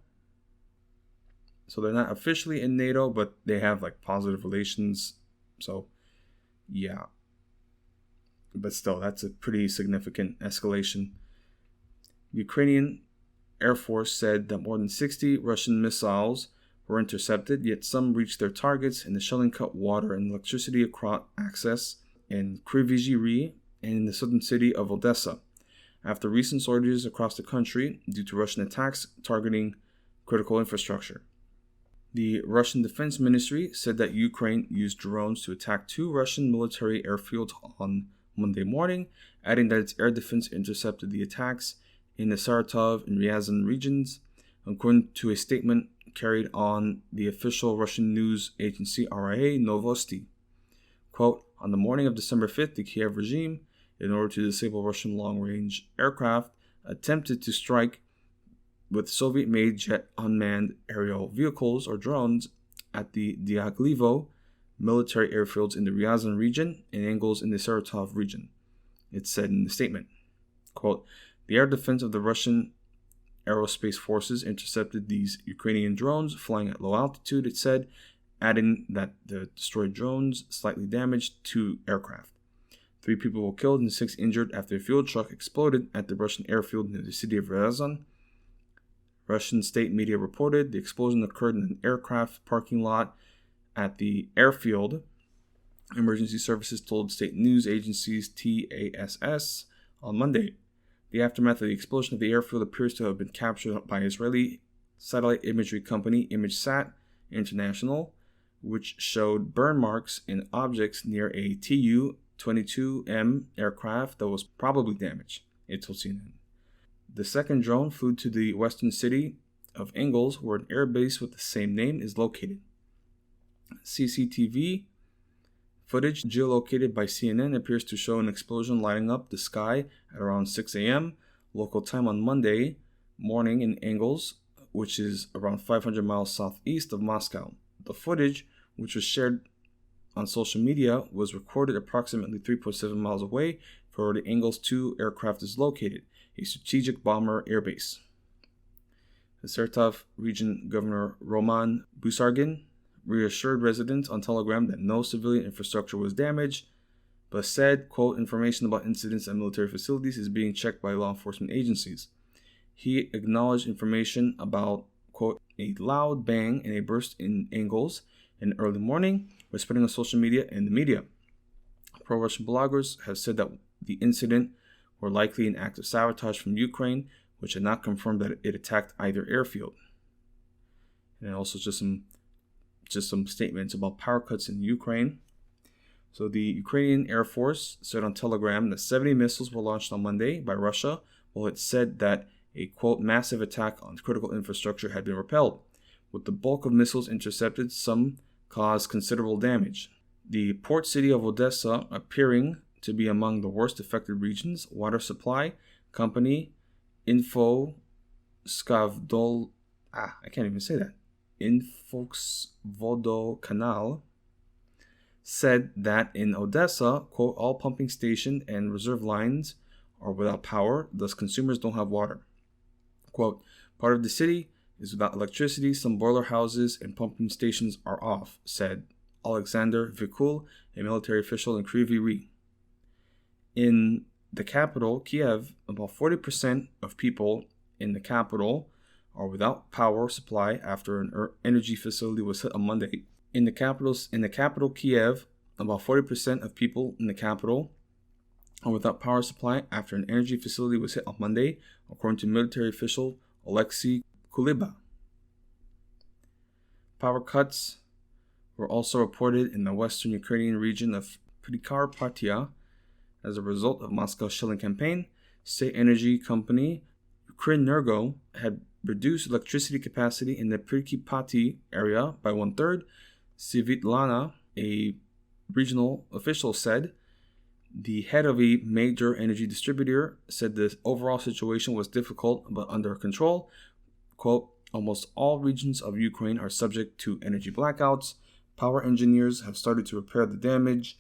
So they're not officially in NATO, but they have like positive relations. So, yeah. But still, that's a pretty significant escalation. The Ukrainian Air Force said that more than 60 Russian missiles were intercepted, yet some reached their targets, and the shelling cut water and electricity access in Kryvyi Rih and in the southern city of Odessa, after recent shortages across the country due to Russian attacks targeting critical infrastructure. The Russian Defense Ministry said that Ukraine used drones to attack 2 Russian military airfields on Monday morning, adding that its air defense intercepted the attacks in the Saratov and Ryazan regions, according to a statement carried on the official Russian news agency RIA Novosti. Quote, on the morning of December 5th, the Kiev regime, in order to disable Russian long-range aircraft, attempted to strike with Soviet-made jet unmanned aerial vehicles or drones at the Diaghilevo military airfields in the Ryazan region and Engels in the Saratov region. It said in the statement, quote, the air defense of the Russian aerospace forces intercepted these Ukrainian drones flying at low altitude, it said, adding that the destroyed drones slightly damaged 2 aircraft. 3 people were killed and 6 injured after a fuel truck exploded at the Russian airfield near the city of Ryazan. Russian state media reported the explosion occurred in an aircraft parking lot at the airfield. Emergency services told state news agencies TASS on Monday. The aftermath of the explosion of the airfield appears to have been captured by Israeli satellite imagery company ImageSat International, which showed burn marks in objects near a Tu-22M aircraft that was probably damaged, it told CNN. The second drone flew to the western city of Engels, where an airbase with the same name is located. CCTV footage geolocated by CNN appears to show an explosion lighting up the sky at around 6 a.m. local time on Monday morning in Engels, which is around 500 miles southeast of Moscow. The footage, which was shared on social media, was recorded approximately 3.7 miles away from where the Engels 2 aircraft is located, a strategic bomber airbase. The Saratov region Governor Roman Busargin reassured residents on Telegram that no civilian infrastructure was damaged, but said, quote, information about incidents at military facilities is being checked by law enforcement agencies. He acknowledged information about, quote, a loud bang and a burst in Engels in early morning was spreading on social media and the media. Pro-Russian bloggers have said that the incident were likely an act of sabotage from Ukraine, which had not confirmed that it attacked either airfield. And also just some statements about power cuts in Ukraine. So the Ukrainian Air Force said on Telegram that 70 missiles were launched on Monday by Russia, while it said that a, quote, massive attack on critical infrastructure had been repelled. With the bulk of missiles intercepted, some caused considerable damage. The port city of Odessa appearing to be among the worst affected regions. Water supply, company Infoxvodokanal said that in Odessa, quote, all pumping station and reserve lines are without power, thus consumers don't have water. Quote, part of the city is without electricity, some boiler houses and pumping stations are off, said Alexander Vikul, a military official in Kryvyi Rih. In the capital, Kiev, about 40% of people in the capital are without power supply after an energy facility was hit on Monday. In the capital, Kiev, about 40% of people in the capital are without power supply after an energy facility was hit on Monday, according to military official Alexei Kuliba. Power cuts were also reported in the western Ukrainian region of Prikarpatia as a result of Moscow's shelling campaign. State energy company Ukrenergo had reduced electricity capacity in the Prikipati area by 1/3. Svitlana, a regional official, said. The head of a major energy distributor said the overall situation was difficult but under control. Quote, almost all regions of Ukraine are subject to energy blackouts. Power engineers have started to repair the damage.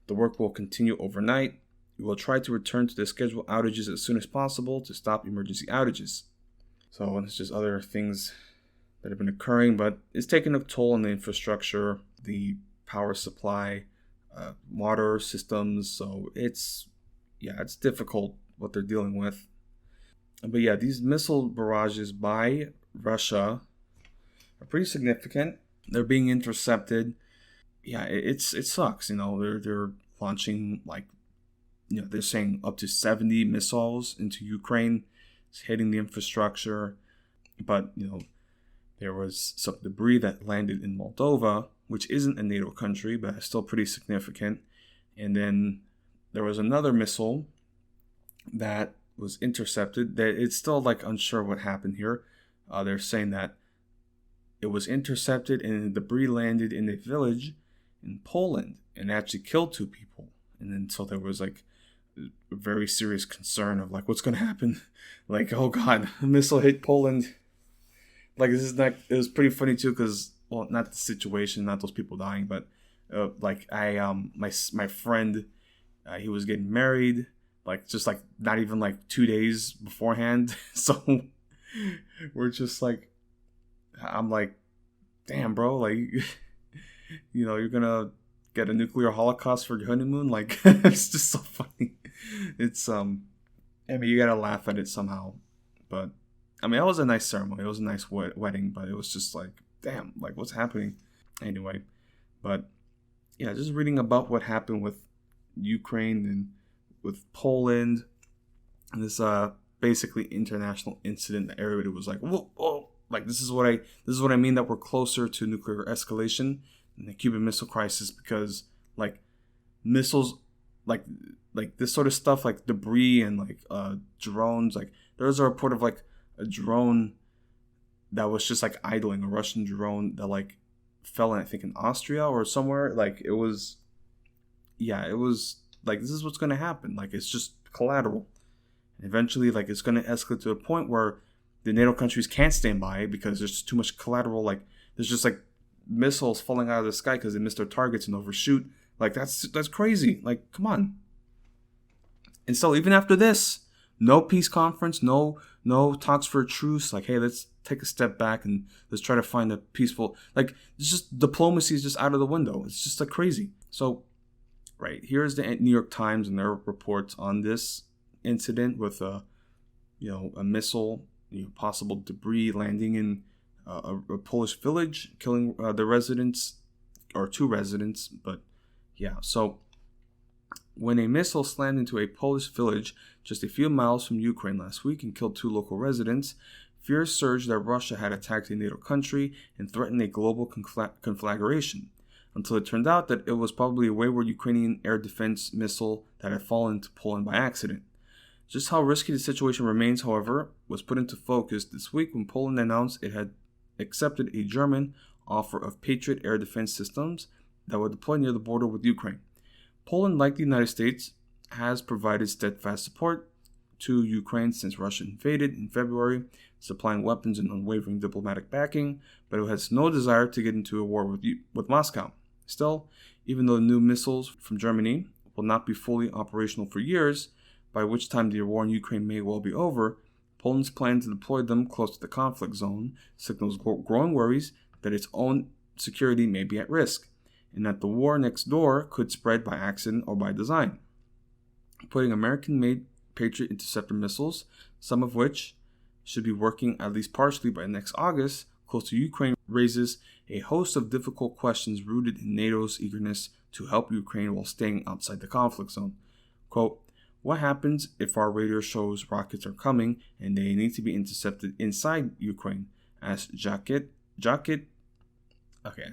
The work will continue overnight. We will try to return to the scheduled outages as soon as possible to stop emergency outages. So it's just other things that have been occurring, but it's taking a toll on the infrastructure, the power supply, water systems. So it's difficult what they're dealing with. But yeah, these missile barrages by Russia are pretty significant. They're being intercepted. Yeah, it sucks. They're launching they're saying up to 70 missiles into Ukraine. It's hitting the infrastructure. But, there was some debris that landed in Moldova, which isn't a NATO country, but it's still pretty significant. And then there was another missile that was intercepted. That it's still unsure what happened here. They're saying that it was intercepted and the debris landed in a village in Poland and actually killed 2 people. And then so there was a very serious concern of what's going to happen. Oh God, a missile hit Poland. It was pretty funny too, because not the situation, not those people dying, but my friend, he was getting married, not even 2 days beforehand. So we're just I'm damn, bro, you're gonna get a nuclear holocaust for your honeymoon. It's just so funny. It's you gotta laugh at it somehow, but it was a nice ceremony. It was a nice wedding, but it was just damn, what's happening? Anyway, but yeah, just reading about what happened with Ukraine and with Poland, and this basically international incident. The area was whoa, this is what I mean, that we're closer to nuclear escalation and the Cuban Missile Crisis, because missiles, this sort of stuff, debris and drones. There was a report of a drone that was just idling, a Russian drone that fell in, I think in Austria or somewhere. It was this is what's going to happen. It's just collateral. And eventually it's going to escalate to a point where the NATO countries can't stand by because there's just too much collateral. There's just missiles falling out of the sky because they missed their targets and overshoot. That's crazy. Come on. And so even after this, no peace conference, no talks for a truce. Hey, let's take a step back and let's try to find a peaceful. It's just diplomacy is just out of the window. It's just crazy. So, right, here's the New York Times and their reports on this incident with a missile, possible debris landing in a Polish village, killing the residents, or 2 residents. But yeah, so when a missile slammed into a Polish village just a few miles from Ukraine last week and killed 2 local residents, fears surged that Russia had attacked a NATO country and threatened a global conflagration, until it turned out that it was probably a wayward Ukrainian air defense missile that had fallen into Poland by accident. Just how risky the situation remains, however, was put into focus this week when Poland announced it had accepted a German offer of Patriot air defense systems that would deploy near the border with Ukraine. Poland, like the United States, has provided steadfast support to Ukraine since Russia invaded in February, supplying weapons and unwavering diplomatic backing, but it has no desire to get into a war with Moscow. Still, even though new missiles from Germany will not be fully operational for years, by which time the war in Ukraine may well be over, Poland's plan to deploy them close to the conflict zone signals growing worries that its own security may be at risk, and that the war next door could spread by accident or by design. Putting American-made Patriot interceptor missiles, some of which should be working at least partially by next August, close to Ukraine raises a host of difficult questions rooted in NATO's eagerness to help Ukraine while staying outside the conflict zone. Quote, what happens if our radar shows rockets are coming and they need to be intercepted inside Ukraine? Asked okay,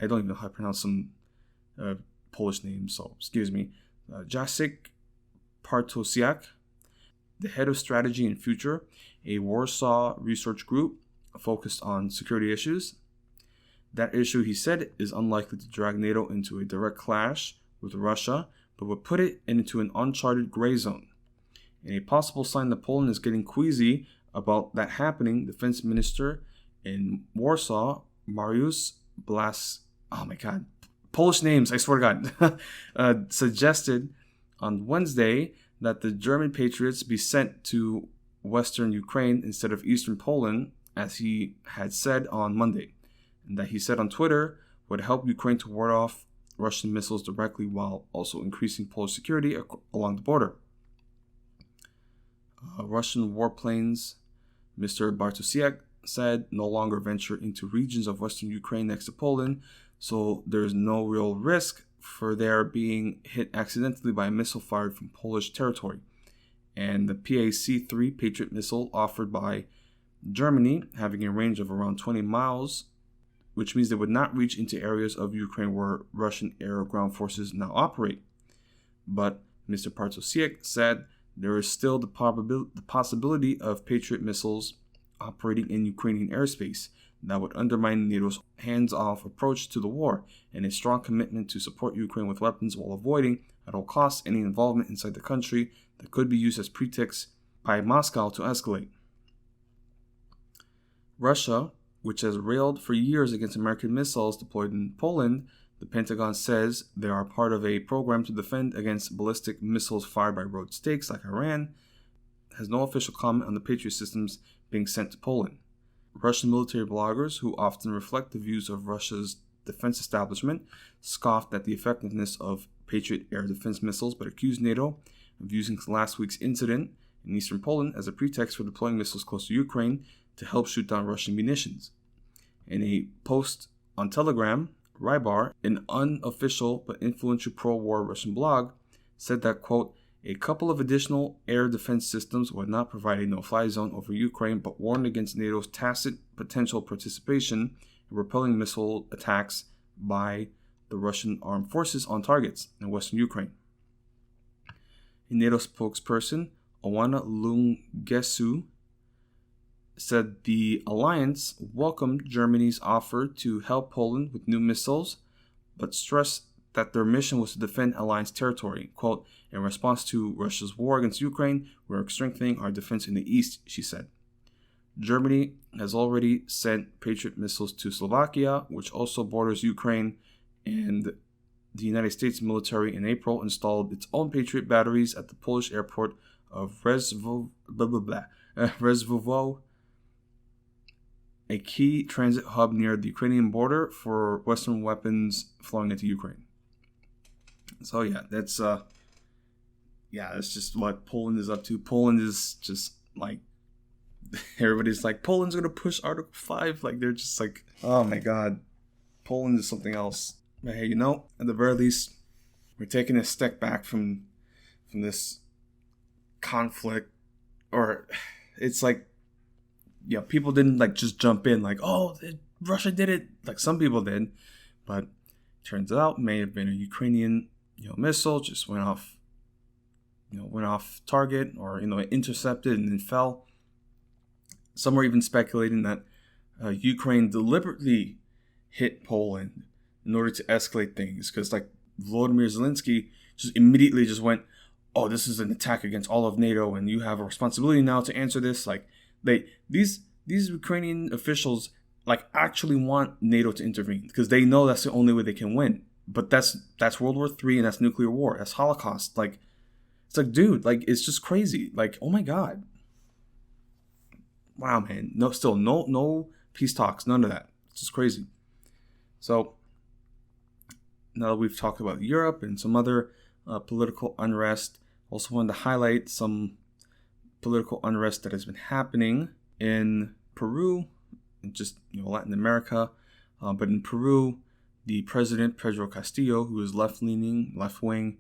I don't even know how to pronounce some Polish names, so excuse me. Jacek Partosiak, the head of strategy and future, a Warsaw research group focused on security issues. That issue, he said, is unlikely to drag NATO into a direct clash with Russia, but would put it into an uncharted gray zone. In a possible sign that Poland is getting queasy about that happening, Defense Minister in Warsaw, Mariusz Polish names, I swear to God, suggested on Wednesday that the German Patriots be sent to western Ukraine instead of eastern Poland, as he had said on Monday, and that he said on Twitter would help Ukraine to ward off Russian missiles directly while also increasing Polish security along the border. Russian warplanes, Mr. Bartosiak said, no longer venture into regions of western Ukraine next to Poland, so there's no real risk for their being hit accidentally by a missile fired from Polish territory. And the PAC-3 Patriot missile offered by Germany, having a range of around 20 miles, which means they would not reach into areas of Ukraine where Russian air or ground forces now operate. But Mr. Partosiak said there is still the possibility of Patriot missiles operating in Ukrainian airspace that would undermine NATO's hands-off approach to the war and a strong commitment to support Ukraine with weapons while avoiding, at all costs, any involvement inside the country that could be used as pretext by Moscow to escalate. Russia, which has railed for years against American missiles deployed in Poland, the Pentagon says they are part of a program to defend against ballistic missiles fired by rogue states like Iran, has no official comment on the Patriot systems being sent to Poland. Russian military bloggers, who often reflect the views of Russia's defense establishment, scoffed at the effectiveness of Patriot air defense missiles, but accused NATO of using last week's incident in eastern Poland as a pretext for deploying missiles close to Ukraine to help shoot down Russian munitions. In a post on Telegram, Rybar, an unofficial but influential pro-war Russian blog, said that, quote, a couple of additional air defense systems would not provide a no-fly zone over Ukraine, but warned against NATO's tacit potential participation in repelling missile attacks by the Russian armed forces on targets in western Ukraine. A NATO spokesperson, Oana Lungesu, said the alliance welcomed Germany's offer to help Poland with new missiles, but stressed that their mission was to defend alliance territory. Quote, in response to Russia's war against Ukraine, we're strengthening our defense in the east, she said. Germany has already sent Patriot missiles to Slovakia, which also borders Ukraine, and the United States military in April installed its own Patriot batteries at the Polish airport of Rzeszów, a key transit hub near the Ukrainian border for Western weapons flowing into Ukraine. So that's just what Poland is up to. Poland is just like, everybody's like, Poland's gonna push Article 5. Like, they're just like, oh my God, Poland is something else. But hey, at the very least, we're taking a step back from this conflict, or it's like, people didn't like just jump in like, oh, Russia did it. Like some people did, but turns out may have been a Ukrainian, missile just went off target, or intercepted and then fell. Some were even speculating that Ukraine deliberately hit Poland in order to escalate things, because like Volodymyr Zelensky just immediately just went, oh, this is an attack against all of NATO, and you have a responsibility now to answer this. Like these Ukrainian officials like actually want NATO to intervene because they know that's the only way they can win. But that's World War III and that's nuclear war. That's Holocaust. Like it's like, dude, like it's just crazy. Like, oh my God. Wow, man. No peace talks, none of that. It's just crazy. So now that we've talked about Europe and some other political unrest, also wanted to highlight some political unrest that has been happening in Peru, and just Latin America. But in Peru, the president Pedro Castillo, who is left wing,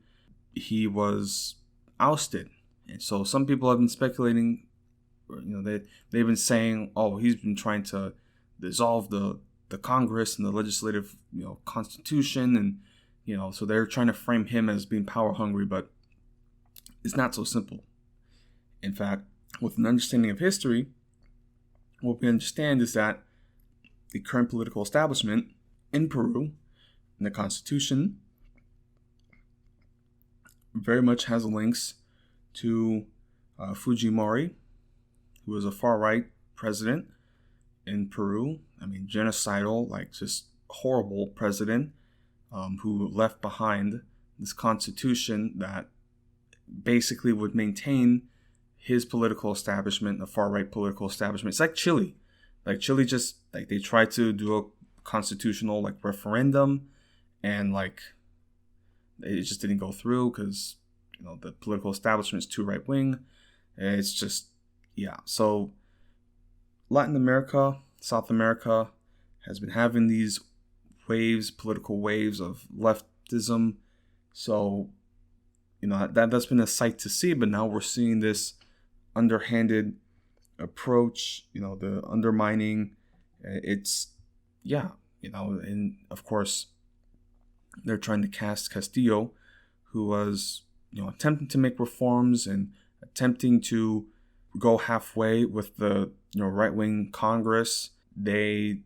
he was ousted, and so some people have been speculating. They've been saying, oh, he's been trying to dissolve the Congress and the legislative constitution, and so they're trying to frame him as being power hungry, but it's not so simple. In fact, with an understanding of history, what we understand is that the current political establishment in Peru and the constitution very much has links to Fujimori, who was a far-right president in Peru. I mean, genocidal, like just horrible president who left behind this constitution that basically would maintain his political establishment, the far-right political establishment. It's like Chile. Like Chile just, like they tried to do a constitutional like referendum and like it just didn't go through because the political establishment is too right-wing. It's just, yeah. So Latin America, South America has been having these political waves of leftism. So, that's been a sight to see, but now we're seeing this underhanded approach, the undermining. It's, yeah, and of course, they're trying to cast Castillo, who was, attempting to make reforms and attempting to go halfway with the, right-wing Congress. They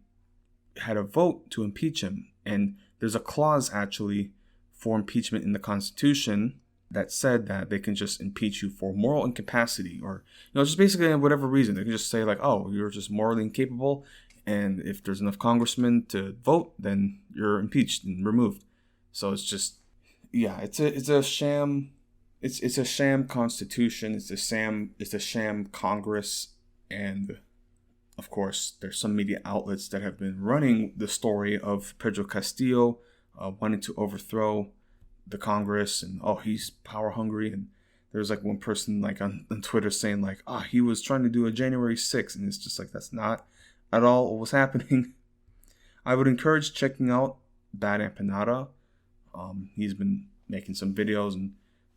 had a vote to impeach him, and there's a clause actually for impeachment in the Constitution that said that they can just impeach you for moral incapacity, or just basically whatever reason. They can just say like, oh, you're just morally incapable, and if there's enough congressmen to vote, then you're impeached and removed. So it's just, yeah, it's a sham. It's a sham constitution. It's a sham Congress, and of course, there's some media outlets that have been running the story of Pedro Castillo wanting to overthrow the Congress, and he's power hungry. And there's like one person like on Twitter saying like, he was trying to do a January 6th, and it's just like that's not at all what was happening. I would encourage checking out Bad Empanada. He's been making some videos and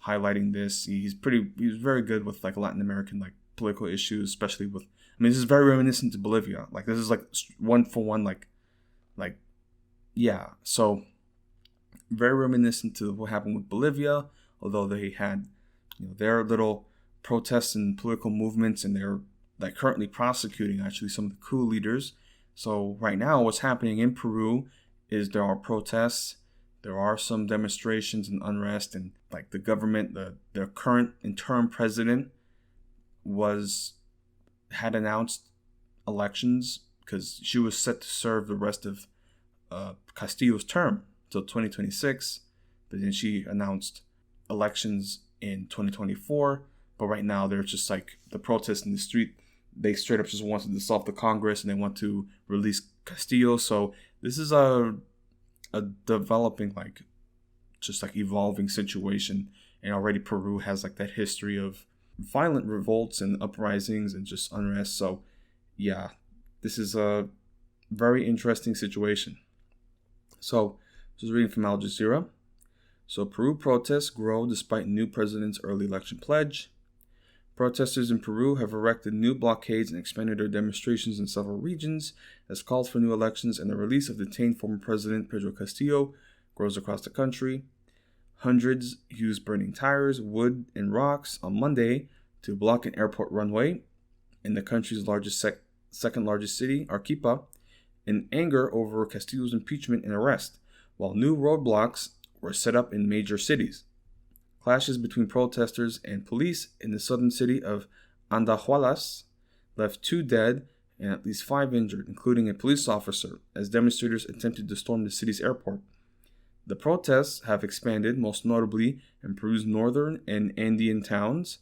highlighting this. He's very good with like Latin American like political issues, especially with. I mean, this is very reminiscent to Bolivia. Like this is like one for one, like, yeah. So very reminiscent to what happened with Bolivia, although they had, their little protests and political movements, and they're like currently prosecuting actually some of the coup leaders. So right now, what's happening in Peru is there are protests, there are some demonstrations and unrest, and like the government, the current interim president had announced elections because she was set to serve the rest of Castillo's term till 2026, but then she announced elections in 2024. But right now they're just like the protests in the street. They straight up just want to dissolve the Congress and they want to release Castillo. So this is a developing, like, just like evolving situation. And already Peru has like that history of violent revolts and uprisings and just unrest. So yeah, this is a very interesting situation. So this is reading from Al Jazeera. So Peru protests grow despite new president's early election pledge. Protesters in Peru have erected new blockades and expanded their demonstrations in several regions as calls for new elections and the release of detained former president Pedro Castillo grows across the country. Hundreds used burning tires, wood, and rocks on Monday to block an airport runway in the country's second largest city, Arequipa, in anger over Castillo's impeachment and arrest, while new roadblocks were set up in major cities. clashes between protesters and police in the southern city of Andahuaylas left 2 dead and at least 5 injured, including a police officer, as demonstrators attempted to storm the city's airport. The protests have expanded, most notably in Peru's northern and Andean towns,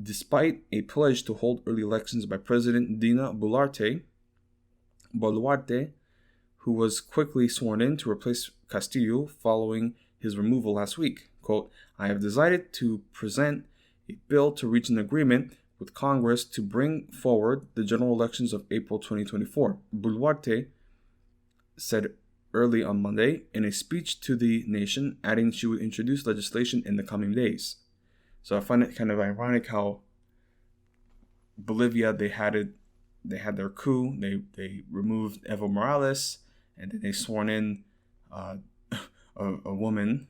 despite a pledge to hold early elections by President Dina Boluarte, who was quickly sworn in to replace Castillo following his removal last week. Quote, "I have decided to present a bill to reach an agreement with Congress to bring forward the general elections of April 2024, Boluarte said early on Monday in a speech to the nation, adding she would introduce legislation in the coming days. So I find it kind of ironic how Bolivia, they had their coup, they removed Evo Morales, and then they sworn in a woman,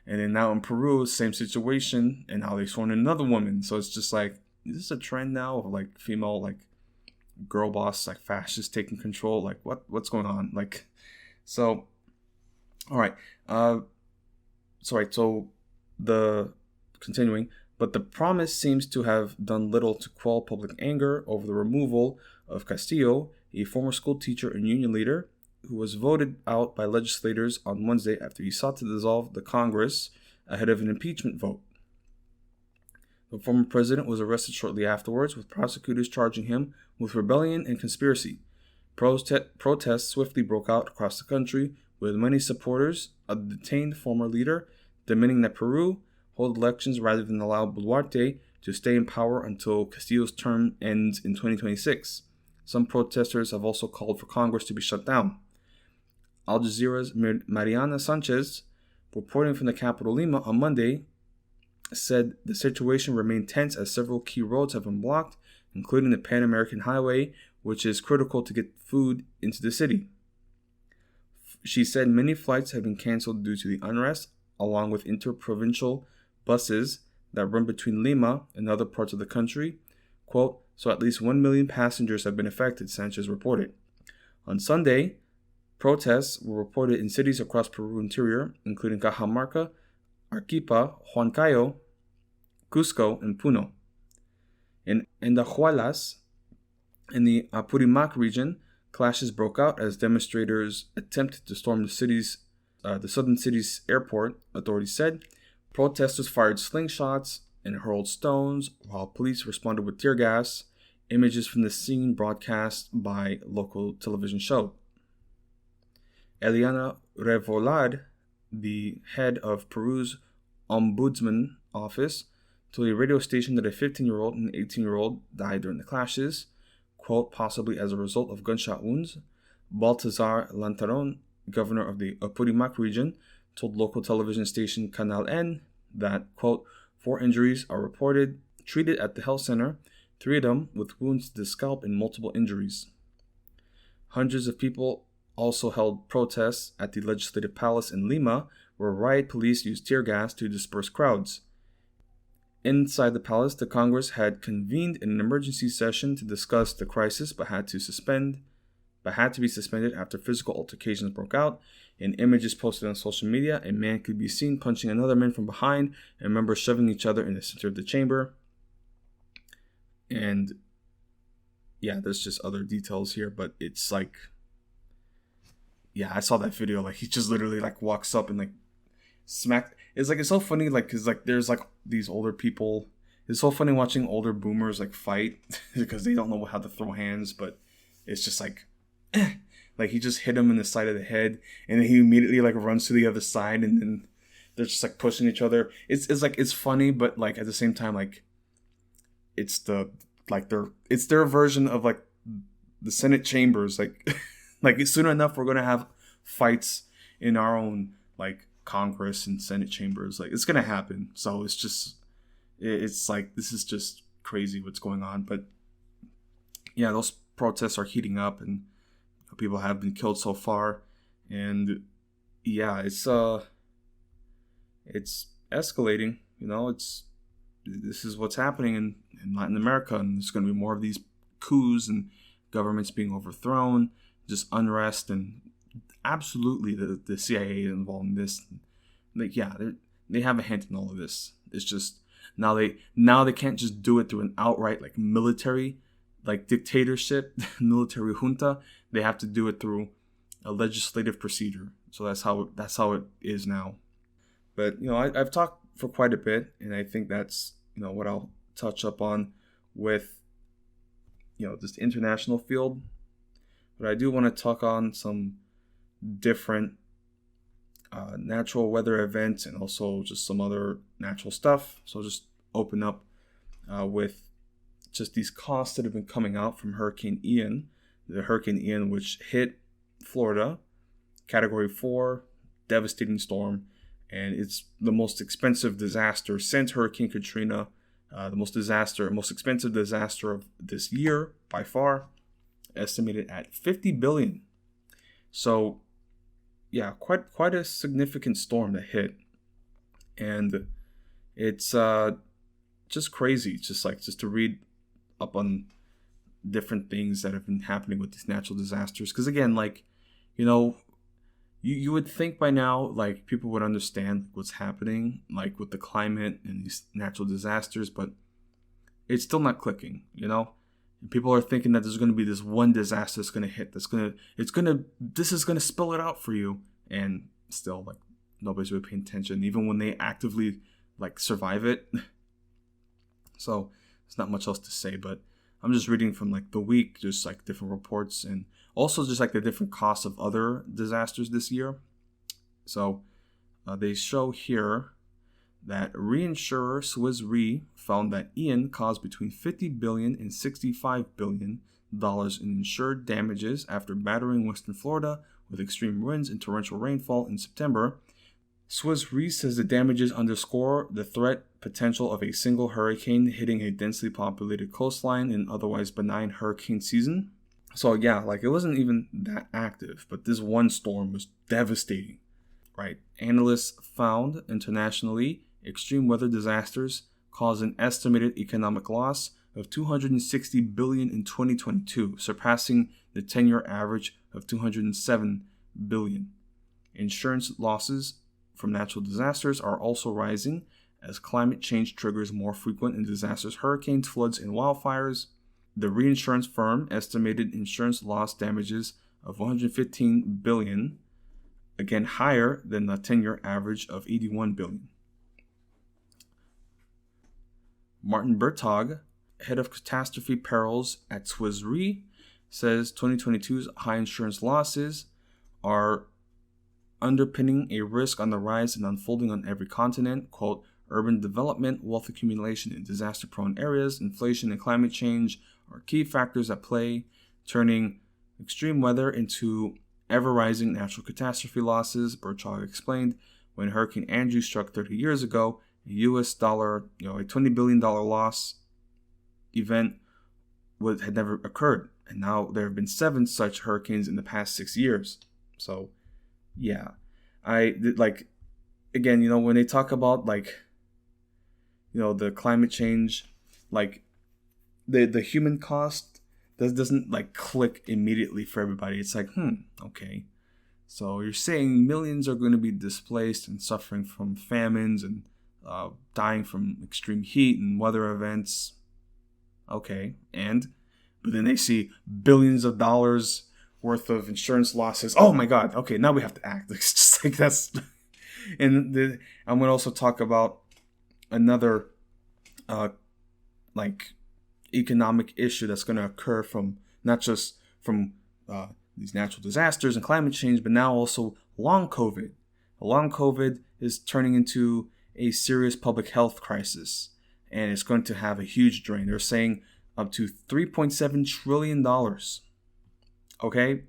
and then now in Peru, same situation, and now they sworn in another woman. So it's just like, is this a trend now of like female like girl boss, like fascists taking control? Like what's going on? Like, so all right, so the continuing. But the promise seems to have done little to quell public anger over the removal of Castillo, a former school teacher and union leader who was voted out by legislators on Wednesday after he sought to dissolve the Congress ahead of an impeachment vote. The former president was arrested shortly afterwards, with prosecutors charging him with rebellion and conspiracy. Protests swiftly broke out across the country, with many supporters of the detained former leader demanding that Peru hold elections rather than allow Boluarte to stay in power until Castillo's term ends in 2026. Some protesters have also called for Congress to be shut down. Al Jazeera's Mariana Sanchez, reporting from the capital Lima on Monday, said the situation remained tense as several key roads have been blocked, including the Pan American Highway, which is critical to get food into the city. She said many flights have been canceled due to the unrest, along with interprovincial buses that run between Lima and other parts of the country. Quote, so at least 1 million passengers have been affected, Sanchez reported. On Sunday, protests were reported in cities across Peru interior, including Cajamarca, Arequipa, Huancayo, Cusco, and Puno. In Andahuaylas, in the Apurimac region, clashes broke out as demonstrators attempted to storm the southern city's airport, authorities said. Protesters fired slingshots and hurled stones, while police responded with tear gas. Images from the scene broadcast by local television showed. Eliana Revolad, the head of Peru's Ombudsman office, told a radio station that a 15-year-old and 18-year-old died during the clashes, quote, possibly as a result of gunshot wounds. Baltazar Lantaron, governor of the Apurimac region, told local television station Canal N that, quote, 4 injuries are treated at the health center, 3 of them with wounds to the scalp and multiple injuries. Hundreds of people also held protests at the Legislative Palace in Lima, where riot police used tear gas to disperse crowds. Inside the palace, the Congress had convened an emergency session to discuss the crisis, but had to be suspended after physical altercations broke out. In images posted on social media, a man could be seen punching another man from behind, and members shoving each other in the center of the chamber. And yeah, there's just other details here, but it's like, yeah, I saw that video. Like, he just literally like walks up and like smack. It's like, it's so funny, like, cause like there's like these older people. It's so funny watching older boomers like fight because they don't know how to throw hands, but it's just like, like he just hit him in the side of the head, and then he immediately like runs to the other side, and then they're just like pushing each other. It's like, it's funny, but like at the same time, like it's their version of like the Senate chambers. Like like soon enough we're gonna have fights in our own like Congress and Senate chambers. Like it's gonna happen. So it's like, this is just crazy what's going on. But yeah, those protests are heating up, and people have been killed so far, and yeah, it's escalating. You know, this is what's happening in Latin America, and there's going to be more of these coups and governments being overthrown, just unrest, and absolutely the CIA is involved in this. Like, yeah, they have a hand in all of this. it's just now they can't just do it through an outright like military like dictatorship, military junta. They have to do it through a legislative procedure. So that's how it is now. But I've talked for quite a bit, and I think that's what I'll touch up on with this international field. But I do want to talk on some different natural weather events and also just some other natural stuff. So I'll just open up with just these costs that have been coming out from Hurricane Ian. The Hurricane Ian, which hit Florida, Category 4, devastating storm, and it's the most expensive disaster since Hurricane Katrina, the most expensive disaster of this year by far, estimated at $50 billion. So, yeah, quite a significant storm that hit, and it's just crazy, just to read up on different things that have been happening with these natural disasters. Because again, you would think by now, like, people would understand what's happening, like, with the climate and these natural disasters, but it's still not clicking, And people are thinking that there's going to be this one disaster that's going to hit, this is going to spell it out for you, and still, like, nobody's really paying attention, even when they actively, like, survive it. So, there's not much else to say, but I'm just reading from, like, the week, just, like, different reports, and also just, like, the different costs of other disasters this year. So, they show here that reinsurer Swiss Re found that Ian caused between $50 billion and $65 billion in insured damages after battering Western Florida with extreme winds and torrential rainfall in September. Swiss Re says the damages underscore the threat potential of a single hurricane hitting a densely populated coastline in otherwise benign hurricane season. So yeah, like, it wasn't even that active, but this one storm was devastating, right? Analysts found internationally extreme weather disasters caused an estimated economic loss of $260 billion in 2022, surpassing the 10-year average of $207 billion. Insurance losses from natural disasters are also rising as climate change triggers more frequent and disastrous hurricanes, floods, and wildfires. The reinsurance firm estimated insurance loss damages of $115 billion, again higher than the 10-year average of $81 billion. Martin Bertog, head of catastrophe perils at Swiss Re, says 2022's high insurance losses are underpinning a risk on the rise and unfolding on every continent. Quote, urban development, wealth accumulation in disaster-prone areas, inflation and climate change are key factors at play, turning extreme weather into ever-rising natural catastrophe losses, Bertog explained. When Hurricane Andrew struck 30 years ago, a U.S. dollar, a $20 billion loss event had never occurred. And now there have been 7 such hurricanes in the past 6 years. So, yeah. Again, when they talk about, the climate change, the human cost doesn't click immediately for everybody. It's like, okay. So you're saying millions are going to be displaced and suffering from famines and dying from extreme heat and weather events. Okay, but then they see billions of dollars worth of insurance losses. Oh my God. Okay, now we have to act. It's just like that's. And I'm going to also talk about another economic issue that's going to occur from not just from these natural disasters and climate change, but now also long COVID. Long COVID is turning into a serious public health crisis, and it's going to have a huge drain. They're saying up to $3.7 trillion. Okay?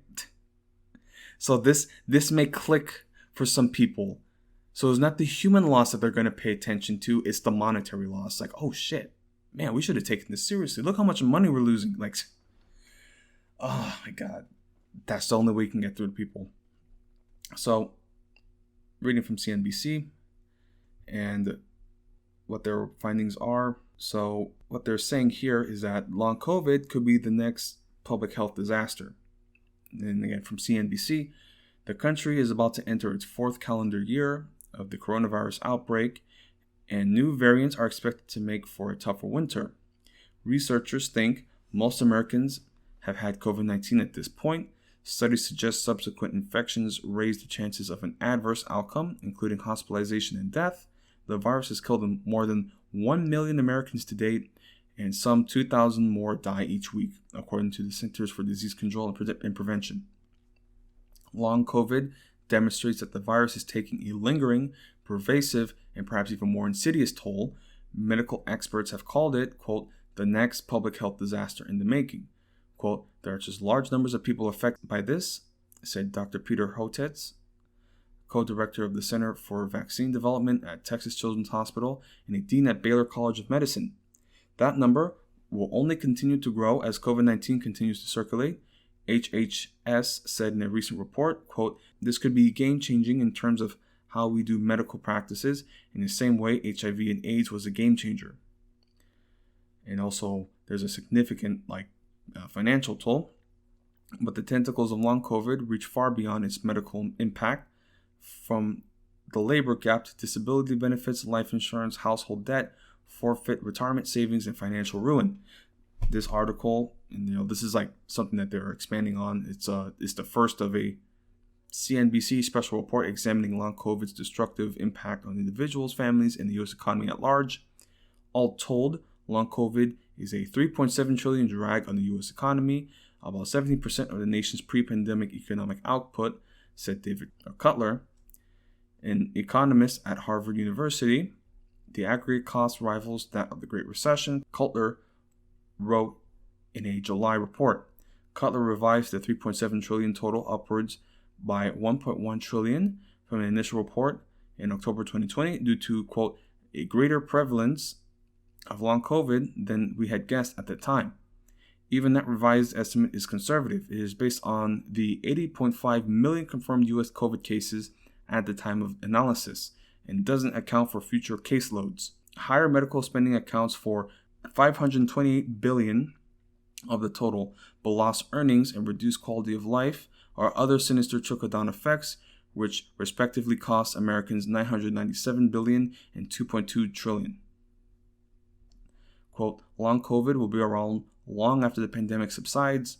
So this may click for some people. So it's not the human loss that they're going to pay attention to, it's the monetary loss. Like, oh shit, man, we should have taken this seriously. Look how much money we're losing. Oh my God. That's the only way you can get through to people. So, reading from CNBC and what their findings are. So, what they're saying here is that long COVID could be the next public health disaster. And again, from CNBC, the country is about to enter its 4th calendar year of the coronavirus outbreak, and new variants are expected to make for a tougher winter. Researchers think most Americans have had COVID-19 at this point. Studies suggest subsequent infections raise the chances of an adverse outcome, including hospitalization and death. The virus has killed more than 1 million Americans to date, and some 2,000 more die each week, according to the Centers for Disease Control and Prevention. Long COVID demonstrates that the virus is taking a lingering, pervasive, and perhaps even more insidious toll. Medical experts have called it, quote, the next public health disaster in the making. Quote, there are just large numbers of people affected by this, said Dr. Peter Hotez, co-director of the Center for Vaccine Development at Texas Children's Hospital and a dean at Baylor College of Medicine. That number will only continue to grow as COVID-19 continues to circulate. HHS said in a recent report, quote, this could be game-changing in terms of how we do medical practices in the same way HIV and AIDS was a game changer. And also, there's a significant financial toll, but the tentacles of long COVID reach far beyond its medical impact, from the labor gap to disability benefits, life insurance, household debt, forfeit retirement savings, and financial ruin. This article, and this is something that they're expanding on. It's the first of a CNBC special report examining long COVID's destructive impact on individuals, families, and the U.S. economy at large. All told, long COVID is a $3.7 trillion drag on the U.S. economy, about 70% of the nation's pre-pandemic economic output, said David Cutler, an economist at Harvard University. The aggregate cost rivals that of the Great Recession, Cutler wrote in a July report. Cutler revised the $3.7 trillion total upwards by $1.1 trillion from an initial report in October 2020 due to, quote, a greater prevalence of long COVID than we had guessed at the time. Even that revised estimate is conservative. It is based on the 80.5 million confirmed U.S. COVID cases at the time of analysis and doesn't account for future caseloads. Higher medical spending accounts for $528 billion of the total, but lost earnings and reduced quality of life are other sinister trickle-down effects, which respectively cost Americans $997 billion and $2.2 trillion. Quote, long COVID will be around long after the pandemic subsides,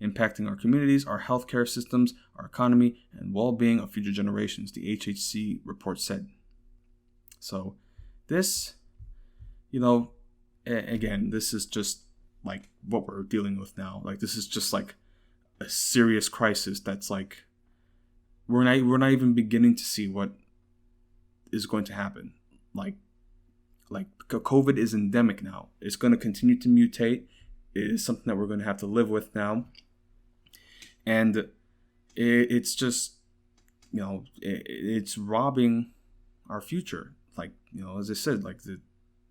impacting our communities, our healthcare systems, our economy, and well-being of future generations, the HHC report said. So this, again, this is just what we're dealing with now. This is just a serious crisis that's we're not even beginning to see what is going to happen. COVID is endemic now. It's going to continue to mutate. It is something that we're going to have to live with now. And it's just, it's robbing our future. As I said, the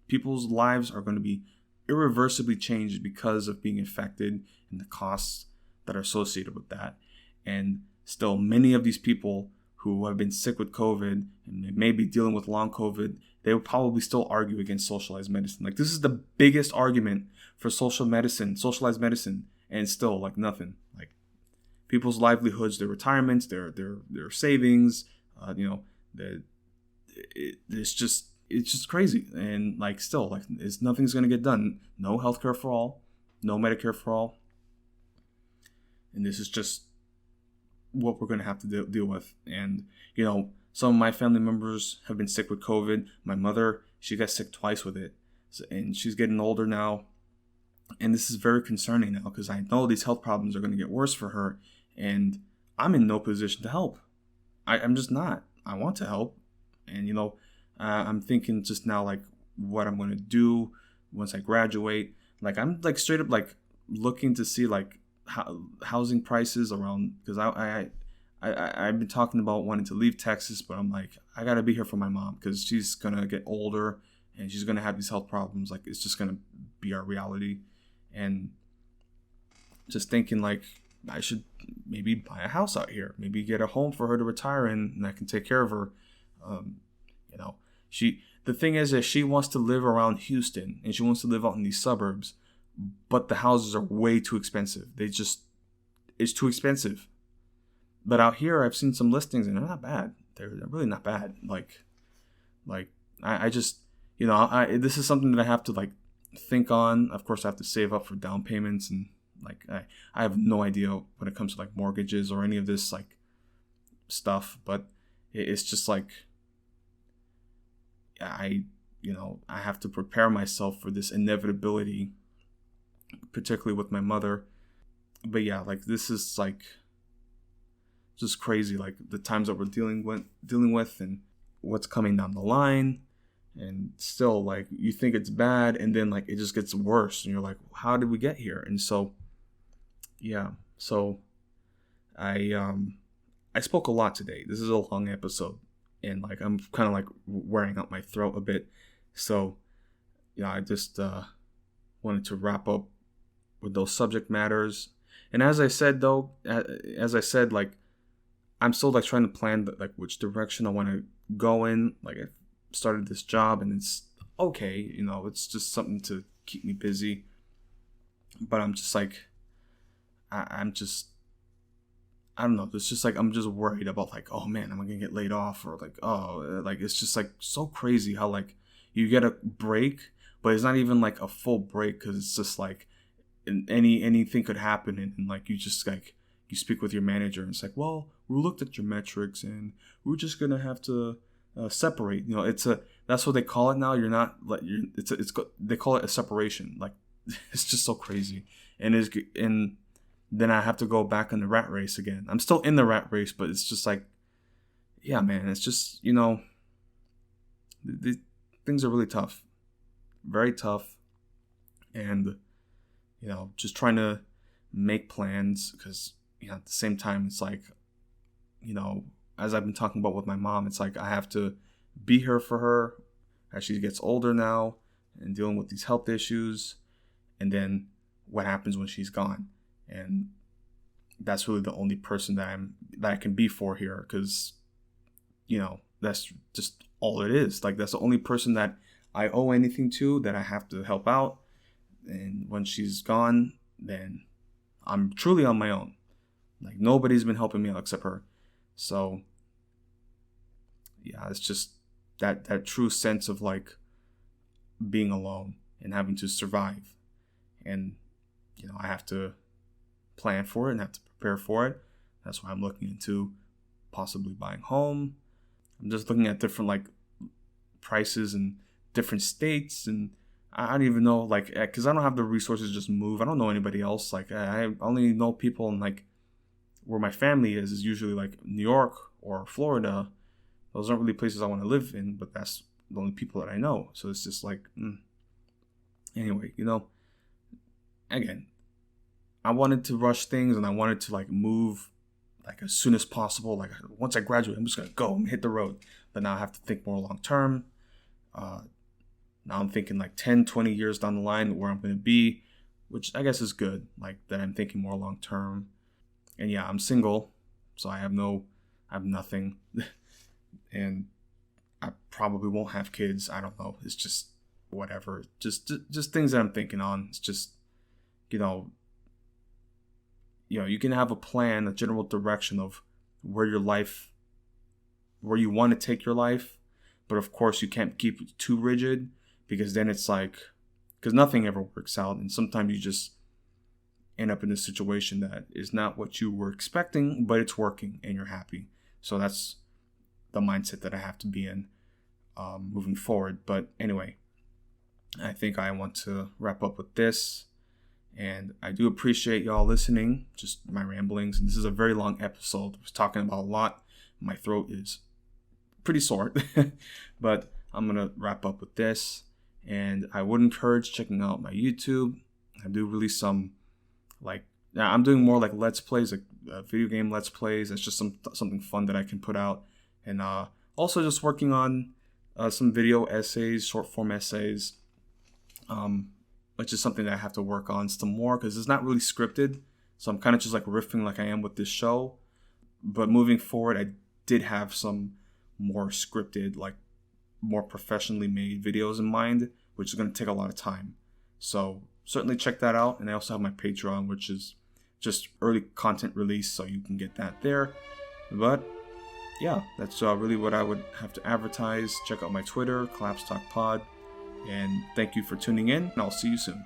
people's lives are going to be irreversibly changed because of being infected and the costs that are associated with that. And still, many of these people who have been sick with COVID and may be dealing with long COVID, they will probably still argue against socialized medicine. This is the biggest argument for socialized medicine, and still nothing. People's livelihoods, their retirements, their savings, it's just crazy. And nothing's gonna get done. No healthcare for all, no Medicare for all, and this is just what we're gonna have to deal with. And some of my family members have been sick with COVID. My mother, she got sick twice with it, and she's getting older now. And this is very concerning now because I know these health problems are going to get worse for her, and I'm in no position to help. I'm just not. I want to help, and I'm thinking just now what I'm going to do once I graduate. I'm straight up looking to see housing prices around, because I've been talking about wanting to leave Texas, but I'm I got to be here for my mom because she's going to get older and she's going to have these health problems. It's just going to be our reality. And just thinking I should maybe buy a house out here, maybe get a home for her to retire in, and I can take care of her. The thing is that she wants to live around Houston and she wants to live out in these suburbs, but the houses are way too expensive. It's too expensive. But out here, I've seen some listings and they're not bad. They're really not bad. I just, this is something that I have to like think on. Of course, I have to save up for down payments, and like I have no idea when it comes to like mortgages or any of this like stuff. But it's just like I have to prepare myself for this inevitability, particularly with my mother. But yeah, like this is like just crazy, like the times that we're dealing with and what's coming down the line. And still, like, you think it's bad, and then like it just gets worse, and you're like, how did we get here? And so I spoke a lot today. This is a long episode, and like I'm kind of like wearing out my throat a bit. So I just wanted to wrap up with those subject matters. And as I said, like I'm still like trying to plan like which direction I want to go in. Like I started this job, and it's okay, it's just something to keep me busy. But I'm just like, I don't know. It's just like I'm just worried about like, oh man, am I gonna get laid off, or like, oh, like it's just like so crazy how like you get a break, but it's not even like a full break, because it's just like anything could happen, and like you just like you speak with your manager, and it's like, well, we looked at your metrics, and we're just gonna have to separate. That's what they call it now. They call it a separation. Like it's just so crazy, and then I have to go back in the rat race again. I'm still in the rat race, but it's just like, yeah, man, it's just the things are really tough, very tough, and just trying to make plans, because at the same time it's like, as I've been talking about with my mom, it's like I have to be here for her as she gets older now and dealing with these health issues, and then what happens when she's gone. And that's really the only person that I can be for here, because that's just all it is. Like that's the only person that I owe anything to, that I have to help out. And when she's gone, then I'm truly on my own. Like nobody's been helping me out except her. So yeah, it's just that true sense of like being alone and having to survive. And I have to plan for it and have to prepare for it. That's why I'm looking into possibly buying home. I'm just looking at different like prices in different states, and I don't even know, like, because I don't have the resources to just move. I don't know anybody else. Like I only know people in like where my family is usually like New York or Florida. Those aren't really places I want to live in, but that's the only people that I know. So it's just like, anyway, again, I wanted to rush things, and I wanted to like move like as soon as possible. Like once I graduate, I'm just gonna go and hit the road. But now I have to think more long term. Now I'm thinking like 10, 20 years down the line where I'm gonna be, which I guess is good. Like that I'm thinking more long term. And yeah, I'm single, so I have nothing, and I probably won't have kids. I don't know. It's just whatever. Just things that I'm thinking on. It's just, you can have a plan, a general direction of where you want to take your life, but of course you can't keep it too rigid, because then it's like, because nothing ever works out, and sometimes you just end up in a situation that is not what you were expecting, but it's working and you're happy. So that's the mindset that I have to be in moving forward. But anyway, I think I want to wrap up with this. And I do appreciate y'all listening, just my ramblings. And this is a very long episode. I was talking about a lot. My throat is pretty sore. But I'm going to wrap up with this. And I would encourage checking out my YouTube. I do release some, like, I'm doing more like Let's Plays, like video game Let's Plays. It's just something fun that I can put out. And also just working on some video essays, short form essays. Which is something that I have to work on some more, because it's not really scripted. So I'm kind of just like riffing like I am with this show. But moving forward, I did have some more scripted, like more professionally made videos in mind, which is going to take a lot of time. So certainly check that out. And I also have my Patreon, which is just early content release, so you can get that there. But yeah, that's really what I would have to advertise. Check out my Twitter, CollapseTalkPod. And thank you for tuning in, and I'll see you soon.